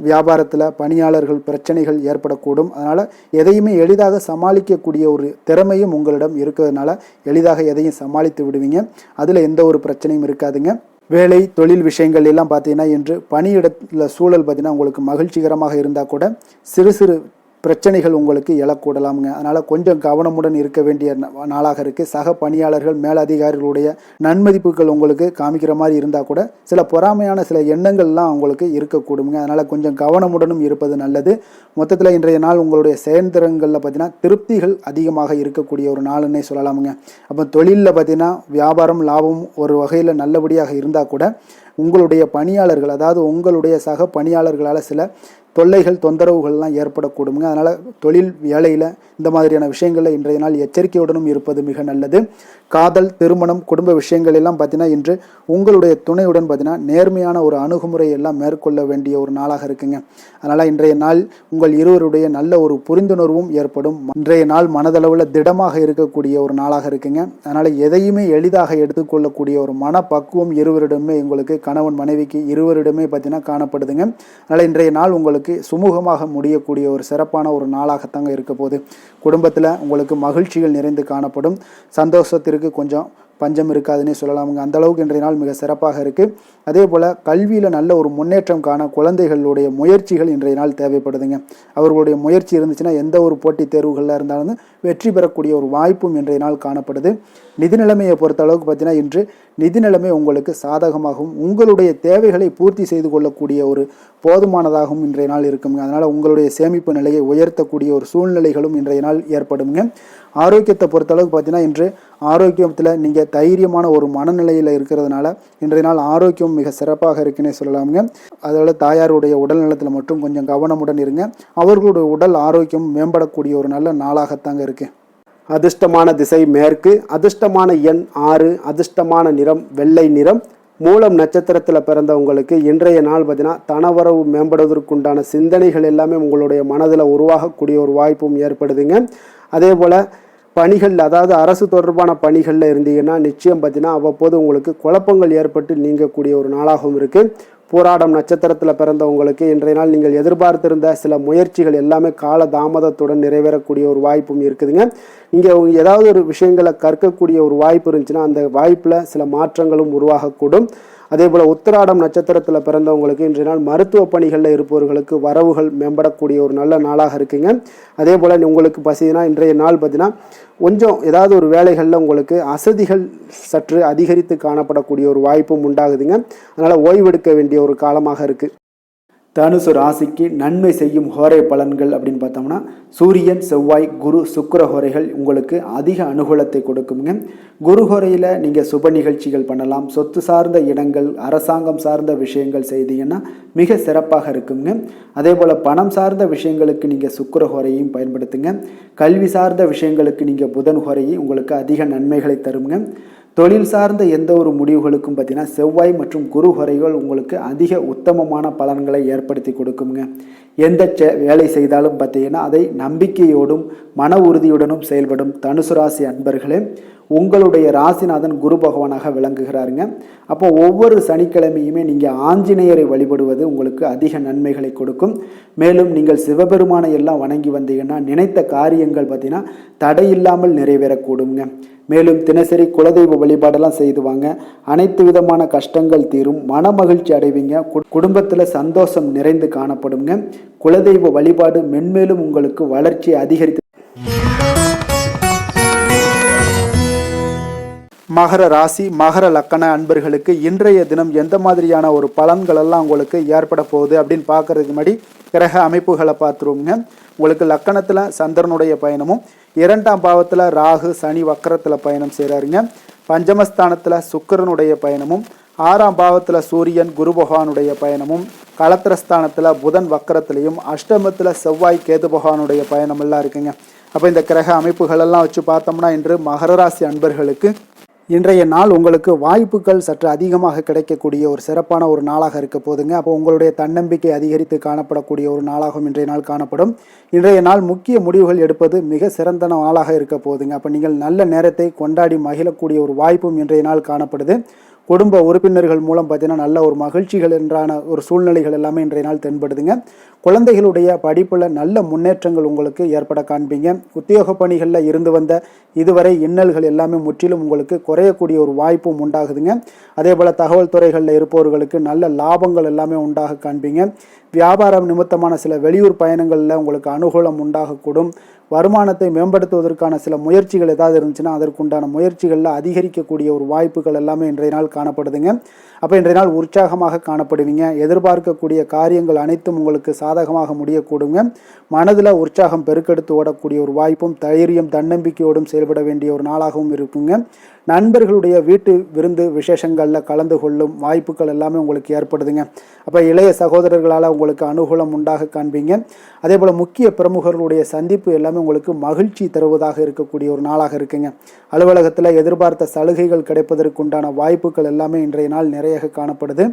வியாபாரத்தில் பணியாளர்கள் பிரச்சனைகள் ஏற்படக்கூடும். அதனால் எதையுமே எளிதாக சமாளிக்கக்கூடிய ஒரு திறமையும் உங்களிடம் இருக்கிறதுனால எளிதாக எதையும் சமாளித்து விடுவீங்க. அதில் எந்த ஒரு பிரச்சனையும் இருக்காதுங்க. வேலை தொழில் விஷயங்கள் எல்லாம் பார்த்தீங்கன்னா இன்று பணியிடத்தில் சூழல் பார்த்தீங்கன்னா உங்களுக்கு மகிழ்ச்சிகரமாக இருந்தால் கூட சிறு சிறு பிரச்சனைகள் உங்களுக்கு எழக்கூடலாமுங்க. அதனால் கொஞ்சம் கவனமுடன் இருக்க வேண்டிய நாளாக இருக்குது. சக பணியாளர்கள் மேலதிகாரிகளுடைய நன்மதிப்புகள் உங்களுக்கு காமிக்கிற மாதிரி இருந்தால் கூட சில பொறாமையான சில எண்ணங்கள்லாம் உங்களுக்கு இருக்கக்கூடுங்க. அதனால் கொஞ்சம் கவனமுடனும் இருப்பது நல்லது. மொத்தத்தில் இன்றைய நாள் உங்களுடைய செயல்திறன்களில் பார்த்தீங்கன்னா திருப்திகள் அதிகமாக இருக்கக்கூடிய ஒரு நாளுன்னே சொல்லலாமுங்க. அப்போ தொழிலில் பார்த்தீங்கன்னா வியாபாரம் லாபம் ஒரு வகையில் நல்லபடியாக இருந்தால் கூட உங்களுடைய பணியாளர்கள் அதாவது உங்களுடைய சக பணியாளர்களால் சில தொல்லைகள் தொந்தரவுகள்லாம் ஏற்படக்கூடுங்க. அதனால் தொழில் வேலையில் இந்த மாதிரியான விஷயங்களில் இன்றைய நாள் எச்சரிக்கையுடனும் இருப்பது மிக நல்லது. காதல், திருமணம், குடும்ப விஷயங்கள் எல்லாம் பார்த்தீங்கன்னா இன்று உங்களுடைய துணையுடன் பார்த்தீங்கன்னா நேர்மையான ஒரு அணுகுமுறை எல்லாம் மேற்கொள்ள வேண்டிய ஒரு நாளாக இருக்குங்க. அதனால் இன்றைய நாள் உங்கள் இருவருடைய நல்ல ஒரு புரிந்துணர்வும் ஏற்படும். இன்றைய நாள் மனதளவில் திடமாக இருக்கக்கூடிய ஒரு நாளாக இருக்குங்க. அதனால் எதையுமே எளிதாக எடுத்துக்கொள்ளக்கூடிய ஒரு மனப்பக்குவம் இருவரிடமே உங்களுக்கு கணவன் மனைவிக்கு இருவரிடமே பார்த்தீங்கன்னா காணப்படுதுங்க. அதனால் இன்றைய நாள் உங்களுக்கு சுமூகமாக முடியக்கூடிய ஒரு சிறப்பான ஒரு நாளாகத்தாங்க இருக்க போகுது. குடும்பத்தில் உங்களுக்கு மகிழ்ச்சிகள் நிறைந்து காணப்படும். சந்தோஷத்திற்கு கொஞ்சம் பஞ்சம் இருக்காதுன்னே சொல்லலாமுங்க. அந்த அளவுக்கு இன்றைய நாள் மிக சிறப்பாக இருக்குது. அதே போல் கல்வியில் நல்ல ஒரு முன்னேற்றம் காண குழந்தைகளுடைய முயற்சிகள் இன்றைய நாள் தேவைப்படுதுங்க. அவர்களுடைய முயற்சி இருந்துச்சுன்னா எந்த ஒரு போட்டித் தேர்வுகளில் இருந்தாலும் வெற்றி பெறக்கூடிய ஒரு வாய்ப்பும் இன்றைய நாள் காணப்படுது. நிதி நிலைமையை பொறுத்த அளவுக்கு பார்த்தீங்கன்னா இன்று நிதி நிலைமை உங்களுக்கு சாதகமாகவும் உங்களுடைய தேவைகளை பூர்த்தி செய்து கொள்ளக்கூடிய ஒரு போதுமானதாகவும் இன்றைய நாள் இருக்குங்க. அதனால் உங்களுடைய சேமிப்பு நிலையை உயர்த்தக்கூடிய ஒரு சூழ்நிலைகளும் இன்றைய நாள் ஏற்படுங்க. ஆரோக்கியத்தை பொறுத்தளவுக்கு பார்த்தீங்கன்னா இன்று ஆரோக்கியத்தில் நீங்கள் தைரியமான ஒரு மனநிலையில் இருக்கிறதுனால இன்றைய நாள் ஆரோக்கியம் மிக சிறப்பாக இருக்குன்னே சொல்லலாமுங்க. அதோட தாயாருடைய உடல் நலத்தில் மட்டும் கொஞ்சம் கவனமுடன் இருங்க. அவர்களுடைய உடல் ஆரோக்கியம் மேம்படக்கூடிய ஒரு நல்ல நாளாகத்தாங்க இருக்கு. அதிர்ஷ்டமான திசை மேற்கு, அதிர்ஷ்டமான எண் 6, அதிர்ஷ்டமான நிறம் வெள்ளை நிறம். மூலம் நட்சத்திரத்தில் பிறந்தவங்களுக்கு இன்றைய நாள் பார்த்தீங்கன்னா தனவரவு மேம்படுவதற்குண்டான சிந்தனைகள் எல்லாமே உங்களுடைய மனதில் உருவாகக்கூடிய ஒரு வாய்ப்பும் ஏற்படுதுங்க. அதே போல் பணிகள், அதாவது அரசு தொடர்பான பணிகளில் இருந்தீங்கன்னா நிச்சயம் பார்த்தீங்கன்னா அவ்வப்போது உங்களுக்கு குழப்பங்கள் ஏற்பட்டு நீங்கக்கூடிய ஒரு நாளாகவும் இருக்குது. போராடம் நட்சத்திரத்தில் பிறந்தவங்களுக்கு இன்றைய நாள் நீங்கள் எதிர்பார்த்திருந்த சில முயற்சிகள் எல்லாமே கால தாமதத்துடன் நிறைவேறக்கூடிய ஒரு வாய்ப்பும் இருக்குதுங்க. நீங்கள் ஏதாவது ஒரு விஷயங்களை கற்கக்கூடிய ஒரு வாய்ப்பு இருந்துச்சுன்னா அந்த வாய்ப்பில் சில மாற்றங்களும் உருவாகக்கூடும். அதே போல் உத்திராடம் நட்சத்திரத்தில் பிறந்தவங்களுக்கு இன்றைய நாள் மருத்துவ பணிகளில் இருப்பவர்களுக்கு வரவுகள் மேம்படக்கூடிய ஒரு நல்ல நாளாக இருக்குங்க. அதே போல் உங்களுக்கு பார்த்தீங்கன்னா இன்றைய நாள் பார்த்தீங்கன்னா கொஞ்சம் ஏதாவது ஒரு வேலைகளில் உங்களுக்கு அசதிகள் சற்று அதிகரித்து காணப்படக்கூடிய ஒரு வாய்ப்பும் உண்டாகுதுங்க. அதனால் ஓய்வெடுக்க வேண்டிய ஒரு காலமாக இருக்குது. தனுசு ராசிக்கு நன்மை செய்யும் ஹோரை பலன்கள் அப்படின்னு பார்த்தோம்னா சூரியன், செவ்வாய், குரு, சுக்கிர ஹோரைகள் உங்களுக்கு அதிக அனுகூலத்தை கொடுக்குங்க. குரு ஹோரையில் நீங்கள் சுப நிகழ்ச்சிகள் பண்ணலாம். சொத்து சார்ந்த இடங்கள், அரசாங்கம் சார்ந்த விஷயங்கள் செய்தீங்கன்னா மிக சிறப்பாக இருக்குங்க. அதே போல் பணம் சார்ந்த விஷயங்களுக்கு நீங்கள் சுக்கிர ஹோரையும் பயன்படுத்துங்க. கல்வி சார்ந்த விஷயங்களுக்கு நீங்கள் புதன் ஹோரையை உங்களுக்கு அதிக நன்மைகளை தருங்க. தொழில் சார்ந்த எந்த ஒரு முடிவுகளுக்கும் பார்த்தீங்கன்னா செவ்வாய் மற்றும் குரு ஹோரைகள் உங்களுக்கு அதிக உத்தமமான பலன்களை ஏற்படுத்தி கொடுக்குங்க. எந்த வேலை செய்தாலும் பார்த்தீங்கன்னா அதை நம்பிக்கையோடும் மன உறுதியுடனும் செயல்படும் தனுசு ராசி அன்பர்களே, உங்களுடைய ராசிநாதன் குரு பகவானாக விளங்குகிறாருங்க. அப்போ ஒவ்வொரு சனிக்கிழமையுமே நீங்கள் ஆஞ்சநேயரை வழிபடுவது உங்களுக்கு அதிக நன்மைகளை கொடுக்கும். மேலும் நீங்கள் சிவபெருமானை எல்லாம் வணங்கி வந்தீங்கன்னா நினைத்த காரியங்கள் பார்த்தீங்கன்னா தடையில்லாமல் நிறைவேறக்கூடுங்க. மேலும் தினசரி குலதெய்வ வழிபாடெல்லாம் செய்து வாங்க. அனைத்து விதமான கஷ்டங்கள் தீரும், மன மகிழ்ச்சி அடைவீங்க. குடும்பத்தில் சந்தோஷம் நிறைந்து காணப்படுங்க. குலதெய்வ வழிபாடு மென்மேலும் உங்களுக்கு வளர்ச்சி அதிகரித்து. மகர ராசி, மகர லக்கண அன்பர்களுக்கு இன்றைய தினம் எந்த மாதிரியான ஒரு பலன்கள் எல்லாம் உங்களுக்கு ஏற்பட போகுது அப்படின்னு பார்க்கறதுக்கு முன்னாடி கிரக அமைப்புகளை பார்த்துருவோங்க. உங்களுக்கு லக்கணத்தில் சந்திரனுடைய பயணமும், 2ஆம் பாவத்தில் ராகு சனி வக்கரத்தில் பயணம் செய்கிறாருங்க. பஞ்சமஸ்தானத்தில் சுக்கிரனுடைய பயணமும், 6ஆம் பாவத்தில் சூரியன் குரு பகவானுடைய பயணமும், களத்திரஸ்தானத்தில் புதன் வக்கரத்திலையும், அஷ்டமத்தில் செவ்வாய் கேது பகவானுடைய பயணமெல்லாம் இருக்குங்க. அப்போ இந்த கிரக அமைப்புகளெல்லாம் வச்சு பார்த்தோம்னா இன்று மகர ராசி அன்பர்களுக்கு இன்றைய நாள் உங்களுக்கு வாய்ப்புகள் சற்று அதிகமாக கிடைக்கக்கூடிய ஒரு சிறப்பான ஒரு நாளாக இருக்க போதுங்க. அப்போ உங்களுடைய தன்னம்பிக்கை அதிகரித்து காணப்படக்கூடிய ஒரு நாளாகவும் இன்றைய நாள் காணப்படும். இன்றைய நாள் முக்கிய முடிவுகள் எடுப்பது மிக சிறந்த நாளாக இருக்க போதுங்க. அப்போ நீங்கள் நல்ல நேரத்தை கொண்டாடி மகிழக்கூடிய ஒரு வாய்ப்பும் இன்றைய நாள் காணப்படுது. குடும்ப உறுப்பினர்கள் மூலம் பார்த்தீங்கன்னா நல்ல ஒரு மகிழ்ச்சிகள் என்றான ஒரு சூழ்நிலைகள் எல்லாமே இன்றைய நாள் தென்படுதுங்க. குழந்தைகளுடைய படிப்பில் நல்ல முன்னேற்றங்கள் உங்களுக்கு ஏற்பட காண்பீங்க. உத்தியோக பணிகளில் இருந்து வந்த இதுவரை இன்னல்கள் எல்லாமே முற்றிலும் உங்களுக்கு குறையக்கூடிய ஒரு வாய்ப்பும் உண்டாகுதுங்க. அதே போல் தகவல் துறைகளில் இருப்பவர்களுக்கு நல்ல லாபங்கள் எல்லாமே உண்டாக காண்பீங்க. வியாபாரம் நிமித்தமான சில வெளியூர் பயணங்களில் உங்களுக்கு அனுகூலம் உண்டாகக்கூடும். வருமானத்தை மேம்படுத்துவதற்கான சில முயற்சிகள் ஏதாவது இருந்துச்சுன்னா அதற்குண்டான முயற்சிகளில் அதிகரிக்கக்கூடிய ஒரு வாய்ப்புகள் எல்லாமே இன்றைய நாள் காணப்படுதுங்க. அப்போ இன்றைய நாள் உற்சாகமாக காணப்படுவீங்க. எதிர்பார்க்கக்கூடிய காரியங்கள் அனைத்தும் உங்களுக்கு சாதகமாக முடியக்கூடுங்க. மனதில் உற்சாகம் பெருக்கெடுத்து ஓடக்கூடிய ஒரு வாய்ப்பும் தைரியம் தன்னம்பிக்கையோடும் செயல்பட வேண்டிய ஒரு நாளாகவும் இருக்குங்க. நண்பர்களுடைய வீட்டு விருந்து விசேஷங்களில் கலந்து கொள்ளும் வாய்ப்புகள் எல்லாமே உங்களுக்கு ஏற்படுதுங்க. அப்போ இளைய சகோதரர்களால் உங்களுக்கு அனுகூலம் உண்டாக காண்பீங்க. அதே போல் முக்கிய பிரமுகர்களுடைய சந்திப்பு எல்லாமே உங்களுக்கு மகிழ்ச்சி தருவதாக இருக்கக்கூடிய ஒரு நாளாக இருக்குங்க. அலுவலகத்தில் எதிர்பார்த்த சலுகைகள் கிடைப்பதற்குண்டான வாய்ப்புகள் எல்லாமே இன்றைய நாள் நிறைய காணப்படுது.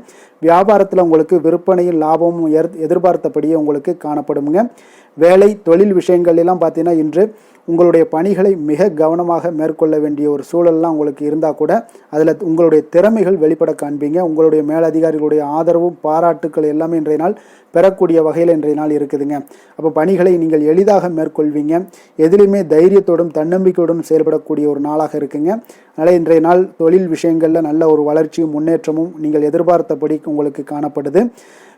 வியாபாரத்தில் உங்களுக்கு விற்பனையில் லாபமும் எதிர்பார்த்தபடியே உங்களுக்கு காணப்படுங்க. வேலை தொழில் விஷயங்கள் எல்லாம் பார்த்தீங்கன்னா இன்று உங்களுடைய பணிகளை மிக கவனமாக மேற்கொள்ள வேண்டிய ஒரு சூழல்லாம் உங்களுக்கு இருந்தால் கூட அதில் உங்களுடைய திறமைகள் வெளிப்பட காண்பீங்க. உங்களுடைய மேலதிகாரிகளுடைய ஆதரவும் பாராட்டுக்கள் எல்லாமே இன்றைய நாள் பெறக்கூடிய வகையில் இன்றைய நாள் இருக்குதுங்க. அப்போ பணிகளை நீங்கள் எளிதாக மேற்கொள்வீங்க. எதிலுமே தைரியத்தோடும் தன்னம்பிக்கையோடும் செயல்படக்கூடிய ஒரு நாளாக இருக்குங்க. அதனால் இன்றைய நாள் தொழில் விஷயங்களில் நல்ல ஒரு வளர்ச்சியும் முன்னேற்றமும் நீங்கள் எதிர்பார்த்தபடி உங்களுக்கு காணப்படுது.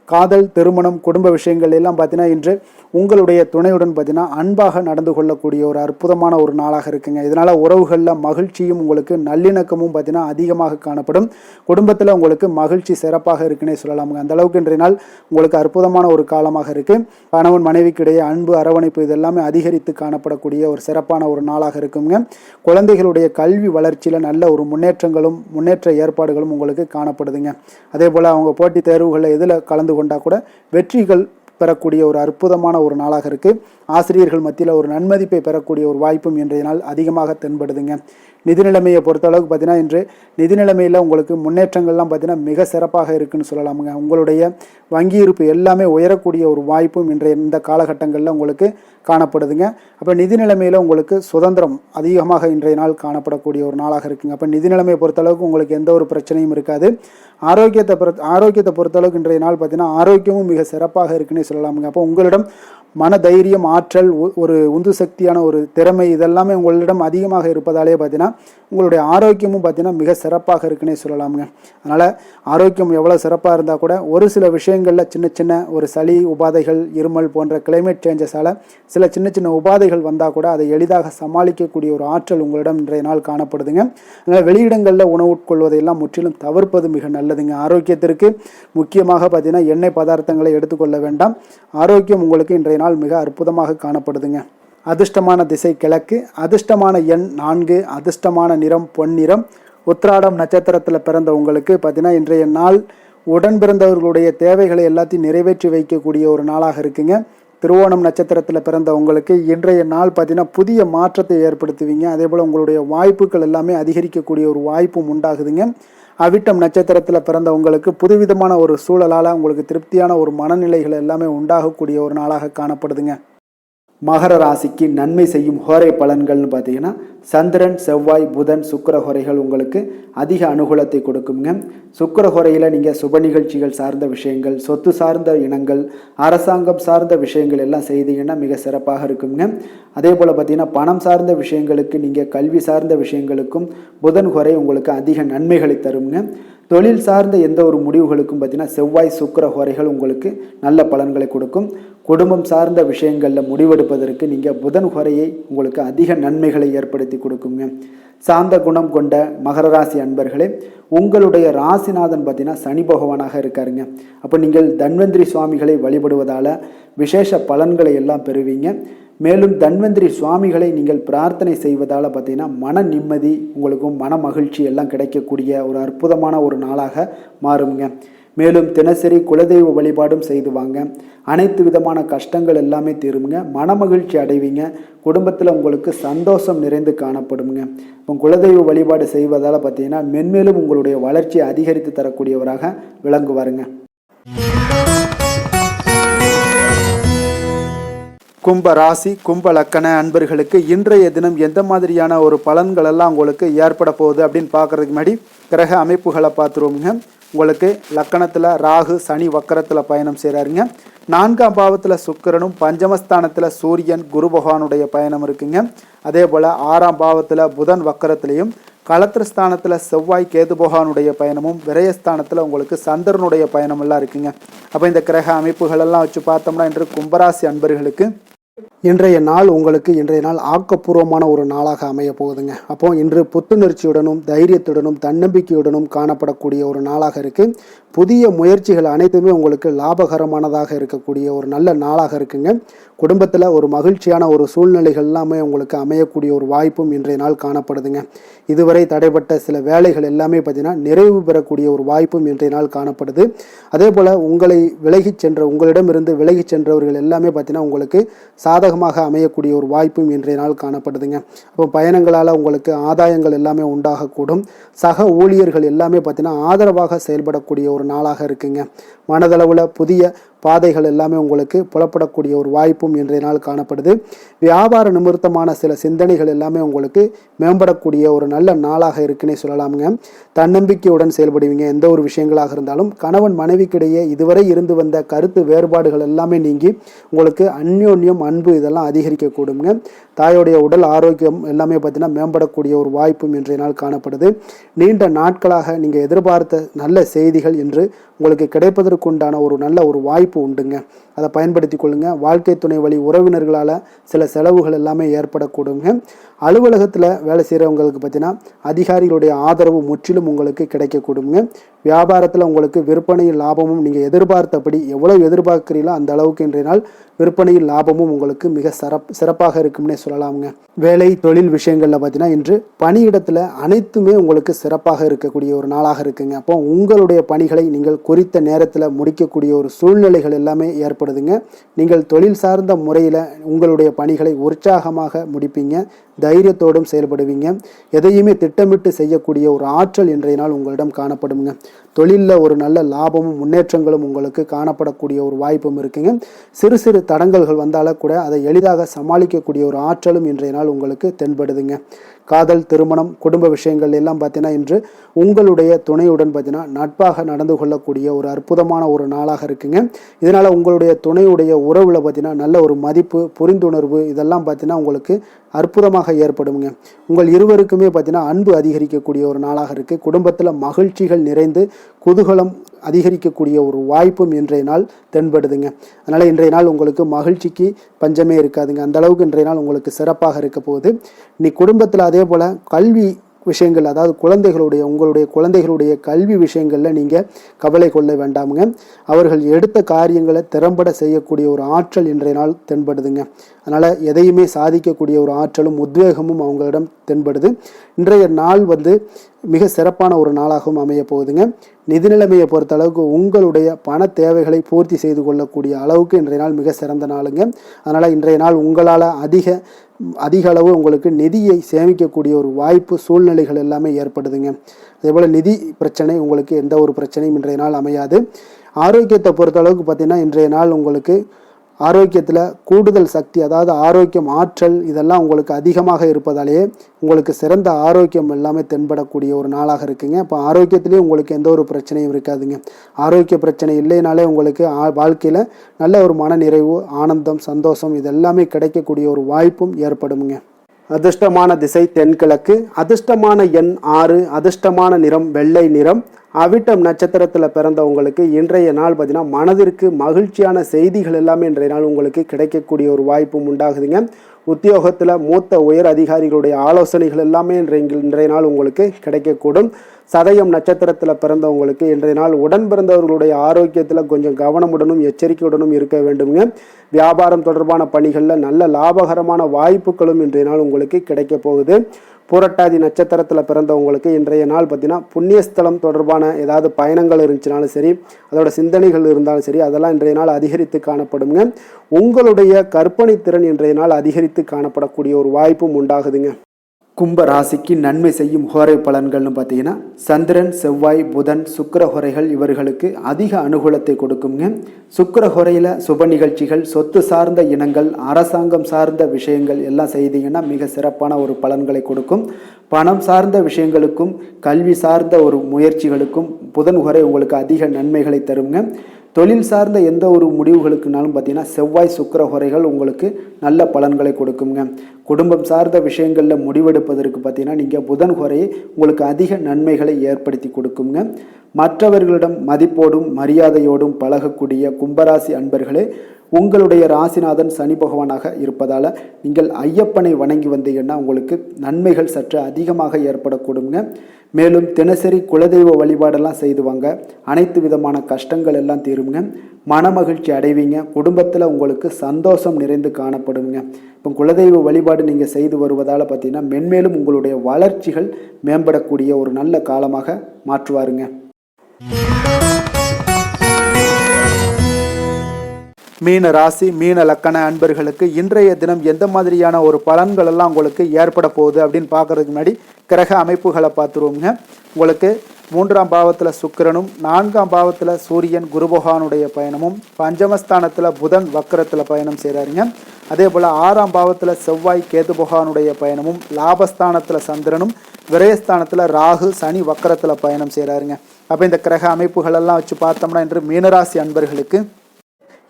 காதல், திருமணம், குடும்ப விஷயங்கள் எல்லாம் பார்த்தீங்கன்னா இன்று உங்களுடைய துணையுடன் பார்த்தீங்கன்னா அன்பாக நடந்து கொள்ளக்கூடிய ஒரு அற்புதமான ஒரு நாளாக இருக்குங்க. இதனால் உறவுகளில் மகிழ்ச்சியும் உங்களுக்கு நல்லிணக்கமும் பார்த்தீங்கன்னா அதிகமாக காணப்படும். குடும்பத்தில் உங்களுக்கு மகிழ்ச்சி சிறப்பாக இருக்குன்னே சொல்லலாமுங்க. அந்த அளவுக்கு இன்றைய நாள் உங்களுக்கு அற்புதமான ஒரு காலமாக இருக்குது. கணவன் மனைவிக்கிடையே அன்பு, அரவணைப்பு இதெல்லாமே அதிகரித்து காணப்படக்கூடிய ஒரு சிறப்பான ஒரு நாளாக இருக்குங்க. குழந்தைகளுடைய கல்வி வளர்ச்சியில் நல்ல ஒரு முன்னேற்ற ஏற்பாடுகளும் உங்களுக்கு காணப்படுதுங்க. அதே போல் அவங்க போட்டித் தேர்வுகளில் எதில் கலந்து கொண்டால் கூட வெற்றிகள் பெறக்கூடிய ஒரு அற்புதமான ஒரு நாளாக இருக்குது. ஆசிரியர்கள் மத்தியில் ஒரு நன்மதிப்பை பெறக்கூடிய ஒரு வாய்ப்பும் இன்றைய நாள் அதிகமாக தென்படுதுங்க. நிதி நிலைமையை பொறுத்தளவுக்கு பார்த்தீங்கன்னா இன்று நிதி நிலைமையில் உங்களுக்கு முன்னேற்றங்கள்லாம் பார்த்தீங்கன்னா மிக சிறப்பாக இருக்குன்னு சொல்லலாமுங்க. உங்களுடைய வங்கி இருப்பு எல்லாமே உயரக்கூடிய ஒரு வாய்ப்பும் இந்த காலகட்டங்களில் உங்களுக்கு காணப்படுதுங்க. அப்போ நிதி நிலைமையில் உங்களுக்கு சுதந்திரம் அதிகமாக இன்றைய நாள் காணப்படக்கூடிய ஒரு நாளாக இருக்குங்க. அப்போ நிதி நிலைமையை பொறுத்தளவுக்கு உங்களுக்கு எந்த ஒரு பிரச்சனையும் இருக்காது. ஆரோக்கியத்தை பொறுத்தளவுக்கு இன்றைய நாள் பார்த்தீங்கன்னா ஆரோக்கியமும் மிக சிறப்பாக இருக்குன்னே சொல்லலாமுங்க. அப்போ உங்களிடம் மன தைரியம், ஆற்றல், ஒரு உந்து சக்தியான ஒரு திறமை இதெல்லாமே உங்களிடம் அதிகமாக இருப்பதாலே பார்த்தீங்கன்னா உங்களுடைய ஆரோக்கியமும் பார்த்தீங்கன்னா மிக சிறப்பாக இருக்குன்னே சொல்லலாமுங்க. அதனால் ஆரோக்கியம் எவ்வளோ சிறப்பாக இருந்தால் கூட ஒரு சில விஷயங்களில் சின்ன ஒரு சளி உபாதைகள், இருமல் போன்ற கிளைமேட் சேஞ்சஸால் சில சின்ன உபாதைகள் வந்தால் கூட அதை எளிதாக சமாளிக்கக்கூடிய ஒரு ஆற்றல் உங்களிடம் இன்றைய நாள் காணப்படுதுங்க. அதனால் வெளியிடங்களில் உணவு உட்கொள்வதையெல்லாம் முற்றிலும் தவிர்ப்பது மிக நல்லதுங்க. ஆரோக்கியத்திற்கு முக்கியமாக பார்த்தீங்கன்னா எண்ணெய் பதார்த்தங்களை எடுத்துக்கொள்ள வேண்டாம். ஆரோக்கியம் உங்களுக்கு இன்றைய நாள் மிக அற்புதமாக காணப்படுதுங்க. அதிர்ஷ்டமான திசை கிழக்கு, அதிர்ஷ்டமான எண் 4, அதிர்ஷ்டமான நிறம் பொன்னிறம். உத்திராடம் நட்சத்திரத்தில் பிறந்த உங்களுக்கு பார்த்தீங்கன்னா இன்றைய நாள் உடன் பிறந்தவர்களுடைய தேவைகளை எல்லாத்தையும் நிறைவேற்றி வைக்கக்கூடிய ஒரு நாளாக இருக்குங்க. திருவோணம் நட்சத்திரத்தில் பிறந்த உங்களுக்கு இன்றைய நாள் பார்த்தீங்கன்னா புதிய மாற்றத்தை ஏற்படுத்துவீங்க. அதே போல் உங்களுடைய வாய்ப்புகள் எல்லாமே அதிகரிக்கக்கூடிய ஒரு வாய்ப்பும் உண்டாகுதுங்க. அவிட்டம் நட்சத்திரத்தில் பிறந்த உங்களுக்கு புதுவிதமான ஒரு சூழலால் உங்களுக்கு திருப்தியான ஒரு மனநிலைகள் எல்லாமே உண்டாகக்கூடிய ஒரு நாளாக காணப்படுதுங்க. மகர ராசிக்கு நன்மை செய்யும் ஹோரை பலன்கள்னு பார்த்தீங்கன்னா சந்திரன், செவ்வாய், புதன், சுக்கிர ஹோரைகள் உங்களுக்கு அதிக அனுகூலத்தை கொடுக்குங்க. சுக்கிர ஹோரையில் நீங்கள் சுப நிகழ்ச்சிகள் சார்ந்த விஷயங்கள், சொத்து சார்ந்த இனங்கள், அரசாங்கம் சார்ந்த விஷயங்கள் எல்லாம் செய்தீங்கன்னா மிக சிறப்பாக இருக்குங்க. அதே போல் பார்த்தீங்கன்னா பணம் சார்ந்த விஷயங்களுக்கு, நீங்கள் கல்வி சார்ந்த விஷயங்களுக்கும் புதன் ஹோரை உங்களுக்கு அதிக நன்மைகளை தருங்க. தொழில் சார்ந்த எந்த ஒரு முடிவுகளுக்கும் பார்த்தீங்கன்னா செவ்வாய், சுக்கிர ஹோரைகள் உங்களுக்கு நல்ல பலன்களை கொடுக்கும். குடும்பம் சார்ந்த விஷயங்களில் முடிவெடுப்பதற்கு நீங்கள் புதன் ஹோரையை உங்களுக்கு அதிக நன்மைகளை ஏற்படுத்தி கொடுக்குங்க. சாந்த குணம் கொண்ட மகர ராசி அன்பர்களே, உங்களுடைய ராசிநாதன் பார்த்தீங்கன்னா சனி பகவானாக இருக்காருங்க. அப்போ நீங்கள் தன்வந்திரி சுவாமிகளை வழிபடுவதால் விசேஷ பலன்களை எல்லாம் பெறுவீங்க. மேலும் தன்வந்திரி சுவாமிகளை நீங்கள் பிரார்த்தனை செய்வதால் பார்த்தீங்கன்னா மன நிம்மதி, உங்களுக்கும் மன மகிழ்ச்சி எல்லாம் கிடைக்கக்கூடிய ஒரு அற்புதமான ஒரு நாளாக மாறுங்க. மேலும் தினசரி குலதெய்வ வழிபாடும் செய்து வாங்க. அனைத்து விதமான கஷ்டங்கள் எல்லாமே தீருங்க. மன மகிழ்ச்சி அடைவீங்க. குடும்பத்தில் உங்களுக்கு சந்தோஷம் நிறைந்து காணப்படுங்க. இப்போ குலதெய்வ வழிபாடு செய்வதால் பார்த்தீங்கன்னா மென்மேலும் உங்களுடைய வளர்ச்சியை அதிகரித்து தரக்கூடியவராக விளங்குவாருங்க. கும்ப ராசி, கும்ப லக்கண அன்பர்களுக்கு இன்றைய தினம் எந்த மாதிரியான ஒரு பலன்கள் எல்லாம் உங்களுக்கு ஏற்பட போகுது அப்படின்னு பார்க்கறதுக்கு முன்னாடி கிரக அமைப்புகளை பார்த்துருவோங்க. உங்களுக்கு லக்கணத்தில் ராகு சனி வக்கரத்தில் பயணம் செய்கிறாருங்க. 4ஆம் பாவத்தில் சுக்கிரனும், பஞ்சமஸ்தானத்தில் சூரியன் குரு பகவானுடைய பயணம் இருக்குங்க. அதே போல் 6ஆம் பாவத்தில் புதன் வக்கரத்திலையும், களத்திரஸ்தானத்தில் செவ்வாய் கேது பகவானுடைய பயணமும், விரயஸ்தானத்தில் உங்களுக்கு சந்திரனுடைய பயணம் எல்லாம் இருக்குங்க. அப்போ இந்த கிரக அமைப்புகள் எல்லாம் வச்சு பார்த்தோம்னா இன்று கும்பராசி அன்பர்களுக்கு இன்றைய நாள் உங்களுக்கு ஆக்கப்பூர்வமான ஒரு நாளாக அமைய போகுதுங்க. அப்போ இன்று புத்துணர்ச்சியுடனும் தைரியத்துடனும் தன்னம்பிக்கையுடனும் காணப்படக்கூடிய ஒரு நாளாக இருக்கு. புதிய முயற்சிகள் அனைத்துமே உங்களுக்கு லாபகரமானதாக இருக்கக்கூடிய ஒரு நல்ல நாளாக இருக்குங்க. குடும்பத்தில் ஒரு மகிழ்ச்சியான ஒரு சூழ்நிலைகள் எல்லாமே உங்களுக்கு அமையக்கூடிய ஒரு வாய்ப்பும் இன்றைய நாள் காணப்படுதுங்க. இதுவரை தடைப்பட்ட சில வேலைகள் எல்லாமே பார்த்தீங்கன்னா நிறைவு பெறக்கூடிய ஒரு வாய்ப்பும் இன்றைய நாள் காணப்படுது. அதே போல் உங்களிடமிருந்து விலகி சென்றவர்கள் எல்லாமே பார்த்தீங்கன்னா உங்களுக்கு சாதகமாக அமையக்கூடிய ஒரு வாய்ப்பும் இன்றைய நாள் காணப்படுதுங்க. அப்போ பயணங்களால் உங்களுக்கு ஆதாயங்கள் எல்லாமே உண்டாகக்கூடும். சக ஊழியர்கள் எல்லாமே பார்த்தீங்கன்னா ஆதரவாக செயல்படக்கூடிய ஒரு நாளாக இருக்குங்க. மனதளவில் புதிய பாதைகள் எல்லாமே உங்களுக்கு புலப்படக்கூடிய ஒரு வாய்ப்பும் இன்றைய நாள் காணப்படுது. வியாபார நிமித்தமான சில சிந்தனைகள் எல்லாமே உங்களுக்கு மேம்படக்கூடிய ஒரு நல்ல நாளாக இருக்குன்னே சொல்லலாமுங்க. தன்னம்பிக்கையுடன் செயல்படுவீங்க. எந்த ஒரு விஷயங்களாக இருந்தாலும் கணவன் மனைவிக்கிடையே இதுவரை இருந்து வந்த கருத்து வேறுபாடுகள் எல்லாமே நீங்கி உங்களுக்கு அந்யோன்யம், அன்பு இதெல்லாம் அதிகரிக்கக்கூடுங்க. தாயோடைய உடல் ஆரோக்கியம் எல்லாமே பார்த்தீங்கன்னா மேம்படக்கூடிய ஒரு வாய்ப்பும் இன்றைய நாள் காணப்படுது. நீண்ட நாட்களாக நீங்கள் எதிர்பார்த்த நல்ல செய்திகள் என்று உங்களுக்கு கிடைப்பதற்குண்டான ஒரு நல்ல ஒரு வாய்ப்பு உண்டுங்க. அதை பயன்படுத்தி கொள்ளுங்க. வாழ்க்கை துணை வழி உறவினர்களால் சில செலவுகள் எல்லாமே ஏற்படக்கூடுங்க. அலுவலகத்தில் வேலை செய்கிறவங்களுக்கு பார்த்தீங்கன்னா அதிகாரிகளுடைய ஆதரவு முற்றிலும் உங்களுக்கு கிடைக்கக்கூடுங்க. வியாபாரத்தில் உங்களுக்கு விற்பனையில் லாபமும் நீங்கள் எதிர்பார்த்தபடி எவ்வளவு எதிர்பார்க்கிறீங்களோ அந்த அளவுக்கு இன்றைய நாள் விற்பனையில் லாபமும் உங்களுக்கு மிக சிறப்பாக இருக்கும்னே சொல்லலாமுங்க. வேலை தொழில் விஷயங்களில் பார்த்தீங்கன்னா இன்று பணியிடத்தில் அனைத்துமே உங்களுக்கு சிறப்பாக இருக்கக்கூடிய ஒரு நாளாக இருக்குங்க. அப்போ உங்களுடைய பணிகளை நீங்கள் குறித்த நேரத்தில் முடிக்கக்கூடிய ஒரு சூழ்நிலைகள் எல்லாமே ஏற்படுதுங்க. நீங்கள் தொழில் சார்ந்த முறையில் உங்களுடைய பணிகளை உற்சாகமாக முடிப்பீங்க. தைரியத்தோடும் செயல்படுவீங்க. எதையுமே திட்டமிட்டு செய்யக்கூடிய ஒரு ஆற்றல் இன்றைய நாள் உங்களிடம் காணப்படுங்க. தொழிலில் ஒரு நல்ல லாபமும் முன்னேற்றங்களும் உங்களுக்கு காணப்படக்கூடிய ஒரு வாய்ப்பும் இருக்குங்க. சிறு சிறு தடங்கல்கள் வந்தாலும் கூட அதை எளிதாக சமாளிக்கக்கூடிய ஒரு ஆற்றலும் இன்றைய நாள் உங்களுக்கு தென்படுதுங்க. காதல், திருமணம், குடும்ப விஷயங்கள் எல்லாம் பார்த்தீங்கன்னா இன்று உங்களுடைய துணையுடன் பார்த்தீங்கன்னா நட்பாக நடந்து கொள்ளக்கூடிய ஒரு அற்புதமான ஒரு நாளாக இருக்குங்க. இதனால் உங்களுடைய துணையுடைய உறவில் பார்த்தீங்கன்னா நல்ல ஒரு மதிப்பு, புரிந்துணர்வு இதெல்லாம் பார்த்தீங்கன்னா உங்களுக்கு அற்புதமாக ஏற்படுங்க. உங்கள் இருவருக்குமே பார்த்தீங்கன்னா அன்பு அதிகரிக்கக்கூடிய ஒரு நாளாக இருக்குது. குடும்பத்தில் மகிழ்ச்சிகள் நிறைந்து குதூகலம் அதிகரிக்கக்கூடிய ஒரு வாய்ப்பும் இன்றைய நாள் தென்படுதுங்க. அதனால் இன்றைய நாள் உங்களுக்கு மகிழ்ச்சிக்கு பஞ்சமே இருக்காதுங்க. அந்த அளவுக்கு இன்றைய நாள் உங்களுக்கு சிறப்பாக இருக்க போகுது. நீ குடும்பத்தில் அதே போல் கல்வி விஷயங்கள், அதாவது உங்களுடைய குழந்தைகளுடைய கல்வி விஷயங்களில் நீங்கள் கவலை கொள்ள வேண்டாமுங்க. அவர்கள் எடுத்த காரியங்களை திறம்பட செய்யக்கூடிய ஒரு ஆற்றல் இன்றைய நாள் தென்படுதுங்க. அதனால் எதையுமே சாதிக்கக்கூடிய ஒரு ஆற்றலும் உத்வேகமும் அவங்களிடம் தென்படுது. இன்றைய நாள் மிக சிறப்பான ஒரு நாளாகவும் அமைய போகுதுங்க. நிதி நிலைமையை பொறுத்த அளவுக்கு உங்களுடைய பண தேவைகளை பூர்த்தி செய்து கொள்ளக்கூடிய அளவுக்கு இன்றைய நாள் மிக சிறந்த நாளுங்க. அதனால் இன்றைய நாள் உங்களால் அதிக அளவு உங்களுக்கு நிதியை சேமிக்கக்கூடிய ஒரு வாய்ப்பு, சூழ்நிலைகள் எல்லாமே ஏற்படுதுங்க. அதேபோல் நிதி பிரச்சனை உங்களுக்கு எந்த ஒரு பிரச்சனையும் இன்றைய நாள் அமையாது. ஆரோக்கியத்தை பொறுத்த அளவுக்கு பார்த்தீங்கன்னா இன்றைய நாள் உங்களுக்கு ஆரோக்கியத்தில் கூடுதல் சக்தி, அதாவது ஆரோக்கியம், ஆற்றல் இதெல்லாம் உங்களுக்கு அதிகமாக இருப்பதாலேயே உங்களுக்கு சிறந்த ஆரோக்கியம் எல்லாமே தென்படக்கூடிய ஒரு நாளாக இருக்குங்க. இப்போ ஆரோக்கியத்திலேயே உங்களுக்கு எந்த ஒரு பிரச்சனையும் இருக்காதுங்க. ஆரோக்கிய பிரச்சனை இல்லைனாலே உங்களுக்கு வாழ்க்கையில் நல்ல ஒரு மன நிறைவு, ஆனந்தம், சந்தோஷம் இதெல்லாமே கிடைக்கக்கூடிய ஒரு வாய்ப்பும் ஏற்படுமுங்க. அதிர்ஷ்டமான திசை தென்கிழக்கு. அதிர்ஷ்டமான எண் 6. அதிர்ஷ்டமான நிறம் வெள்ளை நிறம். அவிட்டம் நட்சத்திரத்தில் பிறந்தவங்களுக்கு இன்றைய நாள் பார்த்தீங்கன்னா மனதிற்கு மகிழ்ச்சியான செய்திகள் எல்லாமே இன்றைய நாள் உங்களுக்கு கிடைக்கக்கூடிய ஒரு வாய்ப்பும் உண்டாகுதுங்க. உத்தியோகத்தில் மூத்த உயர் அதிகாரிகளுடைய ஆலோசனைகள் எல்லாமே இன்றைய நாள் உங்களுக்கு கிடைக்கக்கூடும். சதயம் நட்சத்திரத்தில் பிறந்தவங்களுக்கு இன்றைய நாள் உடன் பிறந்தவர்களுடைய ஆரோக்கியத்தில் கொஞ்சம் கவனமுடனும் எச்சரிக்கையுடனும் இருக்க வேண்டுங்க. வியாபாரம் தொடர்பான பணிகளில் நல்ல லாபகரமான வாய்ப்புகளும் இன்றைய நாள் உங்களுக்கு கிடைக்க போகுது. பூரட்டாதி நட்சத்திரத்தில் பிறந்தவங்களுக்கு இன்றைய நாள் பார்த்தீங்கன்னா புண்ணியஸ்தலம் தொடர்பான ஏதாவது பயணங்கள் இருந்துச்சுனாலும் சரி, அதோட சிந்தனைகள் இருந்தாலும் சரி, அதெல்லாம் இன்றைய நாள் அதிகரித்து காணப்படுங்க. உங்களுடைய கற்பனை திறன் இன்றைய நாள் அதிகரித்து காணப்படக்கூடிய ஒரு வாய்ப்பும் உண்டாகுதுங்க. கும்ப ராசிக்கு நன்மை செய்யும் ஹோரை பலன்கள்னு பார்த்தீங்கன்னா சந்திரன், செவ்வாய், புதன், சுக்கிர ஹோரைகள் இவர்களுக்கு அதிக அனுகூலத்தை கொடுக்குங்க. சுக்கிர ஹோரையில் சுப நிகழ்ச்சிகள், சொத்து சார்ந்த இனங்கள், அரசாங்கம் சார்ந்த விஷயங்கள் எல்லாம் செய்தீங்கன்னா மிக சிறப்பான ஒரு பலன்களை கொடுக்கும். பணம் சார்ந்த விஷயங்களுக்கும் கல்வி சார்ந்த ஒரு முயற்சிகளுக்கும் புதன் ஹோரை உங்களுக்கு அதிக நன்மைகளை தருங்க. தொழில் சார்ந்த எந்த ஒரு முடிவுகளுக்குனாலும் பார்த்தீங்கன்னா செவ்வாய், சுக்கிர ஹோரைகள் உங்களுக்கு நல்ல பலன்களை கொடுக்குங்க. குடும்பம் சார்ந்த விஷயங்களில் முடிவெடுப்பதற்கு பார்த்தீங்கன்னா நீங்கள் புதன் ஹோரையை உங்களுக்கு அதிக நன்மைகளை ஏற்படுத்தி கொடுக்குங்க. மற்றவர்களிடம் மதிப்போடும் மரியாதையோடும் பழகக்கூடிய கும்பராசி அன்பர்களே, உங்களுடைய ராசிநாதன் சனி பகவானாக இருப்பதால் நீங்கள் ஐயப்பனை வணங்கி வந்தீங்கன்னா உங்களுக்கு நன்மைகள் சற்று அதிகமாக ஏற்படக்கூடுங்க. மேலும் தினசரி குலதெய்வ வழிபாடெல்லாம் செய்து வாங்க. அனைத்து விதமான கஷ்டங்கள் எல்லாம் தீருங்க. மனமகிழ்ச்சி அடைவீங்க. குடும்பத்தில் உங்களுக்கு சந்தோஷம் நிறைந்து காணப்படுங்க. இப்போ குலதெய்வ வழிபாடு நீங்கள் செய்து வருவதால் பார்த்தீங்கன்னா மென்மேலும் உங்களுடைய வளர்ச்சிகள் மேம்படக்கூடிய ஒரு நல்ல காலமாக மாற்றுவாருங்க. மீன ராசி, மீன லக்கண அன்பர்களுக்கு இன்றைய தினம் எந்த மாதிரியான ஒரு பலன்கள் எல்லாம் உங்களுக்கு ஏற்பட போகுது அப்படின்னு பார்க்கறதுக்கு முன்னாடி கிரக அமைப்புகளை பார்த்துருவோங்க. உங்களுக்கு 3ஆம் பாவத்தில் சுக்கிரனும் 4ஆம் பாவத்தில் சூரியன் குரு பகவானுடைய பயணமும் பஞ்சமஸ்தானத்தில் புதன் வக்கரத்தில் பயணம் செய்கிறாருங்க. அதே போல் 6ஆம் பாவத்தில் செவ்வாய் கேது பகவானுடைய பயணமும் லாபஸ்தானத்தில் சந்திரனும் விரயஸ்தானத்தில் ராகு சனி வக்கரத்தில் பயணம் செய்கிறாருங்க. அப்போ இந்த கிரக அமைப்புகள் எல்லாம் வச்சு பார்த்தோம்னா இன்று மீனராசி அன்பர்களுக்கு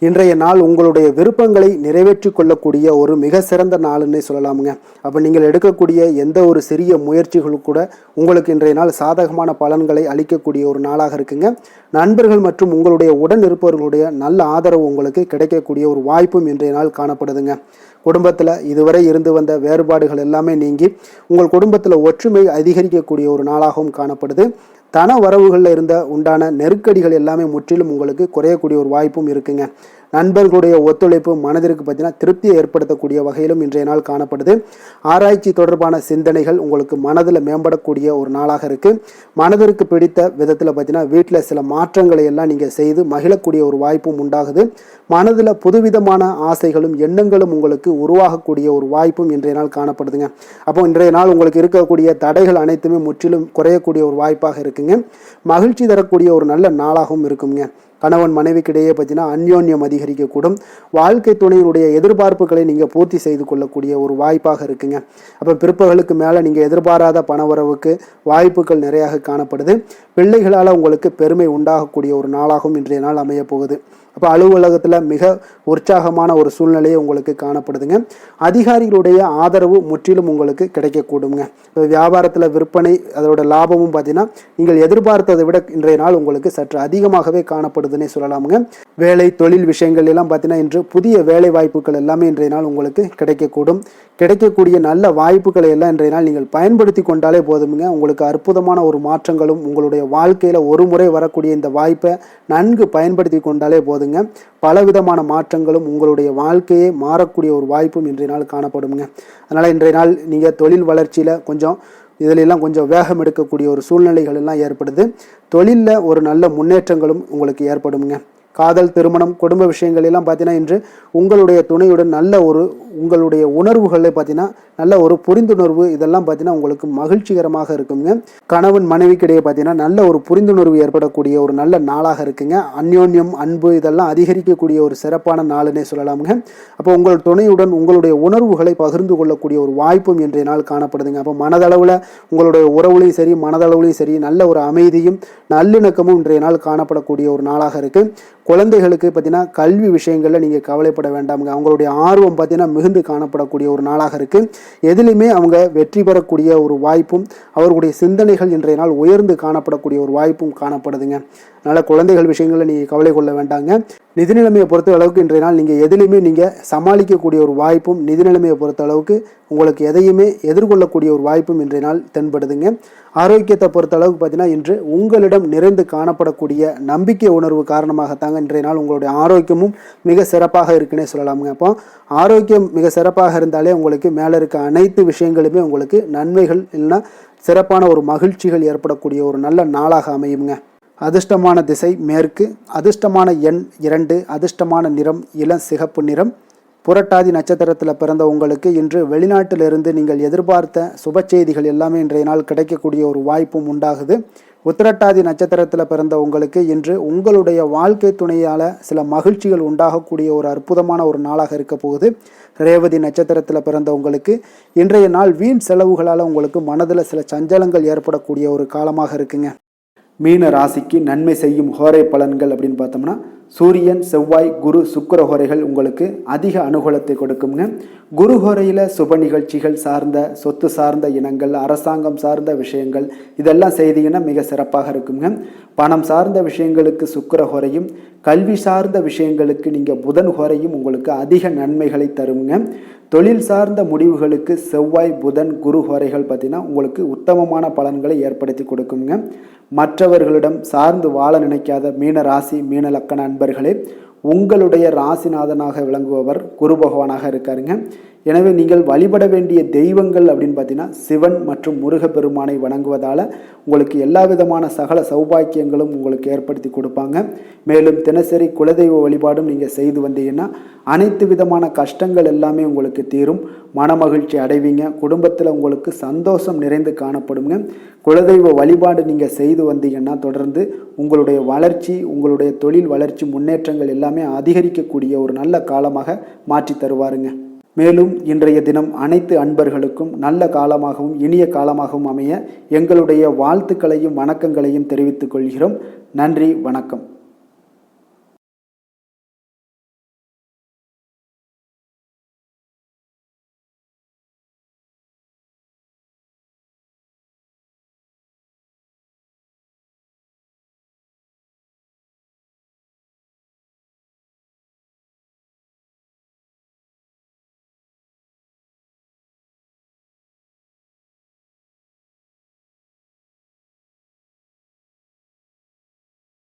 இன்றைய நாள் உங்களுடைய விருப்பங்களை நிறைவேற்றி கொள்ளக்கூடிய ஒரு மிக சிறந்த நாள்னே சொல்லலாமுங்க. அப்போ நீங்கள் எடுக்கக்கூடிய எந்த ஒரு சிறிய முயற்சிகளும் கூட உங்களுக்கு இன்றைய நாள் சாதகமான பலன்களை அளிக்கக்கூடிய ஒரு நாளாக இருக்குங்க. நண்பர்கள் மற்றும் உங்களுடைய உடன் இருப்பவர்களுடைய நல்ல ஆதரவு உங்களுக்கு கிடைக்கக்கூடிய ஒரு வாய்ப்பும் இன்றைய நாள் காணப்படுதுங்க. குடும்பத்தில் இதுவரை இருந்து வந்த வேறுபாடுகள் எல்லாமே நீங்கி உங்கள் குடும்பத்தில் ஒற்றுமை அதிகரிக்கக்கூடிய ஒரு நாளாகவும் காணப்படுது. தன வரவுகளில் இருந்த உண்டான நெருக்கடிகள் எல்லாமே முற்றிலும் உங்களுக்கு குறையக்கூடிய ஒரு வாய்ப்பும் இருக்குங்க. நண்பர்களுடைய ஒத்துழைப்பு மனதிற்கு பார்த்தீங்கன்னா திருப்தியை ஏற்படுத்தக்கூடிய வகையிலும் இன்றைய நாள் காணப்படுது. ஆராய்ச்சி தொடர்பான சிந்தனைகள் உங்களுக்கு மனதில் மேம்படக்கூடிய ஒரு நாளாக இருக்குது. மனதிற்கு பிடித்த விதத்தில் பார்த்தீங்கன்னா வீட்டில் சில மாற்றங்களை எல்லாம் நீங்கள் செய்து மகிழக்கூடிய ஒரு வாய்ப்பும் உண்டாகுது. மனதில் புதுவிதமான ஆசைகளும் எண்ணங்களும் உங்களுக்கு உருவாகக்கூடிய ஒரு வாய்ப்பும் இன்றைய நாள் காணப்படுதுங்க. அப்போ இன்றைய நாள் உங்களுக்கு இருக்கக்கூடிய தடைகள் அனைத்துமே முற்றிலும் குறையக்கூடிய ஒரு வாய்ப்பாக இருக்குங்க. மகிழ்ச்சி தரக்கூடிய ஒரு நல்ல நாளாகவும் இருக்குங்க. கணவன் மனைவிக்கிடையே பார்த்தீங்கன்னா அந்யோன்யம் அதிகரிக்கக்கூடும். வாழ்க்கை துணையினுடைய எதிர்பார்ப்புகளை நீங்கள் பூர்த்தி செய்து கொள்ளக்கூடிய ஒரு வாய்ப்பாக இருக்குங்க. அப்போ பிற்பகலுக்கு மேலே நீங்கள் எதிர்பாராத பணவரவுக்கு வாய்ப்புகள் நிறையாக காணப்படுது. பிள்ளைகளால் உங்களுக்கு பெருமை உண்டாகக்கூடிய ஒரு நாளாகவும் இன்றைய நாள் அமைய போகுது. அப்போ அலுவலகத்தில் மிக உற்சாகமான ஒரு சூழ்நிலையை உங்களுக்கு காணப்படுதுங்க. அதிகாரிகளுடைய ஆதரவு முற்றிலும் உங்களுக்கு கிடைக்கக்கூடுங்க. இப்போ வியாபாரத்தில் விற்பனை அதோட லாபமும் பார்த்தீங்கன்னா நீங்கள் எதிர்பார்த்ததை விட இன்றைய நாள் உங்களுக்கு சற்று அதிகமாகவே காணப்படுதுன்னே சொல்லலாமுங்க. வேலை தொழில் விஷயங்கள் எல்லாம் பார்த்தீங்கன்னா இன்று புதிய வேலை வாய்ப்புகள் எல்லாமே இன்றைய நாள் உங்களுக்கு கிடைக்கக்கூடும். கிடைக்கக்கூடிய நல்ல வாய்ப்புகளை எல்லாம் இன்றைய நாள் நீங்கள் பயன்படுத்தி கொண்டாலே போதுமுங்க. உங்களுக்கு அற்புதமான ஒரு மாற்றங்களும் உங்களுடைய வாழ்க்கையில் ஒரு முறை வரக்கூடிய இந்த வாய்ப்பை நன்கு பயன்படுத்தி கொண்டாலே போதுங்க. பலவிதமான மாற்றங்களும் உங்களுடைய வாழ்க்கையே மாறக்கூடிய ஒரு வாய்ப்பும் இன்றைய நாள் காணப்படுங்க. அதனால் இன்றைய நாள் நீங்கள் தொழில் வளர்ச்சியில் இதிலெல்லாம் கொஞ்சம் வேகம் எடுக்கக்கூடிய ஒரு சூழ்நிலைகள் எல்லாம் ஏற்படுது. தொழிலில் ஒரு நல்ல முன்னேற்றங்களும் உங்களுக்கு ஏற்படுங்க. காதல், திருமணம், குடும்ப விஷயங்கள் எல்லாம் பார்த்தீங்கன்னா இன்று உங்களுடைய துணையுடன் நல்ல ஒரு உங்களுடைய உணர்வுகளில் பார்த்தீங்கன்னா நல்ல ஒரு புரிந்துணர்வு இதெல்லாம் பார்த்தீங்கன்னா உங்களுக்கு மகிழ்ச்சிகரமாக இருக்குங்க. கணவன் மனைவிக்கிடையே பார்த்தீங்கன்னா நல்ல ஒரு புரிந்துணர்வு ஏற்படக்கூடிய ஒரு நல்ல நாளாக இருக்குங்க. அந்யோன்யம், அன்பு இதெல்லாம் அதிகரிக்கக்கூடிய ஒரு சிறப்பான நாளுன்னே சொல்லலாமுங்க. அப்போ உங்கள் துணையுடன் உங்களுடைய உணர்வுகளை பகிர்ந்து கொள்ளக்கூடிய ஒரு வாய்ப்பும் இன்றைய நாள் காணப்படுதுங்க. அப்போ மனதளவில் உங்களுடைய உறவுலையும் சரி மனதளவுலையும் சரி நல்ல ஒரு அமைதியும் நல்லிணக்கமும் இன்றைய நாள் காணப்படக்கூடிய ஒரு நாளாக இருக்குது. குழந்தைகளுக்கு பார்த்தீங்கன்னா கல்வி விஷயங்களில் நீங்கள் கவலைப்பட வேண்டாமுங்க. அவங்களுடைய ஆர்வம் பார்த்தீங்கன்னா மிகுந்து காணப்படக்கூடிய ஒரு நாளாக இருக்குது. எதிலுமே அவங்க வெற்றி பெறக்கூடிய ஒரு வாய்ப்பும் அவர்களுடைய சிந்தனைகள் இன்றைய நாள் உயர்ந்து காணப்படக்கூடிய ஒரு வாய்ப்பும் காணப்படுதுங்க. அதனால் குழந்தைகள் விஷயங்களில் நீங்கள் கவலை கொள்ள வேண்டாங்க. நிதி நிலைமையை பொறுத்த அளவுக்கு இன்றைய நாள் நீங்கள் எதிலுமே நீங்கள் சமாளிக்கக்கூடிய ஒரு வாய்ப்பும் நிதி நிலைமையை பொறுத்த அளவுக்கு உங்களுக்கு எதையுமே எதிர்கொள்ளக்கூடிய ஒரு வாய்ப்பும் இன்றைய நாள் தென்படுதுங்க. ஆரோக்கியத்தை பொறுத்த அளவுக்கு பார்த்தீங்கன்னா இன்று உங்களிடம் நிறைந்து காணப்படக்கூடிய நம்பிக்கை உணர்வு காரணமாகத்தாங்க இன்றைய நாள் உங்களுடைய ஆரோக்கியமும் மிக சிறப்பாக இருக்குன்னே சொல்லலாமுங்க. அப்போ ஆரோக்கியம் மிக சிறப்பாக இருந்தாலே உங்களுக்கு மேலே இருக்க அனைத்து விஷயங்களுமே உங்களுக்கு நன்மைகள் இல்லைன்னா சிறப்பான ஒரு மகிழ்ச்சிகள் ஏற்படக்கூடிய ஒரு நல்ல நாளாக அமையுங்க. அதிர்ஷ்டமான திசை மேற்கு, அதிர்ஷ்டமான எண் 2, அதிர்ஷ்டமான நிறம் இளம் சிகப்பு நிறம். புரட்டாதி நட்சத்திரத்தில் பிறந்த உங்களுக்கு இன்று வெளிநாட்டிலிருந்து நீங்கள் எதிர்பார்த்த சுப செய்திகள் எல்லாமே இன்றைய நாள் கிடைக்கக்கூடிய ஒரு வாய்ப்பும் உண்டாகுது. உத்திரட்டாதி நட்சத்திரத்தில் பிறந்த உங்களுக்கு இன்று உங்களுடைய வாழ்க்கை துணையால் சில மகிழ்ச்சிகள் உண்டாகக்கூடிய ஒரு அற்புதமான ஒரு நாளாக இருக்க போகுது. ரேவதி நட்சத்திரத்தில் பிறந்த உங்களுக்கு இன்றைய நாள் வீண் செலவுகளால் உங்களுக்கு மனதில் சில சஞ்சலங்கள் ஏற்படக்கூடிய ஒரு காலமாக இருக்குங்க. மீன ராசிக்கு நன்மை செய்யும் ஹோரை பலன்கள் அப்படின்னு பார்த்தோம்னா சூரியன், செவ்வாய், குரு, சுக்கிர ஹோரைகள் உங்களுக்கு அதிக அனுகூலத்தை கொடுக்குங்க. குரு ஹோரையில் சுப நிகழ்ச்சிகள் சார்ந்த சொத்து சார்ந்த இனங்கள், அரசாங்கம் சார்ந்த விஷயங்கள் இதெல்லாம் செய்தீங்கன்னா மிக சிறப்பாக இருக்குங்க. பணம் சார்ந்த விஷயங்களுக்கு சுக்கிர ஹோரையும், கல்வி சார்ந்த விஷயங்களுக்கு நீங்கள் புதன் ஹோரையும் உங்களுக்கு அதிக நன்மைகளை தருங்க. தொழில் சார்ந்த முடிவுகளுக்கு செவ்வாய், புதன், குரு ஹோரைகள் பார்த்தீங்கன்னா உங்களுக்கு உத்தமமான பலன்களை ஏற்படுத்தி கொடுக்குங்க. மற்றவர்களிடம் சார்ந்து வாழ நினைக்காத மீன ராசி மீன லக்கண அன்பர்களே, உங்களுடைய ராசிநாதனாக விளங்குபவர் குரு பகவானாக இருக்காருங்க. எனவே நீங்கள் வழிபட வேண்டிய தெய்வங்கள் அப்படின்னு பார்த்தீங்கன்னா சிவன் மற்றும் முருகப்பெருமானை வணங்குவதால் உங்களுக்கு எல்லா விதமான சகல சௌபாக்கியங்களும் உங்களுக்கு ஏற்படுத்தி கொடுப்பாங்க. மேலும் தினசரி குலதெய்வ வழிபாடும் நீங்கள் செய்து வந்தீங்கன்னா அனைத்து விதமான கஷ்டங்கள் எல்லாமே உங்களுக்கு தீரும், மனமகிழ்ச்சி அடைவீங்க, குடும்பத்தில் உங்களுக்கு சந்தோஷம் நிறைந்து காணப்படுங்க. குலதெய்வ வழிபாடு நீங்கள் செய்து வந்தீங்கன்னா தொடர்ந்து உங்களுடைய வளர்ச்சி, உங்களுடைய தொழில் வளர்ச்சி, முன்னேற்றங்கள் எல்லாமே அதிகரிக்கக்கூடிய ஒரு நல்ல காலமாக மாற்றி தருவாருங்க. மேலும் இன்றைய தினம் அனைத்து அன்பர்களுக்கும் நல்ல காலமாகவும் இனிய காலமாகவும் அமைய எங்களுடைய வாழ்த்துக்களையும் வணக்கங்களையும் தெரிவித்துக் கொள்கிறோம். நன்றி, வணக்கம்.